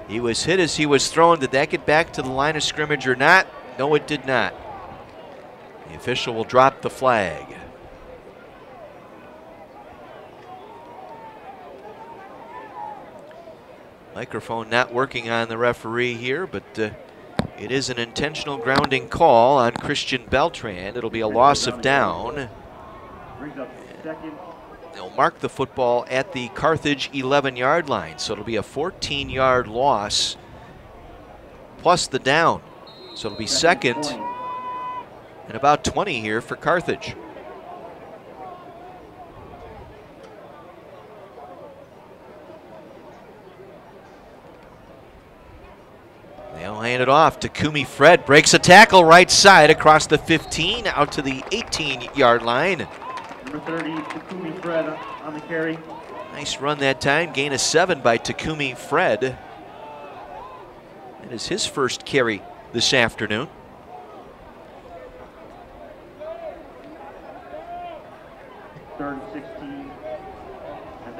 He was hit as he was thrown. Did that get back to the line of scrimmage or not? No, it did not. The official will drop the flag. Microphone not working on the referee here, but it is an intentional grounding call on Christian Beltran. It'll be a loss of down. They'll mark the football at the Carthage 11-yard line, so it'll be a 14-yard loss plus the down. So it'll be second and about 20 here for Carthage. They'll hand it off. Takumi Fred breaks a tackle right side across the 15 out to the 18-yard line. Number 30, Takumi Fred on the carry. Nice run that time. Gain of 7 by Takumi Fred. That is his first carry this afternoon. Third and 16.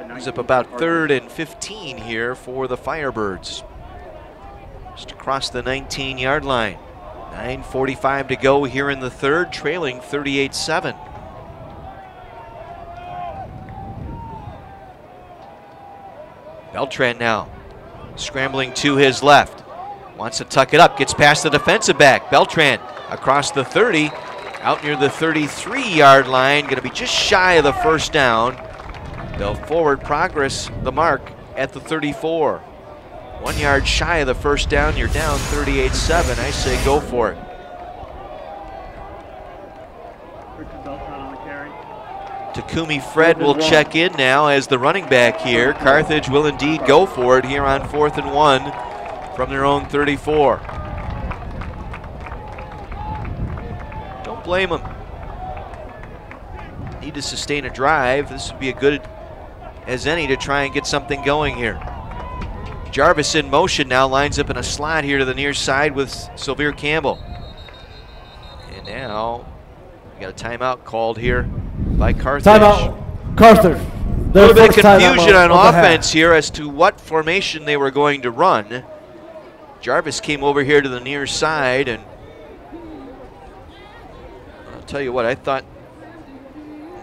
Brings up about 3rd and 15 here for the Firebirds. Just across the 19-yard line. 9:45 to go here in the third, trailing 38-7. Beltran now scrambling to his left. Wants to tuck it up, gets past the defensive back. Beltran across the 30, out near the 33-yard line. Going to be just shy of the first down. They'll forward progress the mark at the 34. 1 yard shy of the first down. You're down 38-7. I say go for it. Takumi Fred will check in now as the running back here. Carthage will indeed go for it here on 4th and 1 from their own 34. Don't blame them. Need to sustain a drive. This would be a good as any to try and get something going here. Jarvis in motion now, lines up in a slot here to the near side with Sylvere Campbell. And now we got a timeout called here by Carthage. Timeout, Carthage. A little bit of confusion on offense here as to what formation they were going to run. Jarvis came over here to the near side, and I'll tell you what, I thought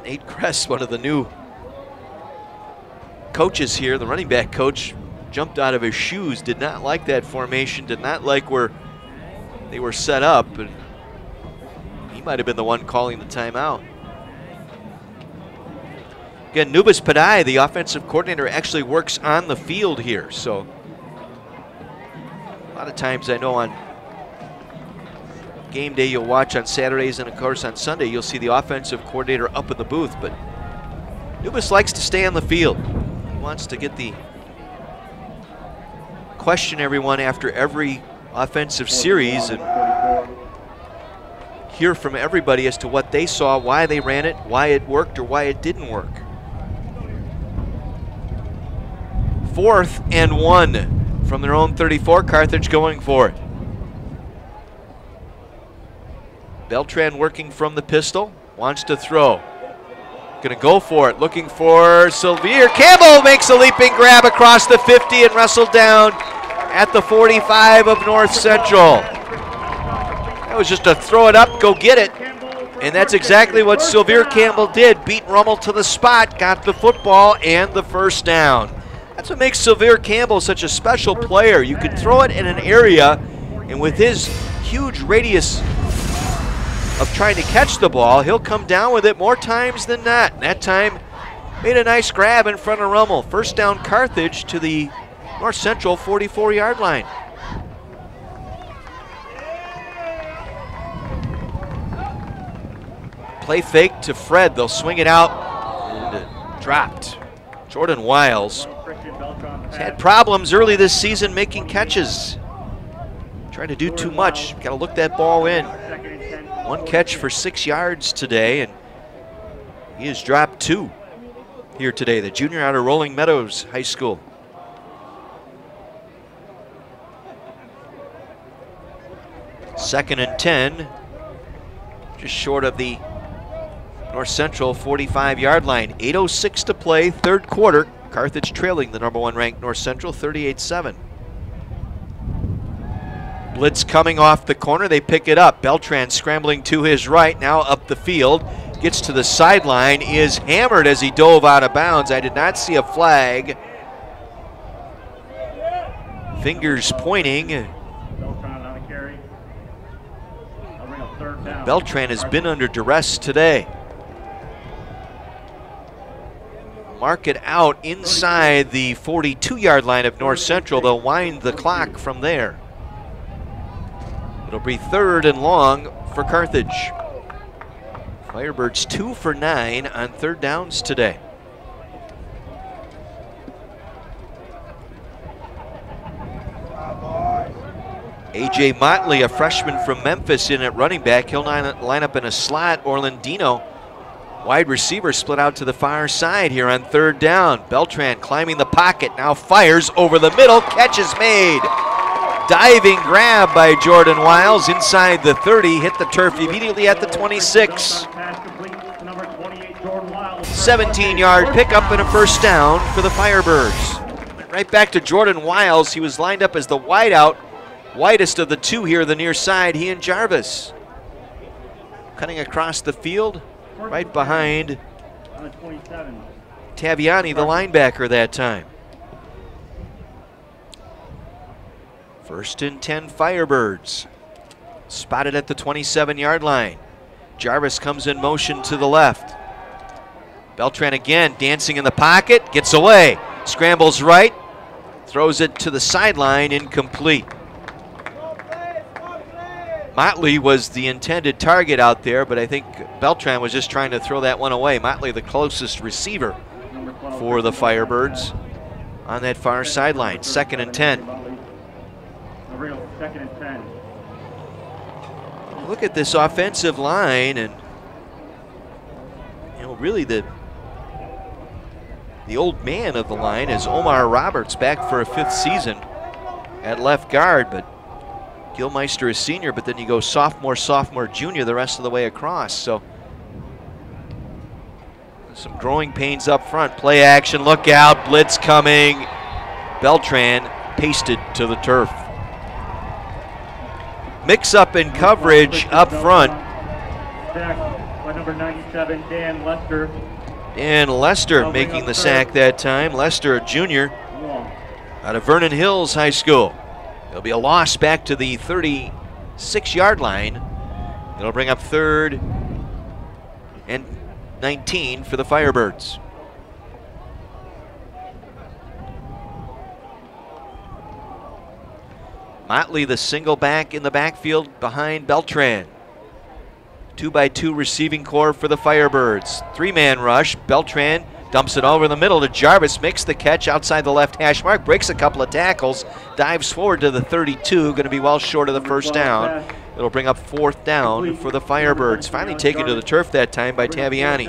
Nate Kress, one of the new coaches here, the running back coach, jumped out of his shoes, did not like that formation, did not like where they were set up, and he might have been the one calling the timeout. Again, Nubis Padai, the offensive coordinator, actually works on the field here, so a lot of times I know on game day you'll watch on Saturdays and of course on Sunday you'll see the offensive coordinator up in the booth, but Nubis likes to stay on the field. He wants to get the question everyone after every offensive series and hear from everybody as to what they saw, why they ran it, why it worked or why it didn't work. 4th and 1 from their own 34. Carthage going for it. Beltran working from the pistol, wants to throw. Going to go for it, looking for Sylvere. Campbell makes a leaping grab across the 50 and wrestled down at the 45 of North Central. That was just a throw it up, go get it. And that's exactly what Sylvere Campbell did. Beat Rummel to the spot, got the football and the first down. That's what makes Sylvere Campbell such a special player. You could throw it in an area, and with his huge radius of trying to catch the ball, he'll come down with it more times than not. And that time, made a nice grab in front of Rummel. First down Carthage to the North Central 44-yard line. Play fake to Fred. They'll swing it out and dropped. Jordan Wiles has had problems early this season making catches. Trying to do too much. Got to look that ball in. One catch for 6 yards today, and he has dropped 2 here today. The junior out of Rolling Meadows High School. Second and 10, just short of the North Central 45-yard line. 8:06 to play, third quarter. Carthage trailing the #1 ranked North Central 38-7. Blitz coming off the corner, they pick it up. Beltran scrambling to his right, now up the field. Gets to the sideline, is hammered as he dove out of bounds. I did not see a flag. Fingers pointing. Beltran has been under duress today. Mark it out inside the 42-yard line of North Central. They'll wind the clock from there. It'll be 3rd and long for Carthage. Firebirds 2 for 9 on 3rd downs today. A.J. Motley, a freshman from Memphis, in at running back. He'll line up in a slot. Orlandino, wide receiver, split out to the far side here on 3rd down. Beltran climbing the pocket, now fires over the middle. Catch is made. Diving grab by Jordan Wiles inside the 30. Hit the turf immediately at the 26. 17-yard pickup and a first down for the Firebirds. Right back to Jordan Wiles. He was lined up as the wideout. Widest of the 2 here, the near side, he and Jarvis. Cutting across the field, right behind Taviani, the linebacker that time. 1st and 10 Firebirds. Spotted at the 27-yard line. Jarvis comes in motion to the left. Beltran again, dancing in the pocket, gets away. Scrambles right, throws it to the sideline, incomplete. Motley was the intended target out there, but I think Beltran was just trying to throw that one away. Motley, the closest receiver for the Firebirds on that far sideline. 2nd and 10. Look at this offensive line, and really the old man of the line is Omar Roberts, back for a 5th season at left guard, but Gilmeister is senior, but then you go sophomore, junior the rest of the way across. So some growing pains up front. Play action, look out, blitz coming. Beltran pasted to the turf. Mix up in coverage up front. By number 97, Dan Lester. Dan Lester making the sack that time. Lester, a junior out of Vernon Hills High School. There'll be a loss back to the 36-yard line. It'll bring up 3rd and 19 for the Firebirds. Motley, the single back in the backfield behind Beltran. 2x2 receiving core for the Firebirds. 3-man rush. Beltran dumps it over the middle to Jarvis, makes the catch outside the left hash mark, breaks a couple of tackles, dives forward to the 32, going to be well short of the first down. It'll bring up 4th down for the Firebirds. Finally taken to the turf that time by Taviani.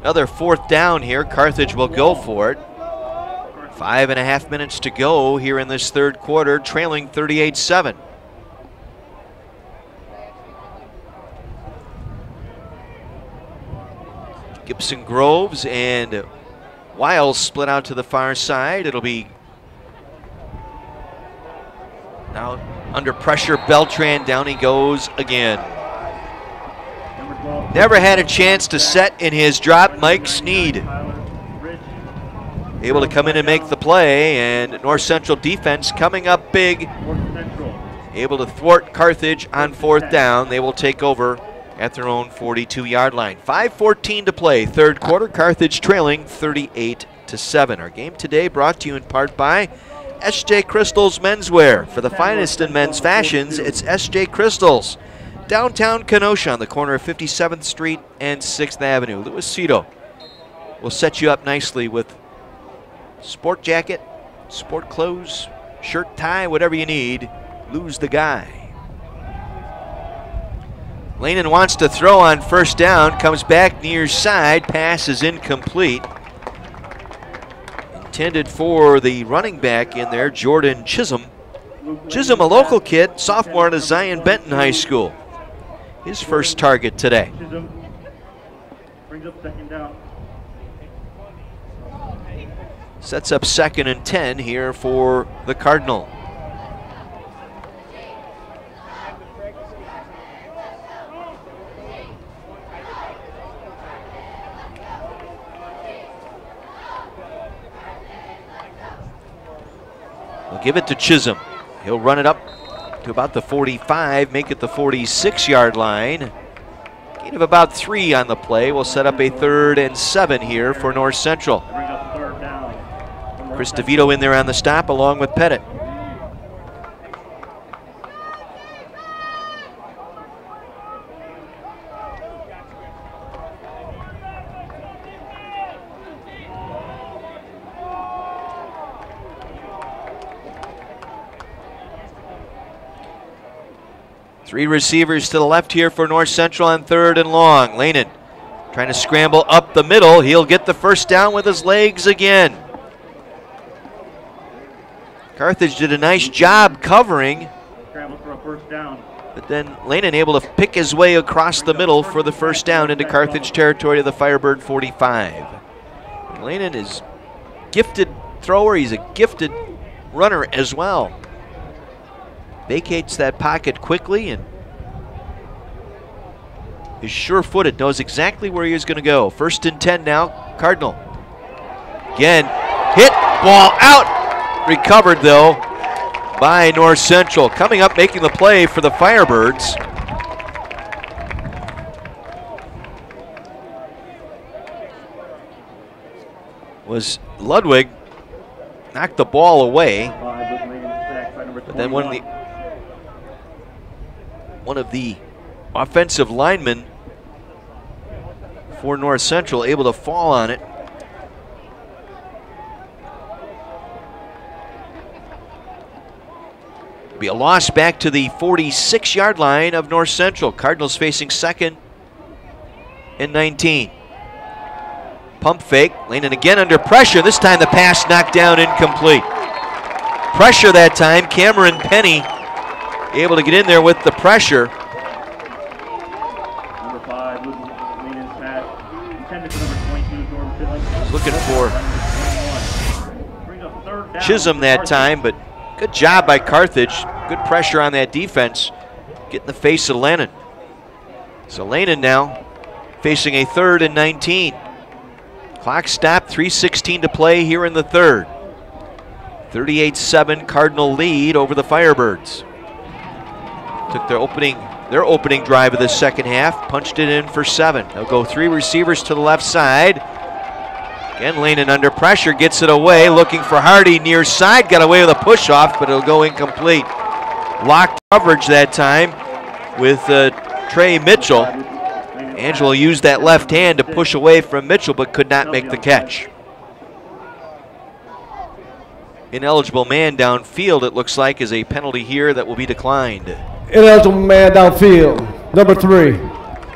Another 4th down here. Carthage will go for it. 5.5 minutes to go here in this 3rd quarter, trailing 38-7. Gibson Groves and Wiles split out to the far side. It'll be Now under pressure, Beltran, down he goes again. Never had a chance to set in his drop, Mike Sneed. Able to come in and make the play, and North Central defense coming up big. Able to thwart Carthage on 4th down. They will take over at their own 42-yard line. 5:14 to play, 3rd quarter. Carthage trailing 38-7. Our game today brought to you in part by S.J. Crystal's Menswear. For the finest in men's fashions, it's S.J. Crystal's. Downtown Kenosha on the corner of 57th Street and 6th Avenue. Louis Cito will set you up nicely with sport jacket, sport clothes, shirt, tie, whatever you need. Lose the guy. Lanin wants to throw on 1st down, comes back near side, pass is incomplete. Intended for the running back in there, Jordan Chisholm. Chisholm, a local kid, sophomore at Zion Benton High School. His first target today. Brings up 2nd down. Sets up 2nd and 10 here for the Cardinal. We'll give it to Chisholm. He'll run it up to about the 45, make it the 46-yard line. Gain of about 3 on the play. We'll set up a 3rd and 7 here for North Central. Chris DeVito in there on the stop along with Pettit. Three receivers to the left here for North Central on 3rd and long. Lanin trying to scramble up the middle. He'll get the 1st down with his legs again. Carthage did a nice job covering. Scrambles for a 1st down. But then Lanin able to pick his way across the middle for the 1st down into Carthage territory to the Firebird 45. Lanin is a gifted thrower. He's a gifted runner as well. Vacates that pocket quickly and is sure-footed, knows exactly where he is going to go. 1st and 10 now, Cardinal. Again, hit, ball out. Recovered, though, by North Central. Coming up, making the play for the Firebirds. Was Ludwig. Knocked the ball away. But then one of the offensive linemen for North Central able to fall on it. Be a loss back to the 46-yard line of North Central. Cardinals facing 2nd and 19. Pump fake, Lanin again under pressure. This time the pass knocked down, incomplete. Pressure that time, Cameron Penny able to get in there with the pressure. Number 5, Lanan's pass. Intended for number 22, Jordan Finley. Looking for Brings up 3rd down. Chisholm that time, but good job by Carthage. Good pressure on that defense. Get in the face of Lanin. So Lanin now facing a 3rd and 19. Clock stopped, 3:16 to play here in the 3rd. 38-7 Cardinal lead over the Firebirds. Took their opening drive of the 2nd half, punched it in for 7. They'll go 3 receivers to the left side. Again, Lanin under pressure, gets it away, looking for Hardy near side, got away with a push-off, but it'll go incomplete. Locked coverage that time with Trey Mitchell. Angelo used that left hand to push away from Mitchell, but could not make the catch. Ineligible man downfield, it looks like, is a penalty here that will be declined. Ineligible man downfield, number 3.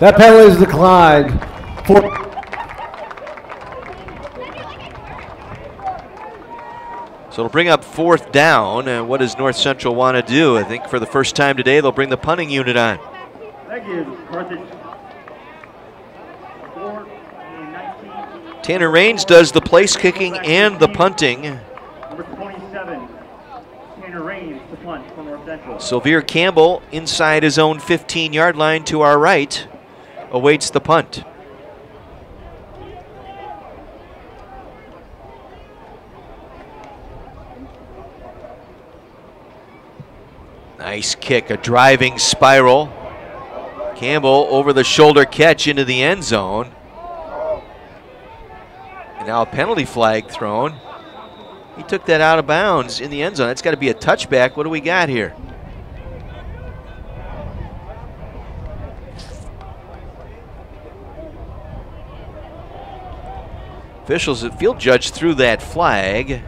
That penalty is declined. So it'll bring up 4th down. And what does North Central want to do? I think for the first time today, they'll bring the punting unit on. That gives Carthage 4 and 19. Tanner Raines does the place kicking and the punting. Number 27, Tanner Raines. awaits the punt for North Central. Sylvere Campbell inside his own 15-yard line to our right awaits the punt. Nice kick, a driving spiral. Campbell over the shoulder catch into the end zone. And now a penalty flag thrown. He took that out of bounds in the end zone. That's got to be a touchback. What do we got here? Officials at field judge threw that flag.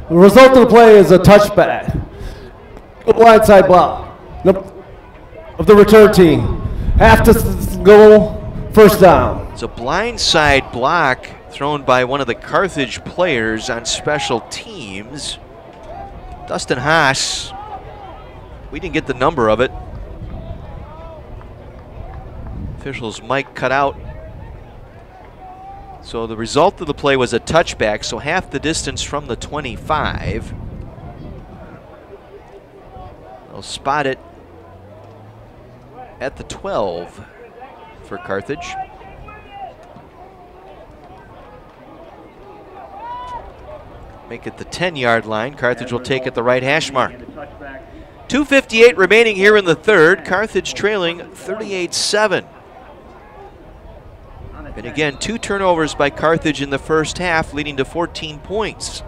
The result of the play is a touchback. A blindside block of the return team. Half to goal, first down. It's a blindside block thrown by one of the Carthage players on special teams. Dustin Haas. We didn't get the number of it. Officials mic cut out. So the result of the play was a touchback, so half the distance from the 25. They'll spot it at the 12 for Carthage. Make it the 10-yard line. Carthage will take it the right hash mark. 2:58 remaining here in the third. Carthage trailing 38-7. And again, 2 turnovers by Carthage in the first half, leading to 14 points.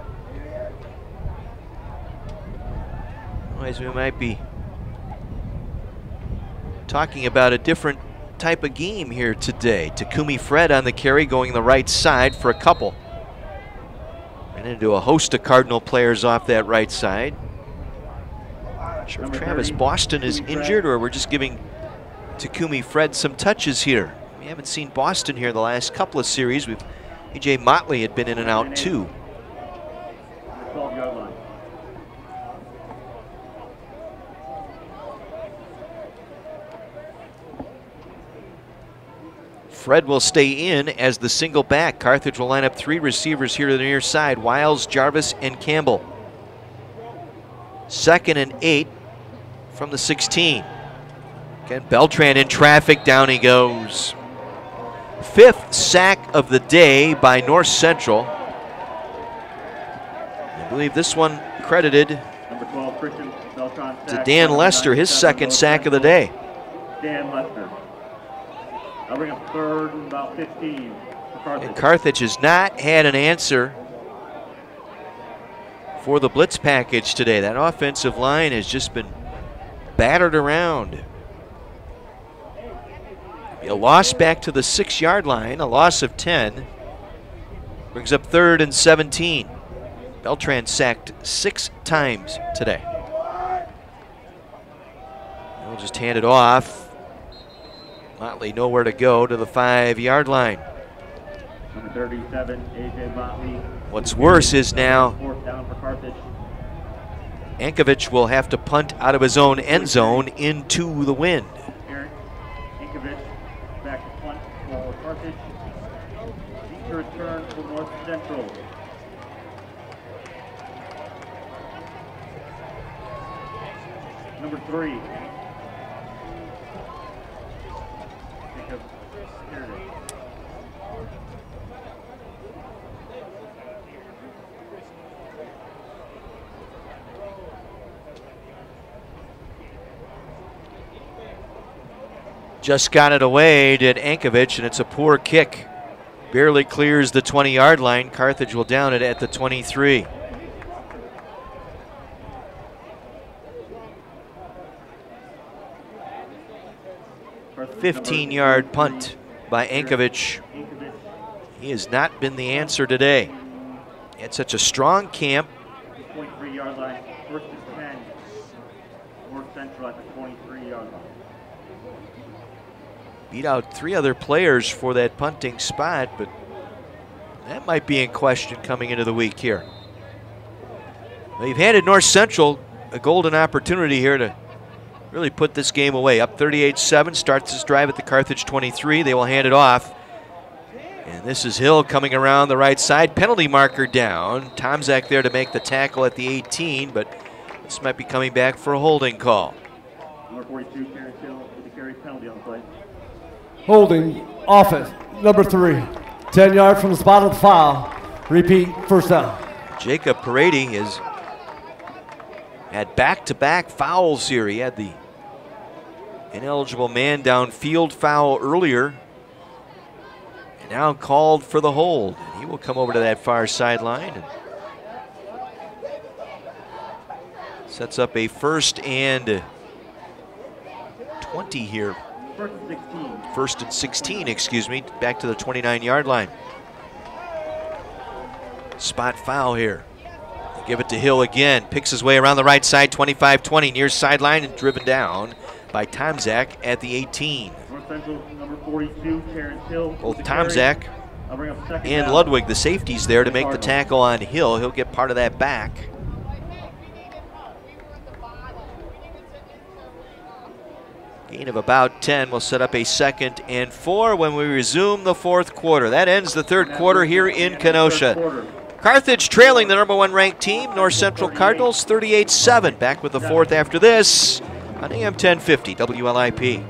Otherwise, we might be talking about a different type of game here today. Takumi Fred on the carry, going the right side for a couple. And into a host of Cardinal players off that right side. Not sure if Travis Boston is injured or we're just giving Takumi Fred some touches here. We haven't seen Boston here the last couple of series. A.J. Motley had been in and out too. 12-yard line. Fred will stay in as the single back. Carthage will line up 3 receivers here to the near side. Wiles, Jarvis, and Campbell. 2nd and 8 from the 16. Again, Beltran in traffic, down he goes. 5th sack of the day by North Central. I believe this one credited Number 12, Christian Beltran, to Dan Lester, his 2nd sack of the day. Dan Lester. I'll bring up 3rd and about 15 for Carthage. And Carthage has not had an answer for the blitz package today. That offensive line has just been battered around. A loss back to the 6-yard line, a loss of 10. Brings up 3rd and 17. Beltran sacked 6 times today. We'll just hand it off. Motley nowhere to go to the 5-yard line. Number 37, A.J. Motley. What's worse is now 4th down for Carthage. Ankovich will have to punt out of his own end zone into the wind. Eric Ankovich back to punt for Carthage. Deep return for North Central. Number 3. Jacob Heritage. Just got it away, did Ankovich, and it's a poor kick. Barely clears the 20-yard line. Carthage will down it at the 23. A 15-yard punt by Ankovich. He has not been the answer today. He had such a strong camp. 23-yard line, 1st and 10. North Central at the 23-yard line. Beat out 3 other players for that punting spot, but that might be in question coming into the week here. Well, you've handed North Central a golden opportunity here to really put this game away. Up 38-7, starts his drive at the Carthage 23. They will hand it off. And this is Hill coming around the right side. Penalty marker down. Tomczak there to make the tackle at the 18, but this might be coming back for a holding call. Number 42, Terrence Hill, with the carry penalty on the play. Holding, offense, number 3. 10 yards from the spot of the foul. Repeat, first down. Jacob Parady has had back-to-back fouls here. He had the ineligible man downfield foul earlier. And now called for the hold. He will come over to that far sideline and sets up a 1st and 20 here. 1st and 16. 1st and 16, excuse me, back to the 29-yard line. Spot foul here. They give it to Hill again. Picks his way around the right side, 25-20, near sideline, and driven down by Tomczak at the 18. North Central, number 42, Terrence Hill. Both Tomczak and Ludwig, the safeties there to make the tackle on Hill. He'll get part of that back. Gain of about 10 will set up a 2nd and 4 when we resume the 4th quarter. That ends the 3rd quarter here in Kenosha. Carthage trailing the number 1 ranked team, North Central Cardinals, 38-7. Back with the 4th after this on AM 1050 WLIP.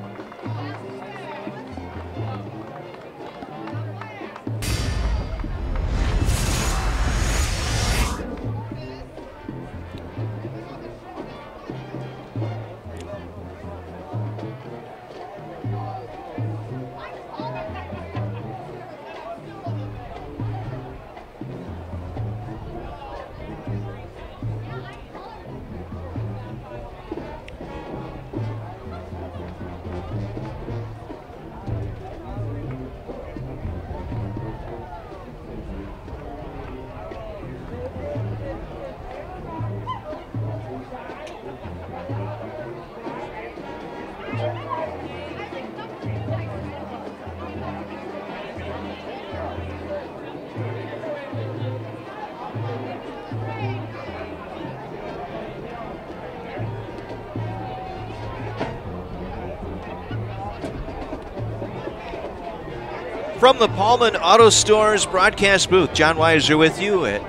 From the Paulman Auto Stores broadcast booth, John Weiser with you at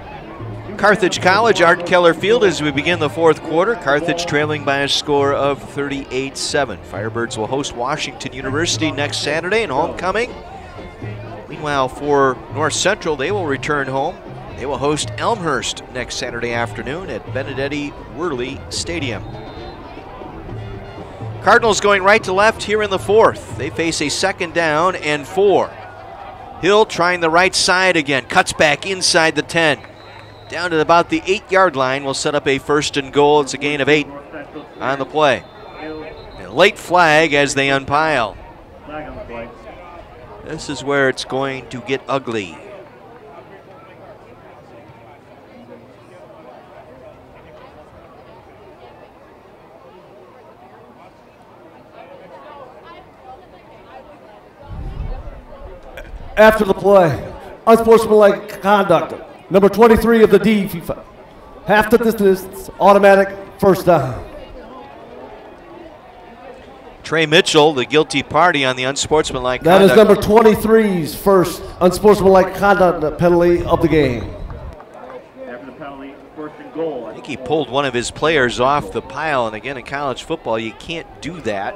Carthage College, Art Keller Field as we begin the 4th quarter. Carthage trailing by a score of 38-7. Firebirds will host Washington University next Saturday in homecoming. Meanwhile, for North Central, they will return home. They will host Elmhurst next Saturday afternoon at Benedetti Worley Stadium. Cardinals going right to left here in the 4th. They face a 2nd down and 4. Hill trying the right side again, cuts back inside the 10. Down to about the 8-yard line, will set up a 1st and goal. It's a gain of 8 on the play. And late flag as they unpile. Flag on the play. This is where it's going to get ugly. After the play, unsportsmanlike conduct. Number 23 of the D, half the distance, automatic, 1st down. Trey Mitchell, the guilty party on the unsportsmanlike That conduct. is number 23's first unsportsmanlike conduct penalty of the game. After the penalty, 1st and goal. I think he pulled one of his players off the pile, and again in college football you can't do that.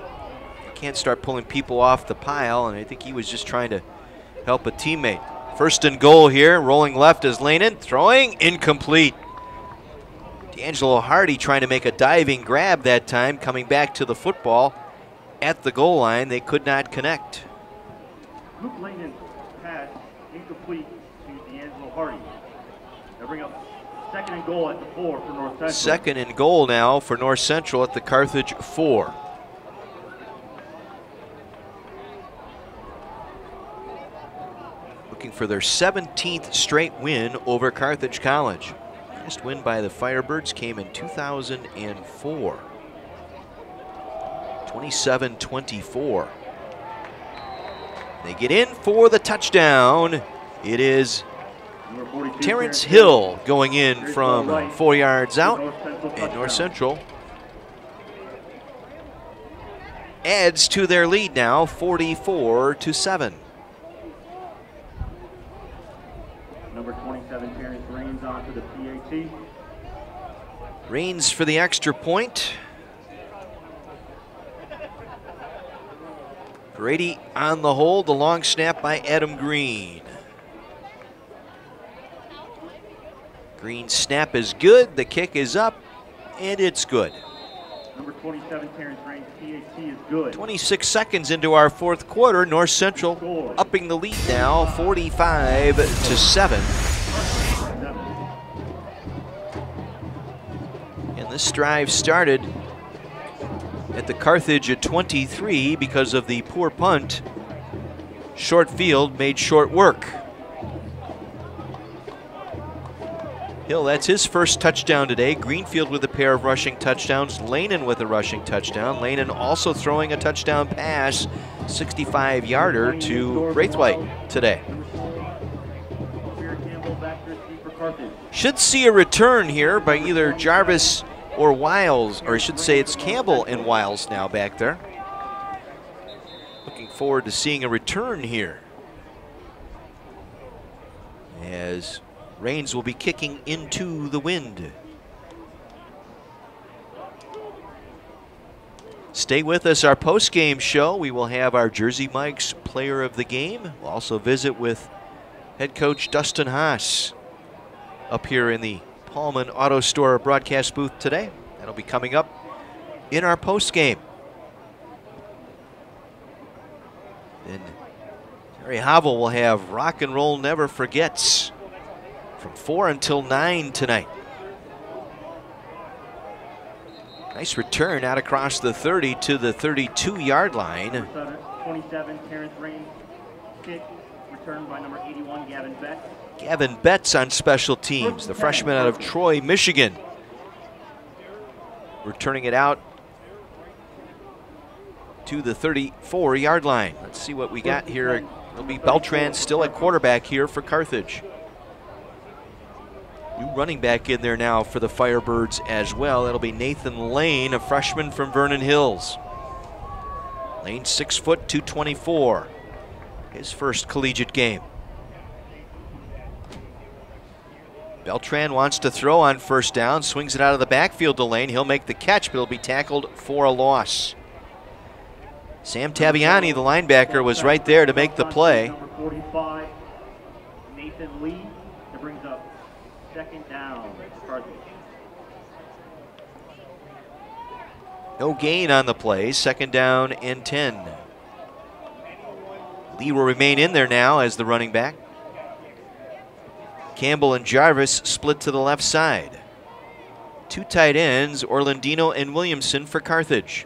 You can't start pulling people off the pile, and I think he was just trying to help a teammate. 1st and goal here, rolling left is Lanin, throwing, incomplete. D'Angelo Hardy trying to make a diving grab that time, coming back to the football at the goal line. They could not connect. Luke Lanin's pass incomplete to D'Angelo Hardy. They bring up 2nd and goal at the 4 for North Central. 2nd and goal now for North Central at the Carthage 4. Looking for their 17th straight win over Carthage College. Last win by the Firebirds came in 2004. 27-24. They get in for the touchdown. It is Terrence Hill going in from 4 yards out, and North Central adds to their lead now, 44-7. Number 27, Terrence Raines onto the PAT. Raines for the extra point. Grady on the hold, the long snap by Adam Green. Green's snap is good, the kick is up, and it's good. Number 27, Terrence Raines, PAT is good. 26 seconds into our fourth quarter, North Central upping the lead now, 45-7. And this drive started at the Carthage at 23 because of the poor punt. Short field made short work. Hill, that's his first touchdown today. Greenfield with a pair of rushing touchdowns. Lanen with a rushing touchdown. Lanen also throwing a touchdown pass, 65-yarder to Braithwaite today. Should see a return here by either Jarvis or Wiles, or I should say it's Campbell and Wiles now back there. Looking forward to seeing a return here, as Raines will be kicking into the wind. Stay with us, our post-game show. We will have our Jersey Mike's Player of the Game. We'll also visit with head coach Dustin Haas up here in the Pullman Auto Store broadcast booth today. That'll be coming up in our post-game. Then Terry Havel will have Rock and Roll Never Forgets from 4 until 9 tonight. Nice return out across the 30 to the 32-yard line. 27, Terrence Raines, kick, returned by number 81, Gavin Betts. Gavin Betts on special teams, the freshman out of Troy, Michigan. Returning it out to the 34-yard line. Let's see what we got here. It'll be Beltran still at quarterback here for Carthage. New running back in there now for the Firebirds as well. That'll be Nathan Lane, a freshman from Vernon Hills. Lane 6 foot, 224. His first collegiate game. Beltran wants to throw on first down, swings it out of the backfield to Lane. He'll make the catch, but he'll be tackled for a loss. Sam Taviani, the linebacker, was right there to make the play. Number 45, Nathan Lee, that brings up second down. Carthage. No gain on the play, second down and 10. Lee will remain in there now as the running back. Campbell and Jarvis split to the left side. Two tight ends, Orlandino and Williamson for Carthage.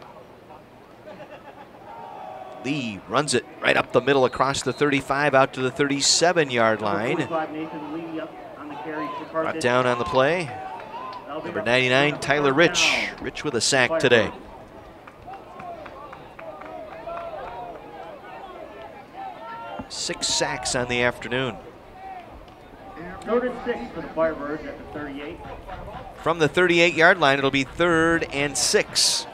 Lee runs it right up the middle across the 35 out to the 37-yard line. Brought down on the play. Number 99, Tyler Rich. Rich with a sack today. Six sacks on the afternoon. Third and 6 for the Firebirds at the 38. From the 38-yard line, it'll be 3rd and 6.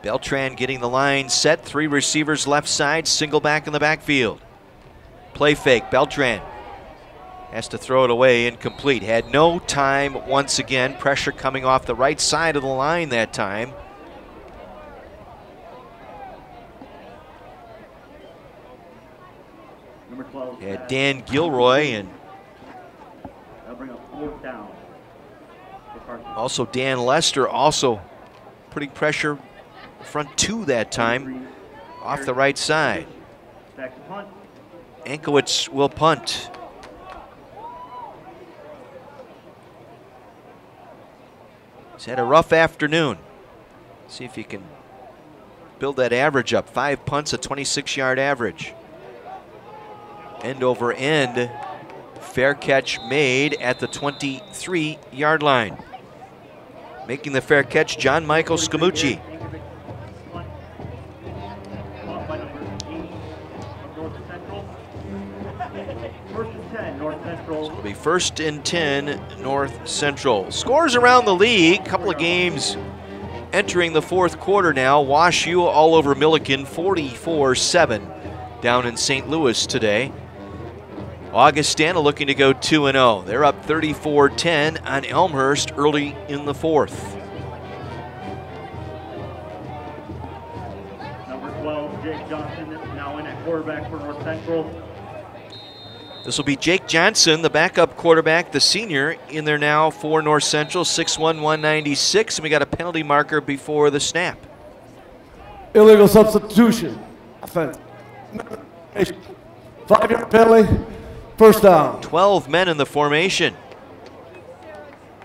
Beltran getting the line set. 3 receivers left side, single back in the backfield. Play fake, Beltran has to throw it away, incomplete. Had no time once again. Pressure coming off the right side of the line that time. Number 12. Had Dan Gilroy and That'll bring up 4th down. also Dan Lester also putting pressure front 2 that time off the right side. Back to punt. Ankowitz will punt. He's had a rough afternoon. See if he can build that average up. 5 punts, a 26-yard average. End over end. Fair catch made at the 23-yard line. Making the fair catch, John Michael Scamucci. First and 10, North Central. Scores around the league, couple of games entering the fourth quarter now. Wash U all over Milliken, 44-7 down in St. Louis today. Augustana looking to go 2-0. They're up 34-10 on Elmhurst early in the fourth. Number 12, Jake Johnson, now in at quarterback for North Central. This will be Jake Johnson, the backup quarterback, the senior, in there now for North Central, 6'1", 196, and we got a penalty marker before the snap. Illegal substitution. Offense. 5-yard penalty. First down. 12 men in the formation.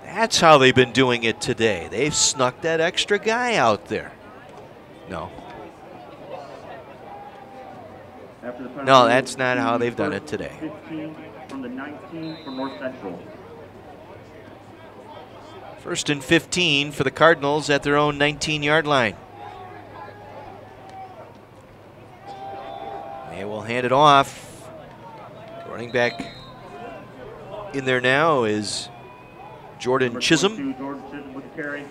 That's how they've been doing it today. They've snuck that extra guy out there. No. No, that's not how they've done it today. 15 from the 19 from North Central. First and 15 for the Cardinals at their own 19-yard line. They will hand it off. Running back in there now is Jordan Chisholm. Jordan Chisholm with the carry.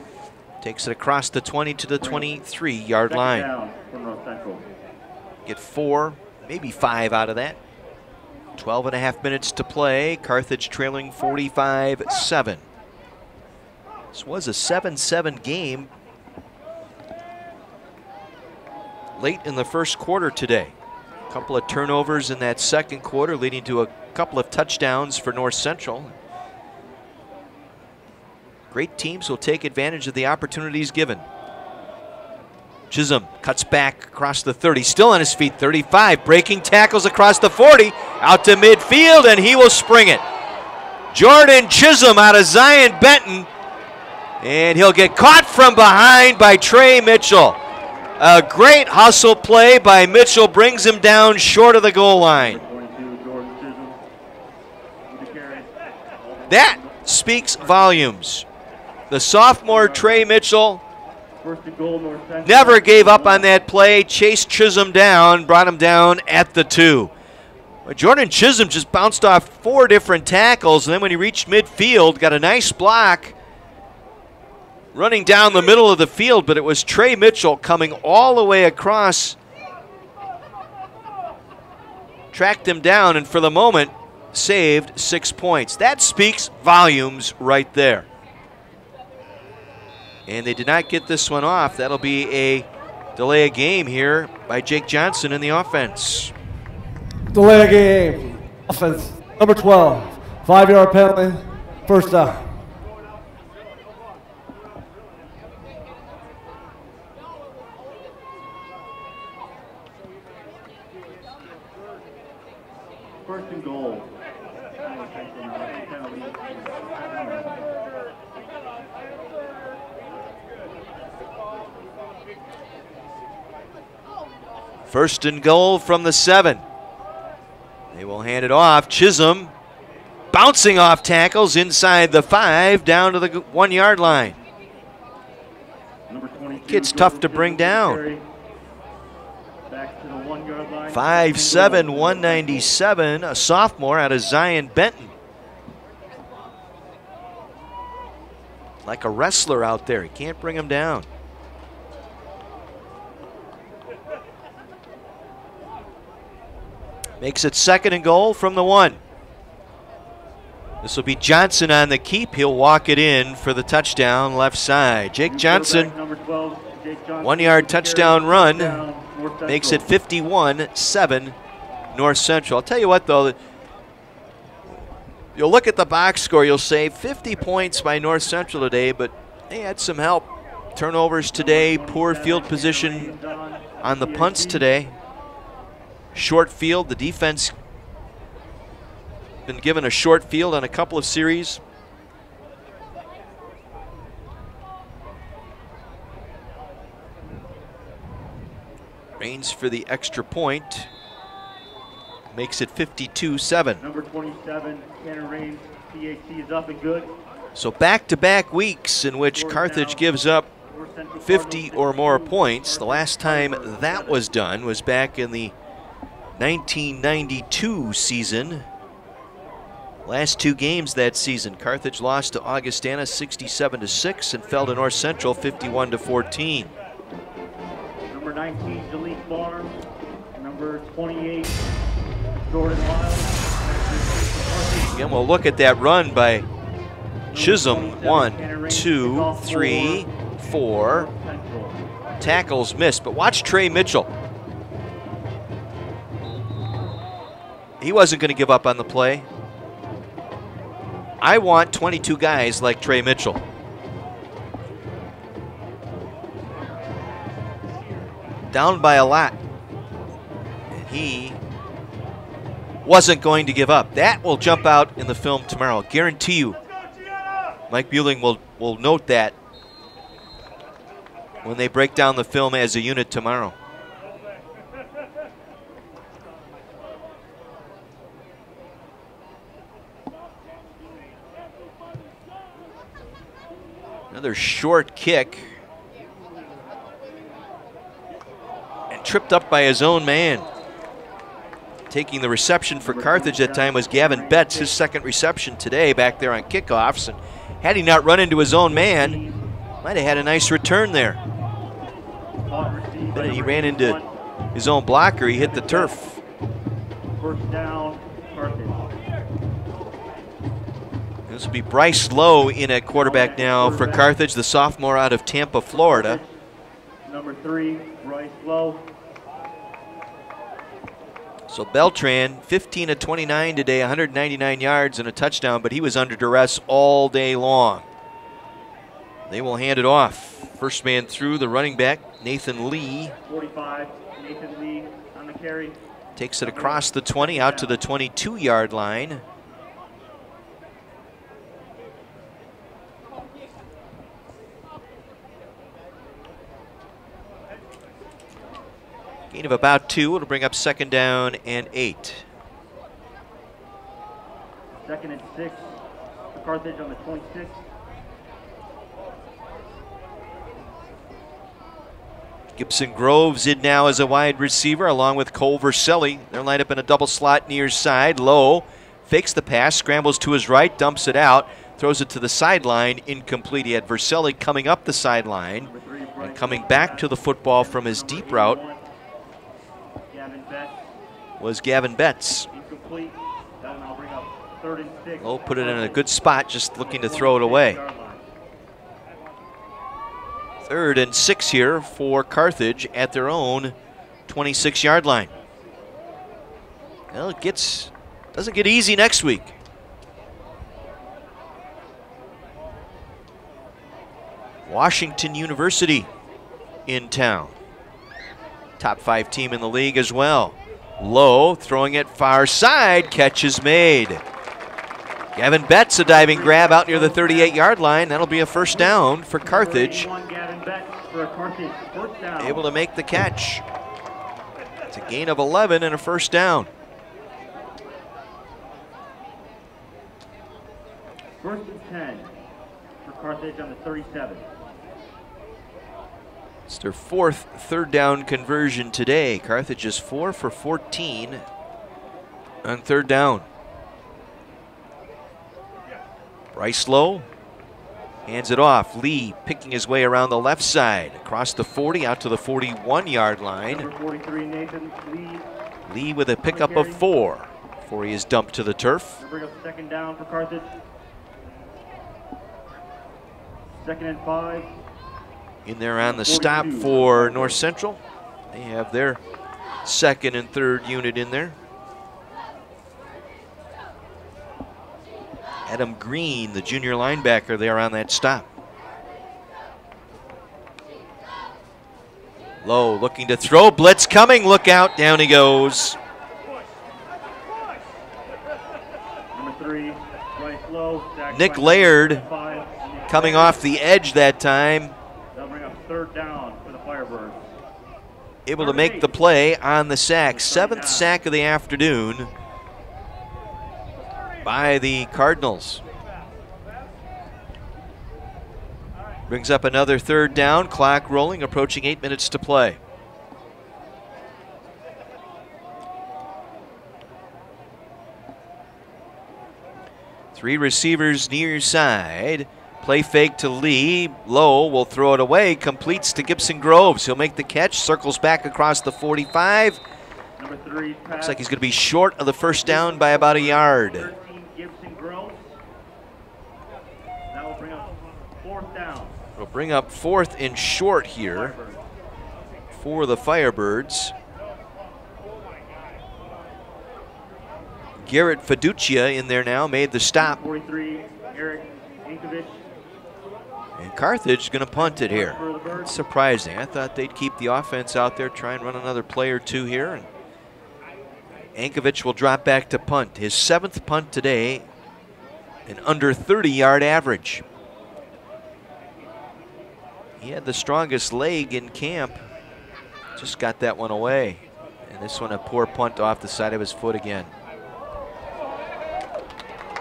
Takes it across the 20 to the 23-yard line. Down for North Central. Get 4, maybe 5 out of that. 12.5 minutes to play. Carthage trailing 45-7. This was a 7-7 game late in the first quarter today. A couple of turnovers in that second quarter, leading to a couple of touchdowns for North Central. Great teams will take advantage of the opportunities given. Chisholm cuts back across the 30, still on his feet, 35, breaking tackles across the 40, out to midfield, and he will spring it. Jordan Chisholm out of Zion Benton, and he'll get caught from behind by Trey Mitchell. A great hustle play by Mitchell brings him down short of the goal line. That speaks volumes. The sophomore Trey Mitchell never gave up on that play, chased Chisholm down, brought him down at the 2. But Jordan Chisholm just bounced off 4 different tackles, and then when he reached midfield, got a nice block, running down the middle of the field, but it was Trey Mitchell coming all the way across, tracked him down, and for the moment, saved 6 points. That speaks volumes right there. And they did not get this one off. That'll be a delay of game here by Jake Johnson in the offense. Delay of game. Offense. Number 12. 5-yard penalty. First down. First and goal. First and goal from the 7. They will hand it off. Chisholm bouncing off tackles inside the 5 down to the 1-yard line. Kid's tough to bring down. 5'7", 197, a sophomore out of Zion Benton. Like a wrestler out there. He can't bring him down. Makes it second and goal from the 1. This will be Johnson on the keep. He'll walk it in for the touchdown left side. Jake Johnson, 1-yard touchdown run. Makes it 51-7 North Central. I'll tell you what, though, you'll look at the box score, you'll say 50 points by North Central today, but they had some help. Turnovers today, poor field position on the punts today. Short field, the defense been given a short field on a couple of series. Rains for the extra point. Makes it 52-7. Number 27, Tanner Rains, PAT is up and good. So back-to-back weeks in which Carthage gives up 50 or more points. The last time that was done was back in the 1992 season Last 2 games that season, Carthage lost to Augustana 67-6 and fell to North Central 51-14. Number 19, Jalise Barnes. Number 28, Jordan Lyles. Again, we'll look at that run by Chisholm. 1, 2, 3, 4. Tackles missed, but watch Trey Mitchell. He wasn't going to give up on the play. I want 22 guys like Trey Mitchell. Down by a lot. And he wasn't going to give up. That will jump out in the film tomorrow. I'll guarantee you. Mike Bueling will note that when they break down the film as a unit tomorrow. Another short kick. And tripped up by his own man. Taking the reception for Carthage that time was Gavin Betts, his second reception today back there on kickoffs. And had he not run into his own man, might have had a nice return there. But he ran into his own blocker, he hit the turf. First down, Carthage. This will be Bryce Lowe in at quarterback now for Carthage, the sophomore out of Tampa, Florida. Number 3, Bryce Lowe. So Beltran, 15 of 29 today, 199 yards and a touchdown, but he was under duress all day long. They will hand it off. First man through, the running back, Nathan Lee. 45, Nathan Lee on the carry. Takes it across the 20, out to the 22-yard line. Gain of about 2. It'll bring up second down and 8. Second and 6 for Carthage on the 26. Gibson Groves in now as a wide receiver along with Cole Verselli. They're lined up in a double slot near side. Lowe fakes the pass, scrambles to his right, dumps it out, throws it to the sideline, incomplete. He had Verselli coming up the sideline and coming back to the football from his deep route was Gavin Betts. Incomplete. That will bring up 3rd and 6. Lowe put it in a good spot, just looking to throw it away. 3rd and 6 here for Carthage at their own 26-yard line. Well, it doesn't get easy next week. Washington University in town. Top 5 team in the league as well. Lowe throwing it far side, catch is made. Gavin Betts, a diving grab out near the 38-yard line. That'll be a first down for Carthage. Able to make the catch. It's a gain of 11 and a first down. First and 10 for Carthage on the 37. It's their 4th third down conversion today. Carthage is 4 for 14 on third down. Bryce Lowe hands it off. Lee picking his way around the left side. Across the 40, out to the 41-yard line. Number 43, Nathan Lee. Lee with a pickup of 4 before he is dumped to the turf. Bring up second down for Carthage. 2nd and 5. In there on the stop for North Central. They have their 2nd and 3rd unit in there. Adam Green, the junior linebacker, there on that stop. Lowe looking to throw, blitz coming, look out, down he goes. Number 3, Bryce Lowe. Nick Laird coming off the edge that time. That'll bring up 3rd down for the Firebirds. Able to make the play on the sack. 7th sack of the afternoon by the Cardinals. Brings up another 3rd down, clock rolling, approaching 8 minutes to play. Three receivers near side. Play fake to Lee. Lowe will throw it away. Completes to Gibson Groves. He'll make the catch. Circles back across the 45. Number 3, Looks like he's going to be short of the first down by about a yard. 13, Gibson Groves. That will bring up 4th down. It'll bring up 4th and short here for the Firebirds. Garrett Fiducia in there now, made the stop. 43, Eric Inkovich. And Carthage going to punt it here. It's surprising. I thought they'd keep the offense out there, try and run another play or two here. And Ankovich will drop back to punt. His 7th punt today, an under 30-yard average. He had the strongest leg in camp. Just got that one away. And this one a poor punt off the side of his foot again.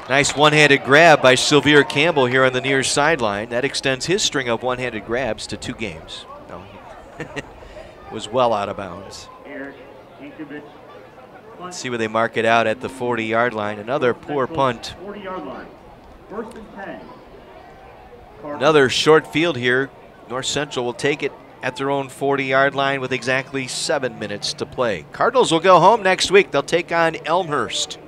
Nice one-handed grab by Sylvere Campbell here on the near sideline. That extends his string of one-handed grabs to 2 games. No, he was well out of bounds. Let's see where they mark it out at the 40-yard line. Another poor punt. 40-yard line. 1st and 10. Another short field here. North Central will take it at their own 40-yard line with exactly 7 minutes to play. Cardinals will go home next week. They'll take on Elmhurst.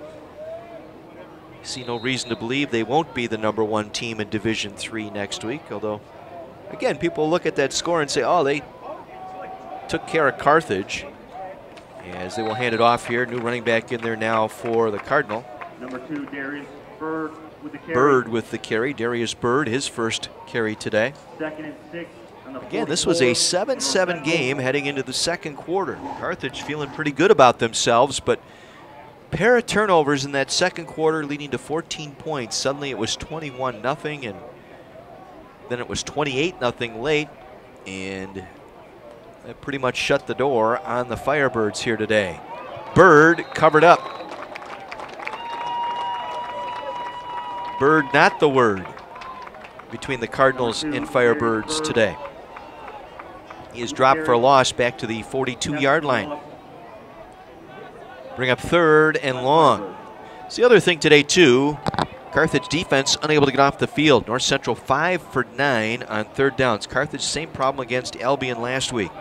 See no reason to believe they won't be the #1 team in Division III next week, although, again, people look at that score and say, oh, they took care of Carthage, as they will hand it off here. New running back in there now for the Cardinal. Number 2, Darius Bird with the carry. Bird with the carry. Darius Bird, his first carry today. 2nd and 6 on the Again, this was a 7-7 game heading into the second quarter. Carthage feeling pretty good about themselves, but pair of turnovers in that second quarter leading to 14 points. Suddenly it was 21-0, and then it was 28-0 late, and that pretty much shut the door on the Firebirds here today. Bird covered up. Bird not the word between the Cardinals and Firebirds today. He is dropped for a loss back to the 42-yard line. Bring up 3rd and long. It's the other thing today, too. Carthage defense unable to get off the field. North Central 5 for 9 on 3rd downs. Carthage, same problem against Albion last week.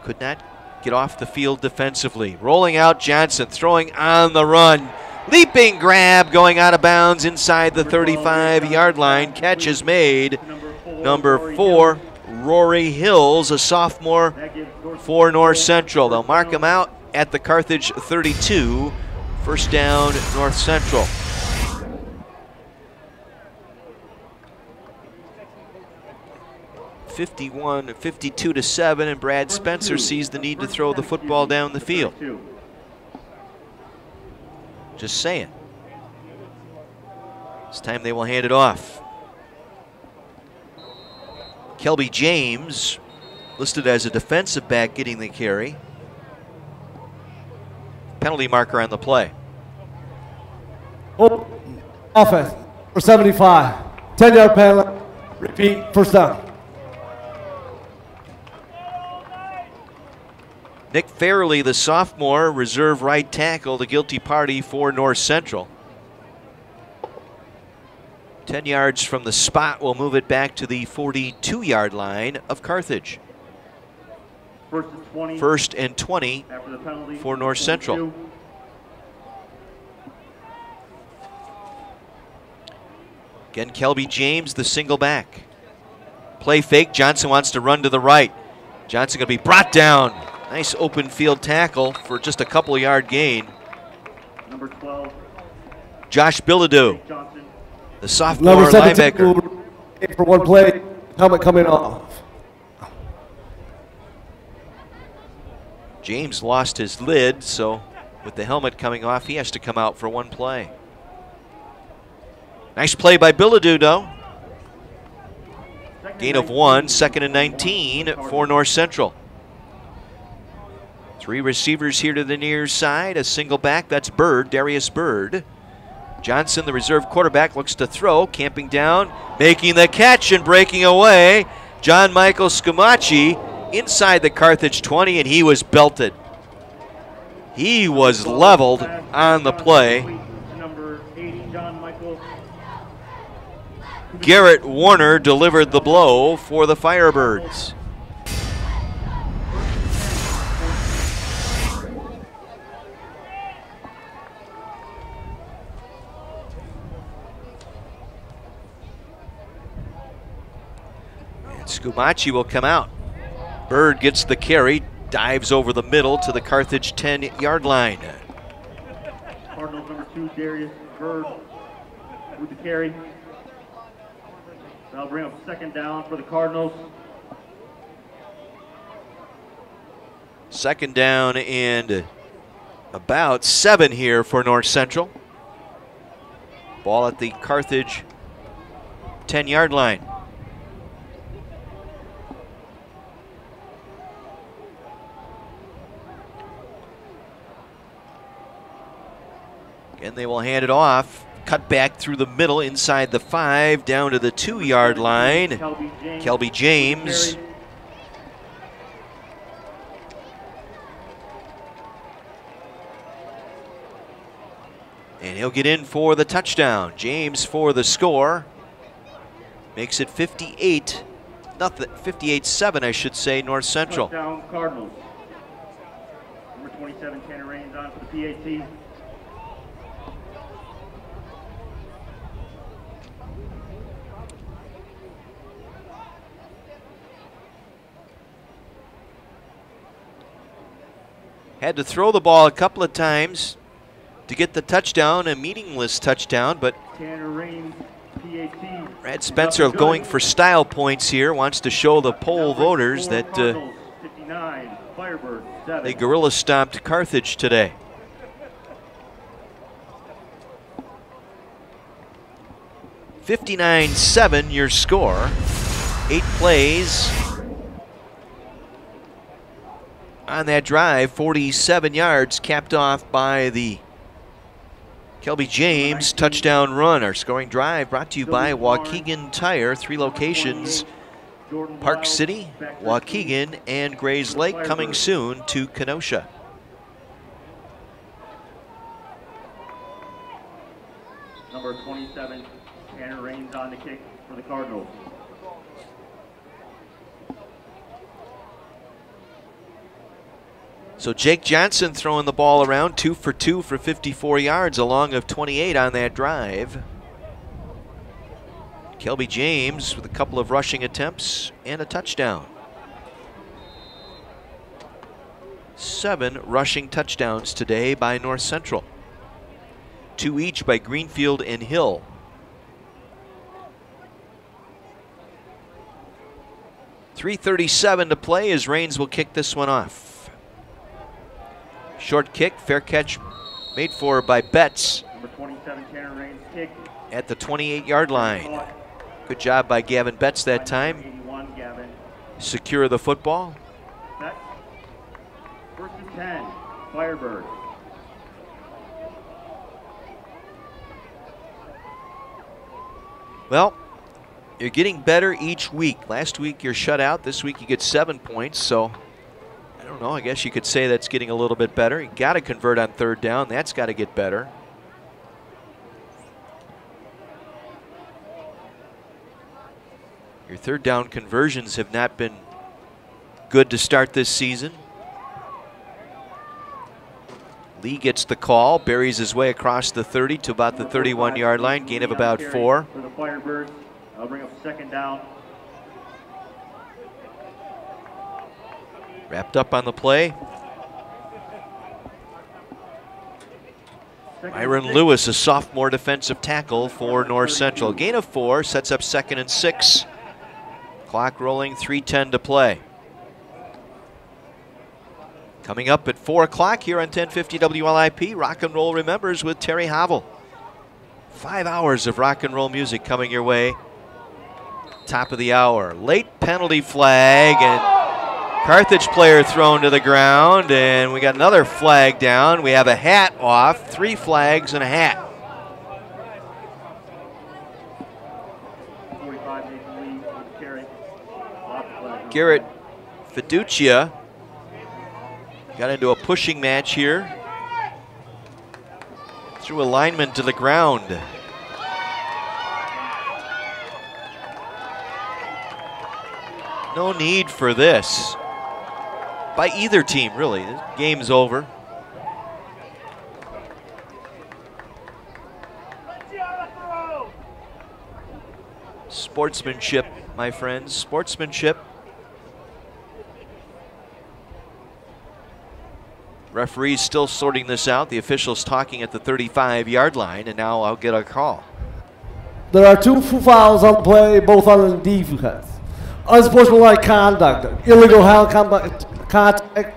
Could not get off the field defensively. Rolling out Johnson, throwing on the run. Leaping grab, going out of bounds inside the 35-yard line. Catch is made. Number 4, Rory Hills, a sophomore for North Central. They'll mark him out at the Carthage 32. First down, North Central. (52-7), and Brad Spencer sees the need to throw the football down the field. Just saying. This time they will hand it off. Kelby James, listed as a defensive back, getting the carry. Penalty marker on the play. Oh, offense for 75. 10-yard penalty. Repeat, first down. Nick Fairley, the sophomore, reserve right tackle, the guilty party for North Central. 10 yards from the spot will move it back to the 42-yard line of Carthage. First and 20 for North Central. Again, Kelby James, the single back. Play fake. Johnson wants to run to the right. Johnson going to be brought down. Nice open field tackle for just a couple-yard gain. Number 12. Josh Bilodeau, the sophomore linebacker. For one play, helmet coming off. James lost his lid, so with the helmet coming off, he has to come out for one play. Nice play by Bilodeau, though. Gain of 1, 2nd and 19 for North Central. 3 receivers here to the near side, a single back, that's Bird, Darius Bird. Johnson, the reserve quarterback, looks to throw, camping down, making the catch and breaking away. John Michael Scumaci inside the Carthage 20, and he was belted. He was leveled on the play. Number 80, John Michael. Garrett Warner delivered the blow for the Firebirds. And Scumaci will come out. Bird gets the carry, dives over the middle to the Carthage 10-yard line. Cardinals number 2, Darius Bird with the carry. That'll bring up second down for the Cardinals. Second down and about 7 here for North Central. Ball at the Carthage 10-yard line. And they will hand it off. Cut back through the middle inside the 5 down to the 2-yard line. Kelby James. And he'll get in for the touchdown. James for the score. Makes it 58-0, 58-7, I should say, North Central. Touchdown Cardinals. Number 27, Tanner Raines on for the PAT. Had to throw the ball a couple of times to get the touchdown, a meaningless touchdown, but Tanner Raines, PAT. Brad Spencer going for style points here, wants to show the poll voters that 59, Firebird, 7. they gorilla stomped Carthage today. $59-7 your score. 8 plays on that drive, 47 yards, capped off by the Kelby James touchdown run. Our scoring drive brought to you by Waukegan Tire, 3 locations, Park City, Waukegan, and Grays Lake, coming soon to Kenosha. Number 27, Tanner Raines on the kick for the Cardinals. So Jake Johnson throwing the ball around, 2 for 2 for 54 yards, a long of 28 on that drive. Kelby James with a couple of rushing attempts and a touchdown. 7 rushing touchdowns today by North Central. 2 each by Greenfield and Hill. .337 to play as Raines will kick this one off. Short kick, fair catch made for by Betts. Number 27, Tanner Raines kick. At the 28-yard line. Good job by Gavin Betts that time. 81, Gavin. Secure the football. Betts. First and 10, Firebird. Well, you're getting better each week. Last week you're shut out. This week you get 7 points, so I don't know. I guess you could say that's getting a little bit better. You got to convert on 3rd down. That's got to get better. Your 3rd down conversions have not been good to start this season. Lee gets the call, buries his way across the 30 to about the 31-yard line, gain of about 4. For the Firebirds, I'll bring up second down. Wrapped up on the play. Myron Lewis, a sophomore defensive tackle for North Central. Gain of 4, sets up 2nd and 6. Clock rolling, 3:10 to play. Coming up at 4 o'clock here on 1050 WLIP, Rock and Roll Remembers with Terry Havel. 5 hours of rock and roll music coming your way. Top of the hour. Late penalty flag, and Carthage player thrown to the ground, and we got another flag down. We have a hat off, 3 flags and a hat. 45 lead for carry. Garrett Fiducia got into a pushing match here Threw a lineman to the ground. No need for this by either team, really. This game's over. Sportsmanship, my friends, sportsmanship. Referees still sorting this out. The officials talking at the 35-yard line, and now I'll get a call. There are 2 fouls on play, both on the defense. Unsportsmanlike conduct, illegal hand contact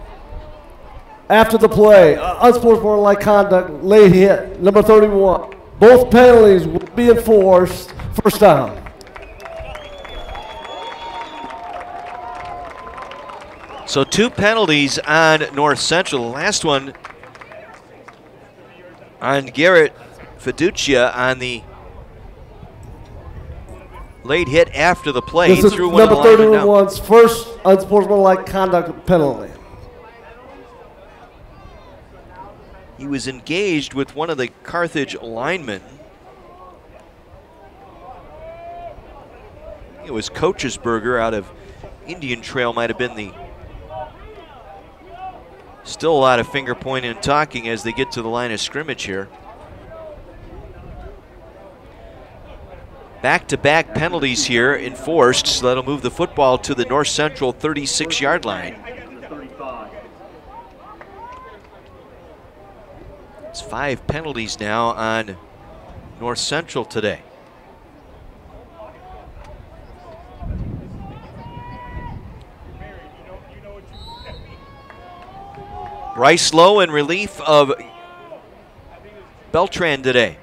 after the play, unsportsmanlike conduct, late hit, number 31. Both penalties will be enforced. First down. So 2 penalties on North Central. The last one on Garrett Fiducia on the late hit after the play. This is number 31's first unsportsmanlike conduct penalty. He was engaged with one of the Carthage linemen. It was Coachesburger out of Indian Trail, might have been the. Still a lot of finger pointing and talking as they get to the line of scrimmage here. Back-to-back penalties here enforced, so that'll move the football to the North Central 36-yard line. It's 5 penalties now on North Central today. Bryce Lowe in relief of Beltran today.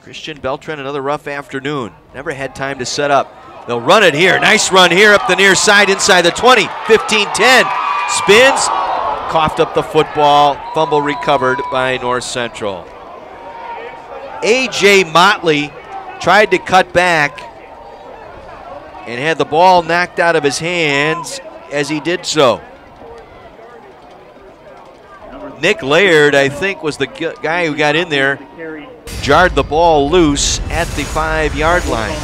Christian Beltran, another rough afternoon. Never had time to set up. They'll run it here. Nice run here up the near side inside the 20. 15-10. Spins. Coughed up the football. Fumble recovered by North Central. A.J. Motley tried to cut back and had the ball knocked out of his hands as he did so. Nick Laird, I think, was the guy who got in there, jarred the ball loose at the 5-yard line.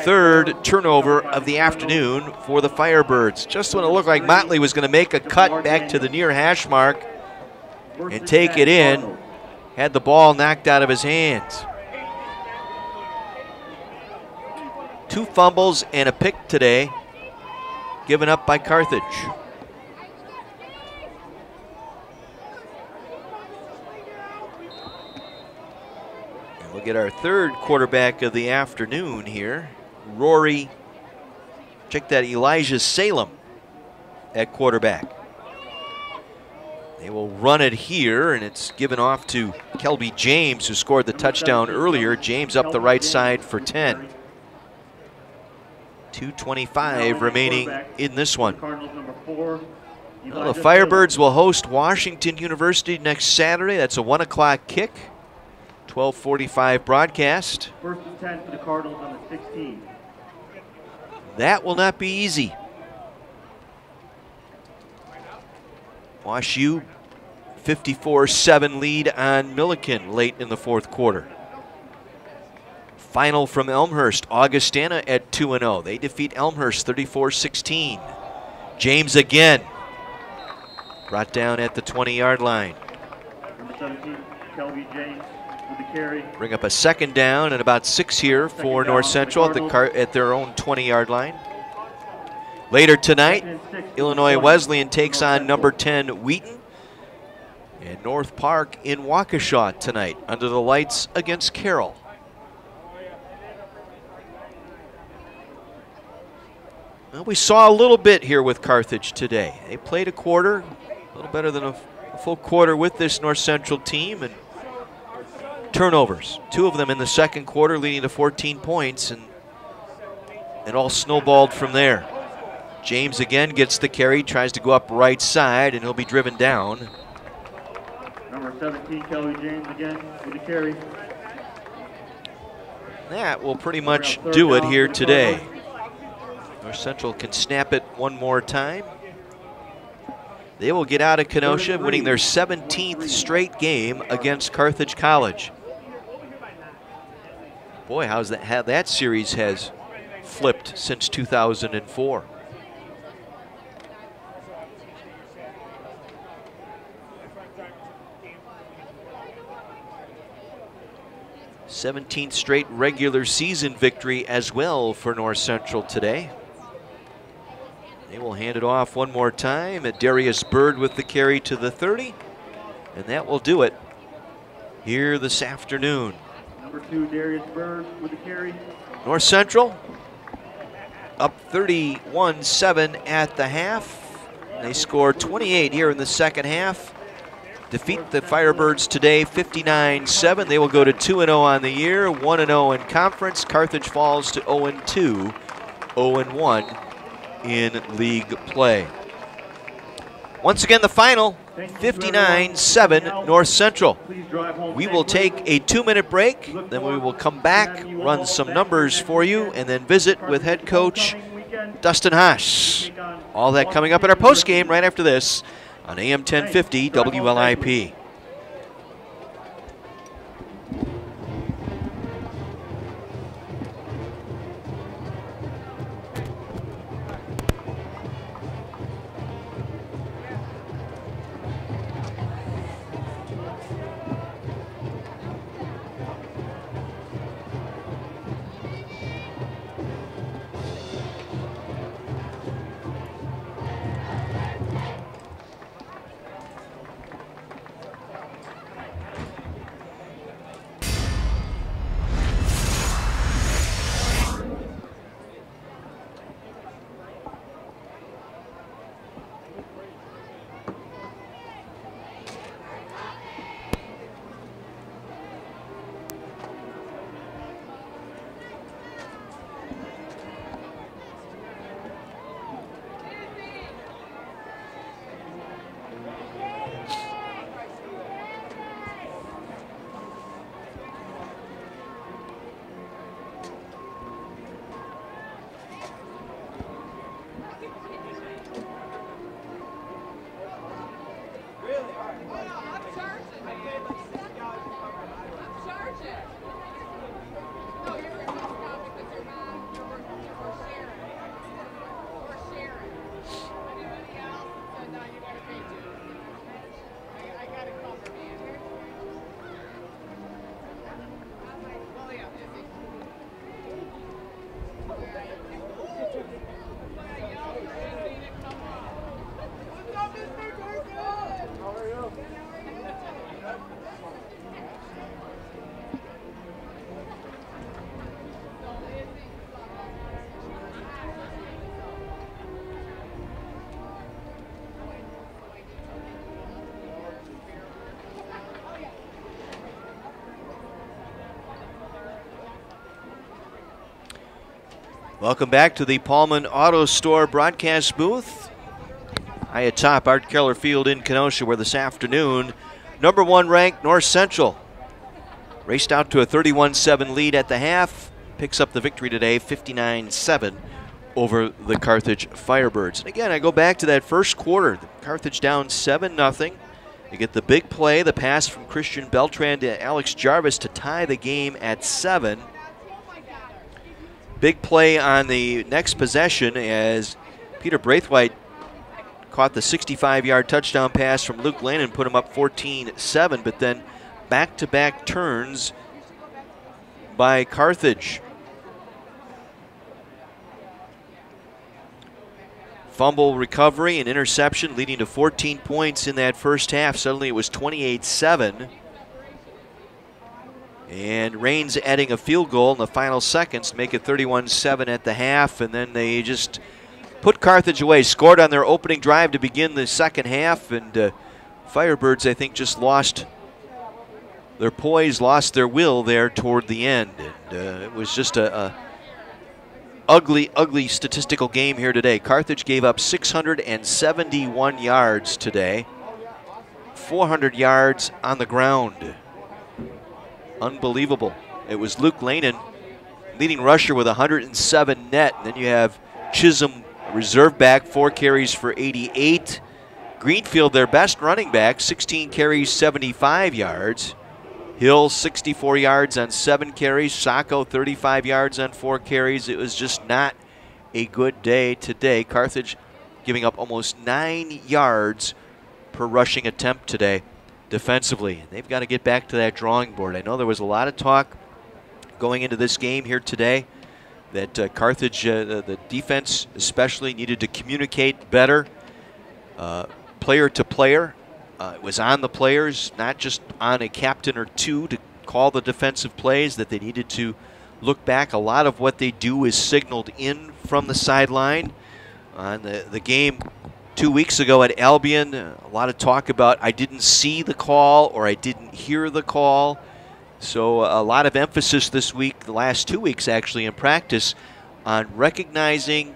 3rd turnover of the afternoon for the Firebirds. Just when it looked like Motley was going to make a cut back to the near hash mark and take it in, had the ball knocked out of his hands. 2 fumbles and a pick today, given up by Carthage. We'll get our 3rd quarterback of the afternoon here. Rory, check that, Elijah Salem at quarterback. They will run it here, and it's given off to Kelby James, who scored the touchdown earlier. James up the right side for 10. 2:25 remaining in this one. Well, the Firebirds will host Washington University next Saturday. That's a 1 o'clock kick. 12:45 broadcast. 1st and 10 for the Cardinals on the 16. That will not be easy. Wash U 54-7 lead on Milliken late in the 4th quarter. Final from Elmhurst, Augustana at 2-0. They defeat Elmhurst 34-16. James again, brought down at the 20-yard line. Number 17, Kelby James. Carry. Bring up a 2nd down and about 6 here for North Central at their own 20-yard line. Later tonight, Illinois Wesleyan takes on number 10 Wheaton. And North Park in Waukesha tonight under the lights against Carroll. Well, we saw a little bit here with Carthage today. They played a quarter, a little better than a full quarter with this North Central team, and turnovers, 2 of them in the 2nd quarter, leading to 14 points, and it all snowballed from there. James again gets the carry, tries to go up right side, and he'll be driven down. Number 17, Kelby James again with the carry. That will pretty much do it here today. North Central can snap it one more time. They will get out of Kenosha, winning their 17th straight game against Carthage College. Boy, how that series has flipped since 2004. th straight regular season victory as well for North Central today. They will hand it off one more time at Darius Bird with the carry to the 30. And that will do it here this afternoon. Number 2, Darius Bird with the carry. North Central up 31-7 at the half. They score 28 here in the second half. Defeat the Firebirds today 59-7. They will go to 2-0 on the year, 1-0 in conference. Carthage falls to 0-2, 0-1 in league play. Once again, the final, 59-7 North Central. We will take a 2-minute break, then we will come back, run some numbers for you, and then visit with head coach Dustin Haas. All that coming up in our postgame right after this on AM 1050 WLIP. Welcome back to the Paulman Auto Store broadcast booth. High atop Art Keller Field in Kenosha, where this afternoon, number 1 ranked North Central raced out to a 31-7 lead at the half, picks up the victory today, 59-7 over the Carthage Firebirds. And again, I go back to that first quarter. Carthage down 7-0. They get the big play, the pass from Christian Beltran to Alex Jarvis to tie the game at 7. Big play on the next possession as Peter Braithwaite caught the 65-yard touchdown pass from Luke Lane and put him up 14-7, but then back-to-back turns by Carthage. Fumble recovery and interception leading to 14 points in that first half. Suddenly it was 28-7. And Raines adding a field goal in the final seconds to make it 31-7 at the half, and then they just put Carthage away. Scored on their opening drive to begin the second half, and Firebirds, I think, just lost their poise, lost their will there toward the end. And it was just a ugly, ugly statistical game here today. Carthage gave up 671 yards today, 400 yards on the ground. Unbelievable. It was Luke Lanen, leading rusher with 107 net. And then you have Chisholm, reserve back, 4 carries for 88. Greenfield, their best running back, 16 carries, 75 yards. Hill, 64 yards on 7 carries. Sacco, 35 yards on 4 carries. It was just not a good day today. Carthage giving up almost 9 yards per rushing attempt today defensively. They've got to get back to that drawing board. I know there was a lot of talk going into this game here today that Carthage, the defense especially, needed to communicate better player to player. It was on the players, not just on a captain or two, to call the defensive plays, that they needed to look back. A lot of what they do is signaled in from the sideline. On the game 2 weeks ago at Albion, a lot of talk about I didn't see the call or I didn't hear the call. So a lot of emphasis this week, the last 2 weeks actually in practice, on recognizing,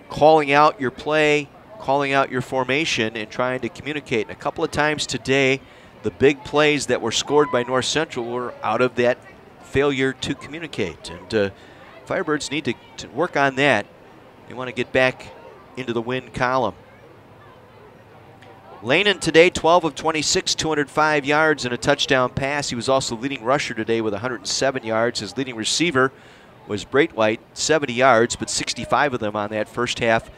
calling out your play, calling out your formation, and trying to communicate. And a couple of times today, the big plays that were scored by North Central were out of that failure to communicate. And Firebirds need to work on that. They want to get back into the win column. Lanin today, 12 of 26, 205 yards and a touchdown pass. He was also leading rusher today with 107 yards. His leading receiver was Braithwaite, 70 yards, but 65 of them on that first half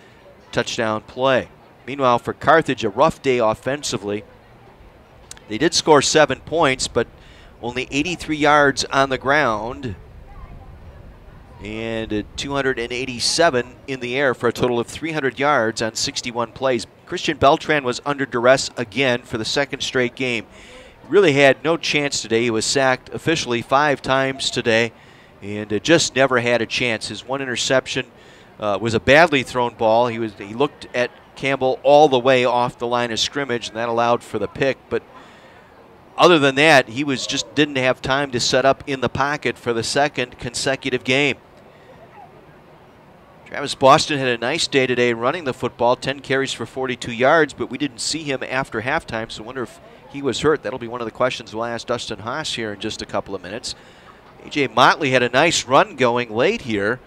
touchdown play. Meanwhile, for Carthage, a rough day offensively. They did score 7 points, but only 83 yards on the ground and 287 in the air for a total of 300 yards on 61 plays. Christian Beltran was under duress again for the second straight game. Really had no chance today. He was sacked officially 5 times today and just never had a chance. His one interception was a badly thrown ball. He looked at Campbell all the way off the line of scrimmage, and that allowed for the pick. But other than that, he just didn't have time to set up in the pocket for the second consecutive game. Travis Boston had a nice day today running the football, 10 carries for 42 yards, but we didn't see him after halftime, so I wonder if he was hurt. That'll be one of the questions we'll ask Dustin Haas here in just a couple of minutes. A.J. Motley had a nice run going late here.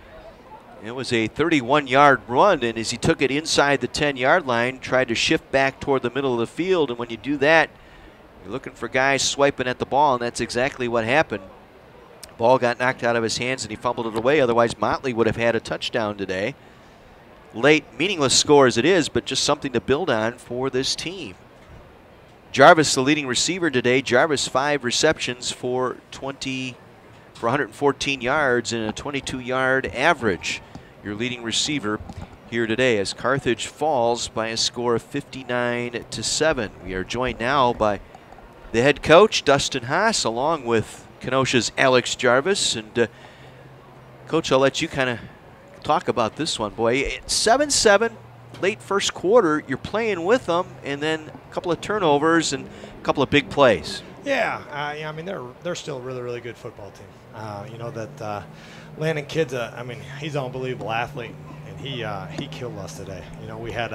It was a 31-yard run, and as he took it inside the 10-yard line, tried to shift back toward the middle of the field, and when you do that, you're looking for guys swiping at the ball, and that's exactly what happened. Ball got knocked out of his hands and he fumbled it away. Otherwise, Motley would have had a touchdown today. Late, meaningless score as it is, but just something to build on for this team. Jarvis, the leading receiver today. Jarvis, 5 receptions for 114 yards and a 22-yard average. Your leading receiver here today as Carthage falls by a score of 59-7. We are joined now by the head coach, Dustin Haas, along with Kenosha's Alex Jarvis. And Coach, I'll let you kind of talk about this one. Boy, 7-7, late first quarter, you're playing with them, and then a couple of turnovers and a couple of big plays. Yeah, I mean, they're still a really, really good football team. You know, that Landon kid's he's an unbelievable athlete, and he killed us today. You know, we had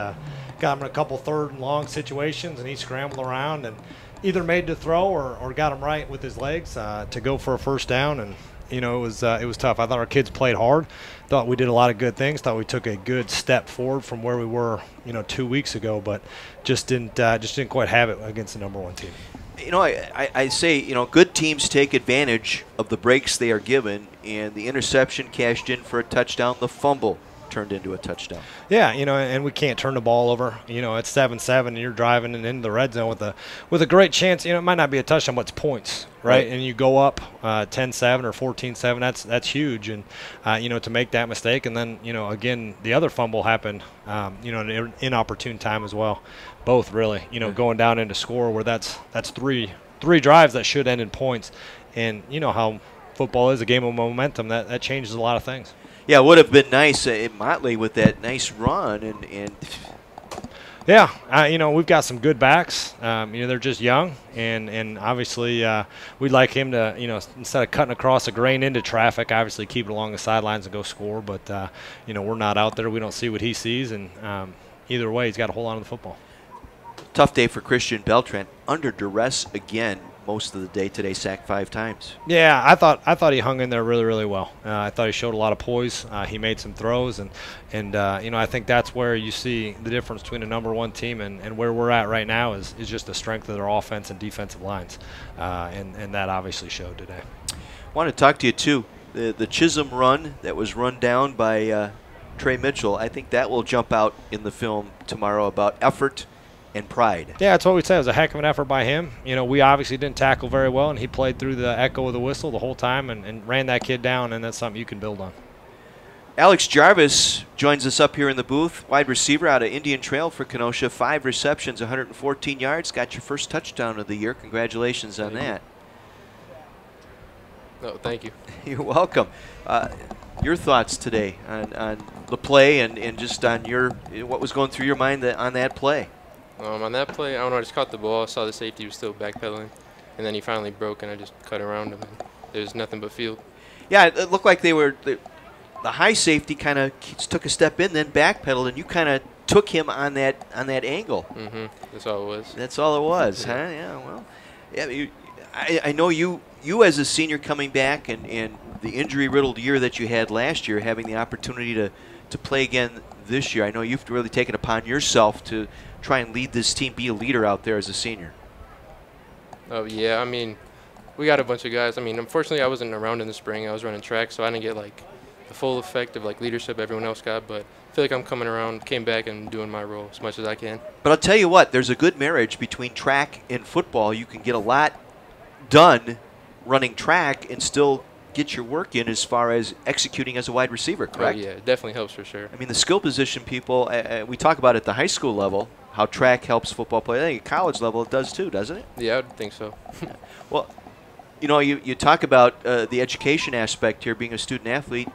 got him in a couple third and long situations, and he scrambled around and either made the throw or got him right with his legs to go for a first down. And you know, it was tough. I thought our kids played hard. Thought we did a lot of good things. Thought we took a good step forward from where we were, 2 weeks ago, but just didn't quite have it against the #1 team. You know, I say, good teams take advantage of the breaks they are given, and the interception cashed in for a touchdown. The fumble turned into a touchdown. Yeah, and we can't turn the ball over. It's 7-7, and you're driving and into the red zone with a great chance. It might not be a touchdown, but it's points, right? And you go up 10-7 or 14-7. That's huge, and to make that mistake, and then again the other fumble happened, an inopportune time as well. Both really, going down into score where that's three drives that should end in points, and how football is a game of momentum. That changes a lot of things. Yeah, it would have been nice Motley with that nice run, and yeah, we've got some good backs. They're just young, and obviously we'd like him to, instead of cutting across the grain into traffic, obviously keep it along the sidelines and go score. But we're not out there. We don't see what he sees, and either way, he's got to hold on to the football. Tough day for Christian Beltran. Under duress again. most of the day today, sacked 5 times. Yeah, I thought he hung in there really, really well. I thought he showed a lot of poise. He made some throws, and you know, I think that's where you see the difference between a #1 team and where we're at right now is just the strength of their offense and defensive lines, and that obviously showed today. I want to talk to you too. The Chisholm run that was run down by Trey Mitchell, I think that will jump out in the film tomorrow about effort and pride. Yeah, that's what we said. It was a heck of an effort by him. You know, we obviously didn't tackle very well, and he played through the echo of the whistle the whole time and ran that kid down, and that's something you can build on. Alex Jarvis joins us up here in the booth, wide receiver out of Indian Trail for Kenosha, 5 receptions, 114 yards, got your first touchdown of the year. Congratulations on that. Oh, thank you. You're welcome. Your thoughts today on the play and just on what was going through your mind on that play? On that play, I don't know, I just caught the ball, saw the safety was still backpedaling, and then he finally broke, and I just cut around him. And there's nothing but field. Yeah, it looked like the high safety kind of took a step in, then backpedaled, and you kind of took him on that angle. Mm-hmm. That's all it was. That's all it was, huh? Yeah, well, yeah. I know you as a senior coming back and the injury-riddled year that you had last year, having the opportunity to play again this year. I know you've really taken upon yourself to try and lead this team, be a leader out there as a senior. Oh, yeah. I mean, we got a bunch of guys. I mean, unfortunately, I wasn't around in the spring. I was running track, so I didn't get, like, the full effect of, like, leadership everyone else got. But I feel like I'm coming around, came back, and doing my role as much as I can. But I'll tell you what, there's a good marriage between track and football. You can get a lot done running track and still get your work in as far as executing as a wide receiver, correct? Oh, yeah, it definitely helps for sure. I mean, the skill position people, we talk about at the high school level, how track helps football play. I think at college level it does too, doesn't it? Yeah, I would think so. Well, you know, you talk about the education aspect here, being a student athlete.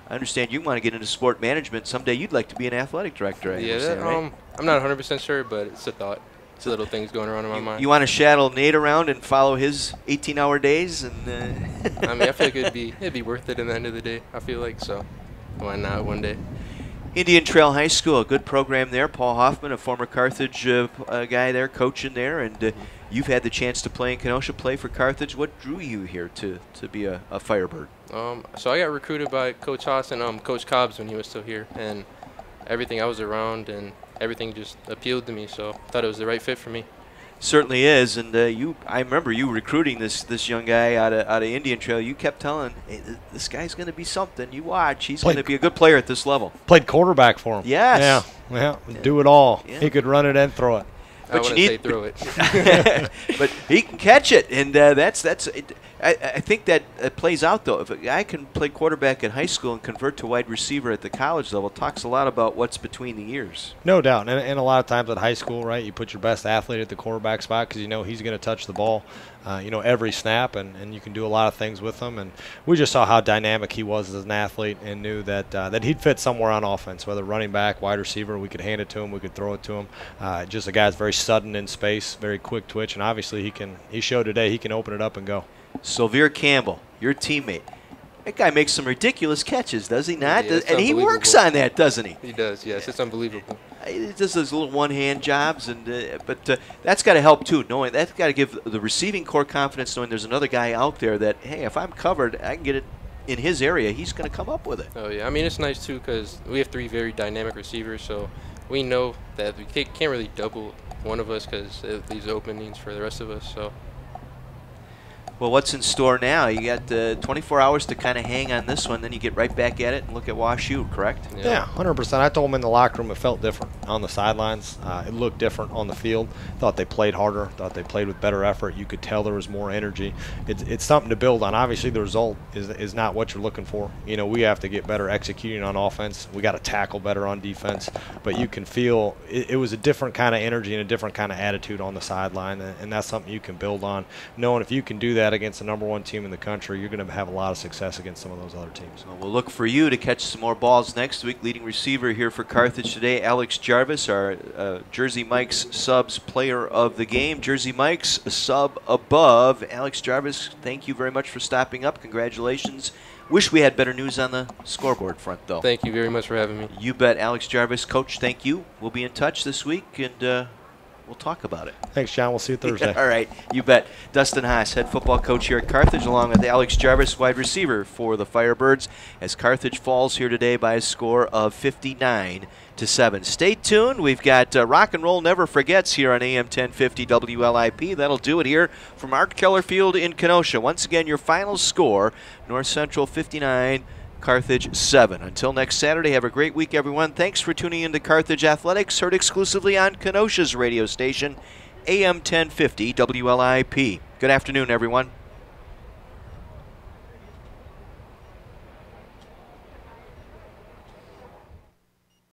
I understand you want to get into sport management. Someday you'd like to be an athletic director, I understand, right? I'm not 100% sure, but it's a thought. It's little things going around in my mind. You want to shadow Nate around and follow his 18-hour days? And I mean, I feel like it'd be worth it in the end of the day, I feel like, so why not one day? Indian Trail High School, a good program there. Paul Hoffman, a former Carthage guy there, coaching there, and you've had the chance to play in Kenosha, play for Carthage. What drew you here to be a Firebird? So I got recruited by Coach Haas and Coach Cobbs when he was still here, and everything I was around and everything just appealed to me, so I thought it was the right fit for me. Certainly is, and I remember you recruiting this young guy out of Indian Trail. You kept telling, hey, this guy's going to be something. You watch, he's going to be a good player at this level. Played quarterback for him. Yes. Yeah, do it all. Yeah. He could run it and throw it. But I wouldn't say throw it. But he can catch it, and that's it. I think that plays out, though. If a guy can play quarterback at high school and convert to wide receiver at the college level, it talks a lot about what's between the ears. No doubt. And a lot of times at high school, right, you put your best athlete at the quarterback spot because you know he's going to touch the ball, every snap, and you can do a lot of things with him. And we just saw how dynamic he was as an athlete and knew that he'd fit somewhere on offense, whether running back, wide receiver. We could hand it to him. We could throw it to him. Just a guy that's very sudden in space, very quick twitch, and obviously he showed today he can open it up and go. Sylvere Campbell, your teammate. That guy makes some ridiculous catches, does he not? Yeah, and he works on that, doesn't he? He does, yes. It's unbelievable. He does those little one-hand jobs, but that's got to help, too, knowing that's got to give the receiving core confidence, knowing there's another guy out there that, hey, if I'm covered, I can get it in his area. He's going to come up with it. Oh, yeah. I mean, it's nice, too, because we have 3 very dynamic receivers, so we know that we can't really double one of us because it leaves openings for the rest of us, so. Well, what's in store now? You got 24 hours to kind of hang on this one, then you get right back at it and look at WashU, correct? Yeah, 100%. I told him in the locker room it felt different on the sidelines. It looked different on the field. Thought they played harder. Thought they played with better effort. You could tell there was more energy. It's something to build on. Obviously, the result is not what you're looking for. You know, we have to get better executing on offense. We got to tackle better on defense. But you can feel it was a different kind of energy and a different kind of attitude on the sideline, and that's something you can build on. Knowing if you can do that against the #1 team in the country, you're going to have a lot of success against some of those other teams. Well, we'll look for you to catch some more balls next week. Leading receiver here for Carthage today, Alex Jarvis, our Jersey Mike's subs player of the game. Jersey Mike's a sub above. Alex Jarvis, thank you very much for stopping up. Congratulations. Wish we had better news on the scoreboard front, though. Thank you very much for having me. You bet, Alex Jarvis. Coach, thank you. We'll be in touch this week, and we'll talk about it. Thanks, John. We'll see you Thursday. All right, you bet. Dustin Haas, head football coach here at Carthage, along with Alex Jarvis, wide receiver for the Firebirds, as Carthage falls here today by a score of 59-7. Stay tuned. We've got Rock and Roll Never Forgets here on AM 1050 WLIP. That'll do it here from Art Keller Field in Kenosha. Once again, your final score, North Central 59, Carthage 7. Until next Saturday, have a great week, everyone. Thanks for tuning in to Carthage Athletics, heard exclusively on Kenosha's radio station, AM 1050 WLIP. Good afternoon, everyone.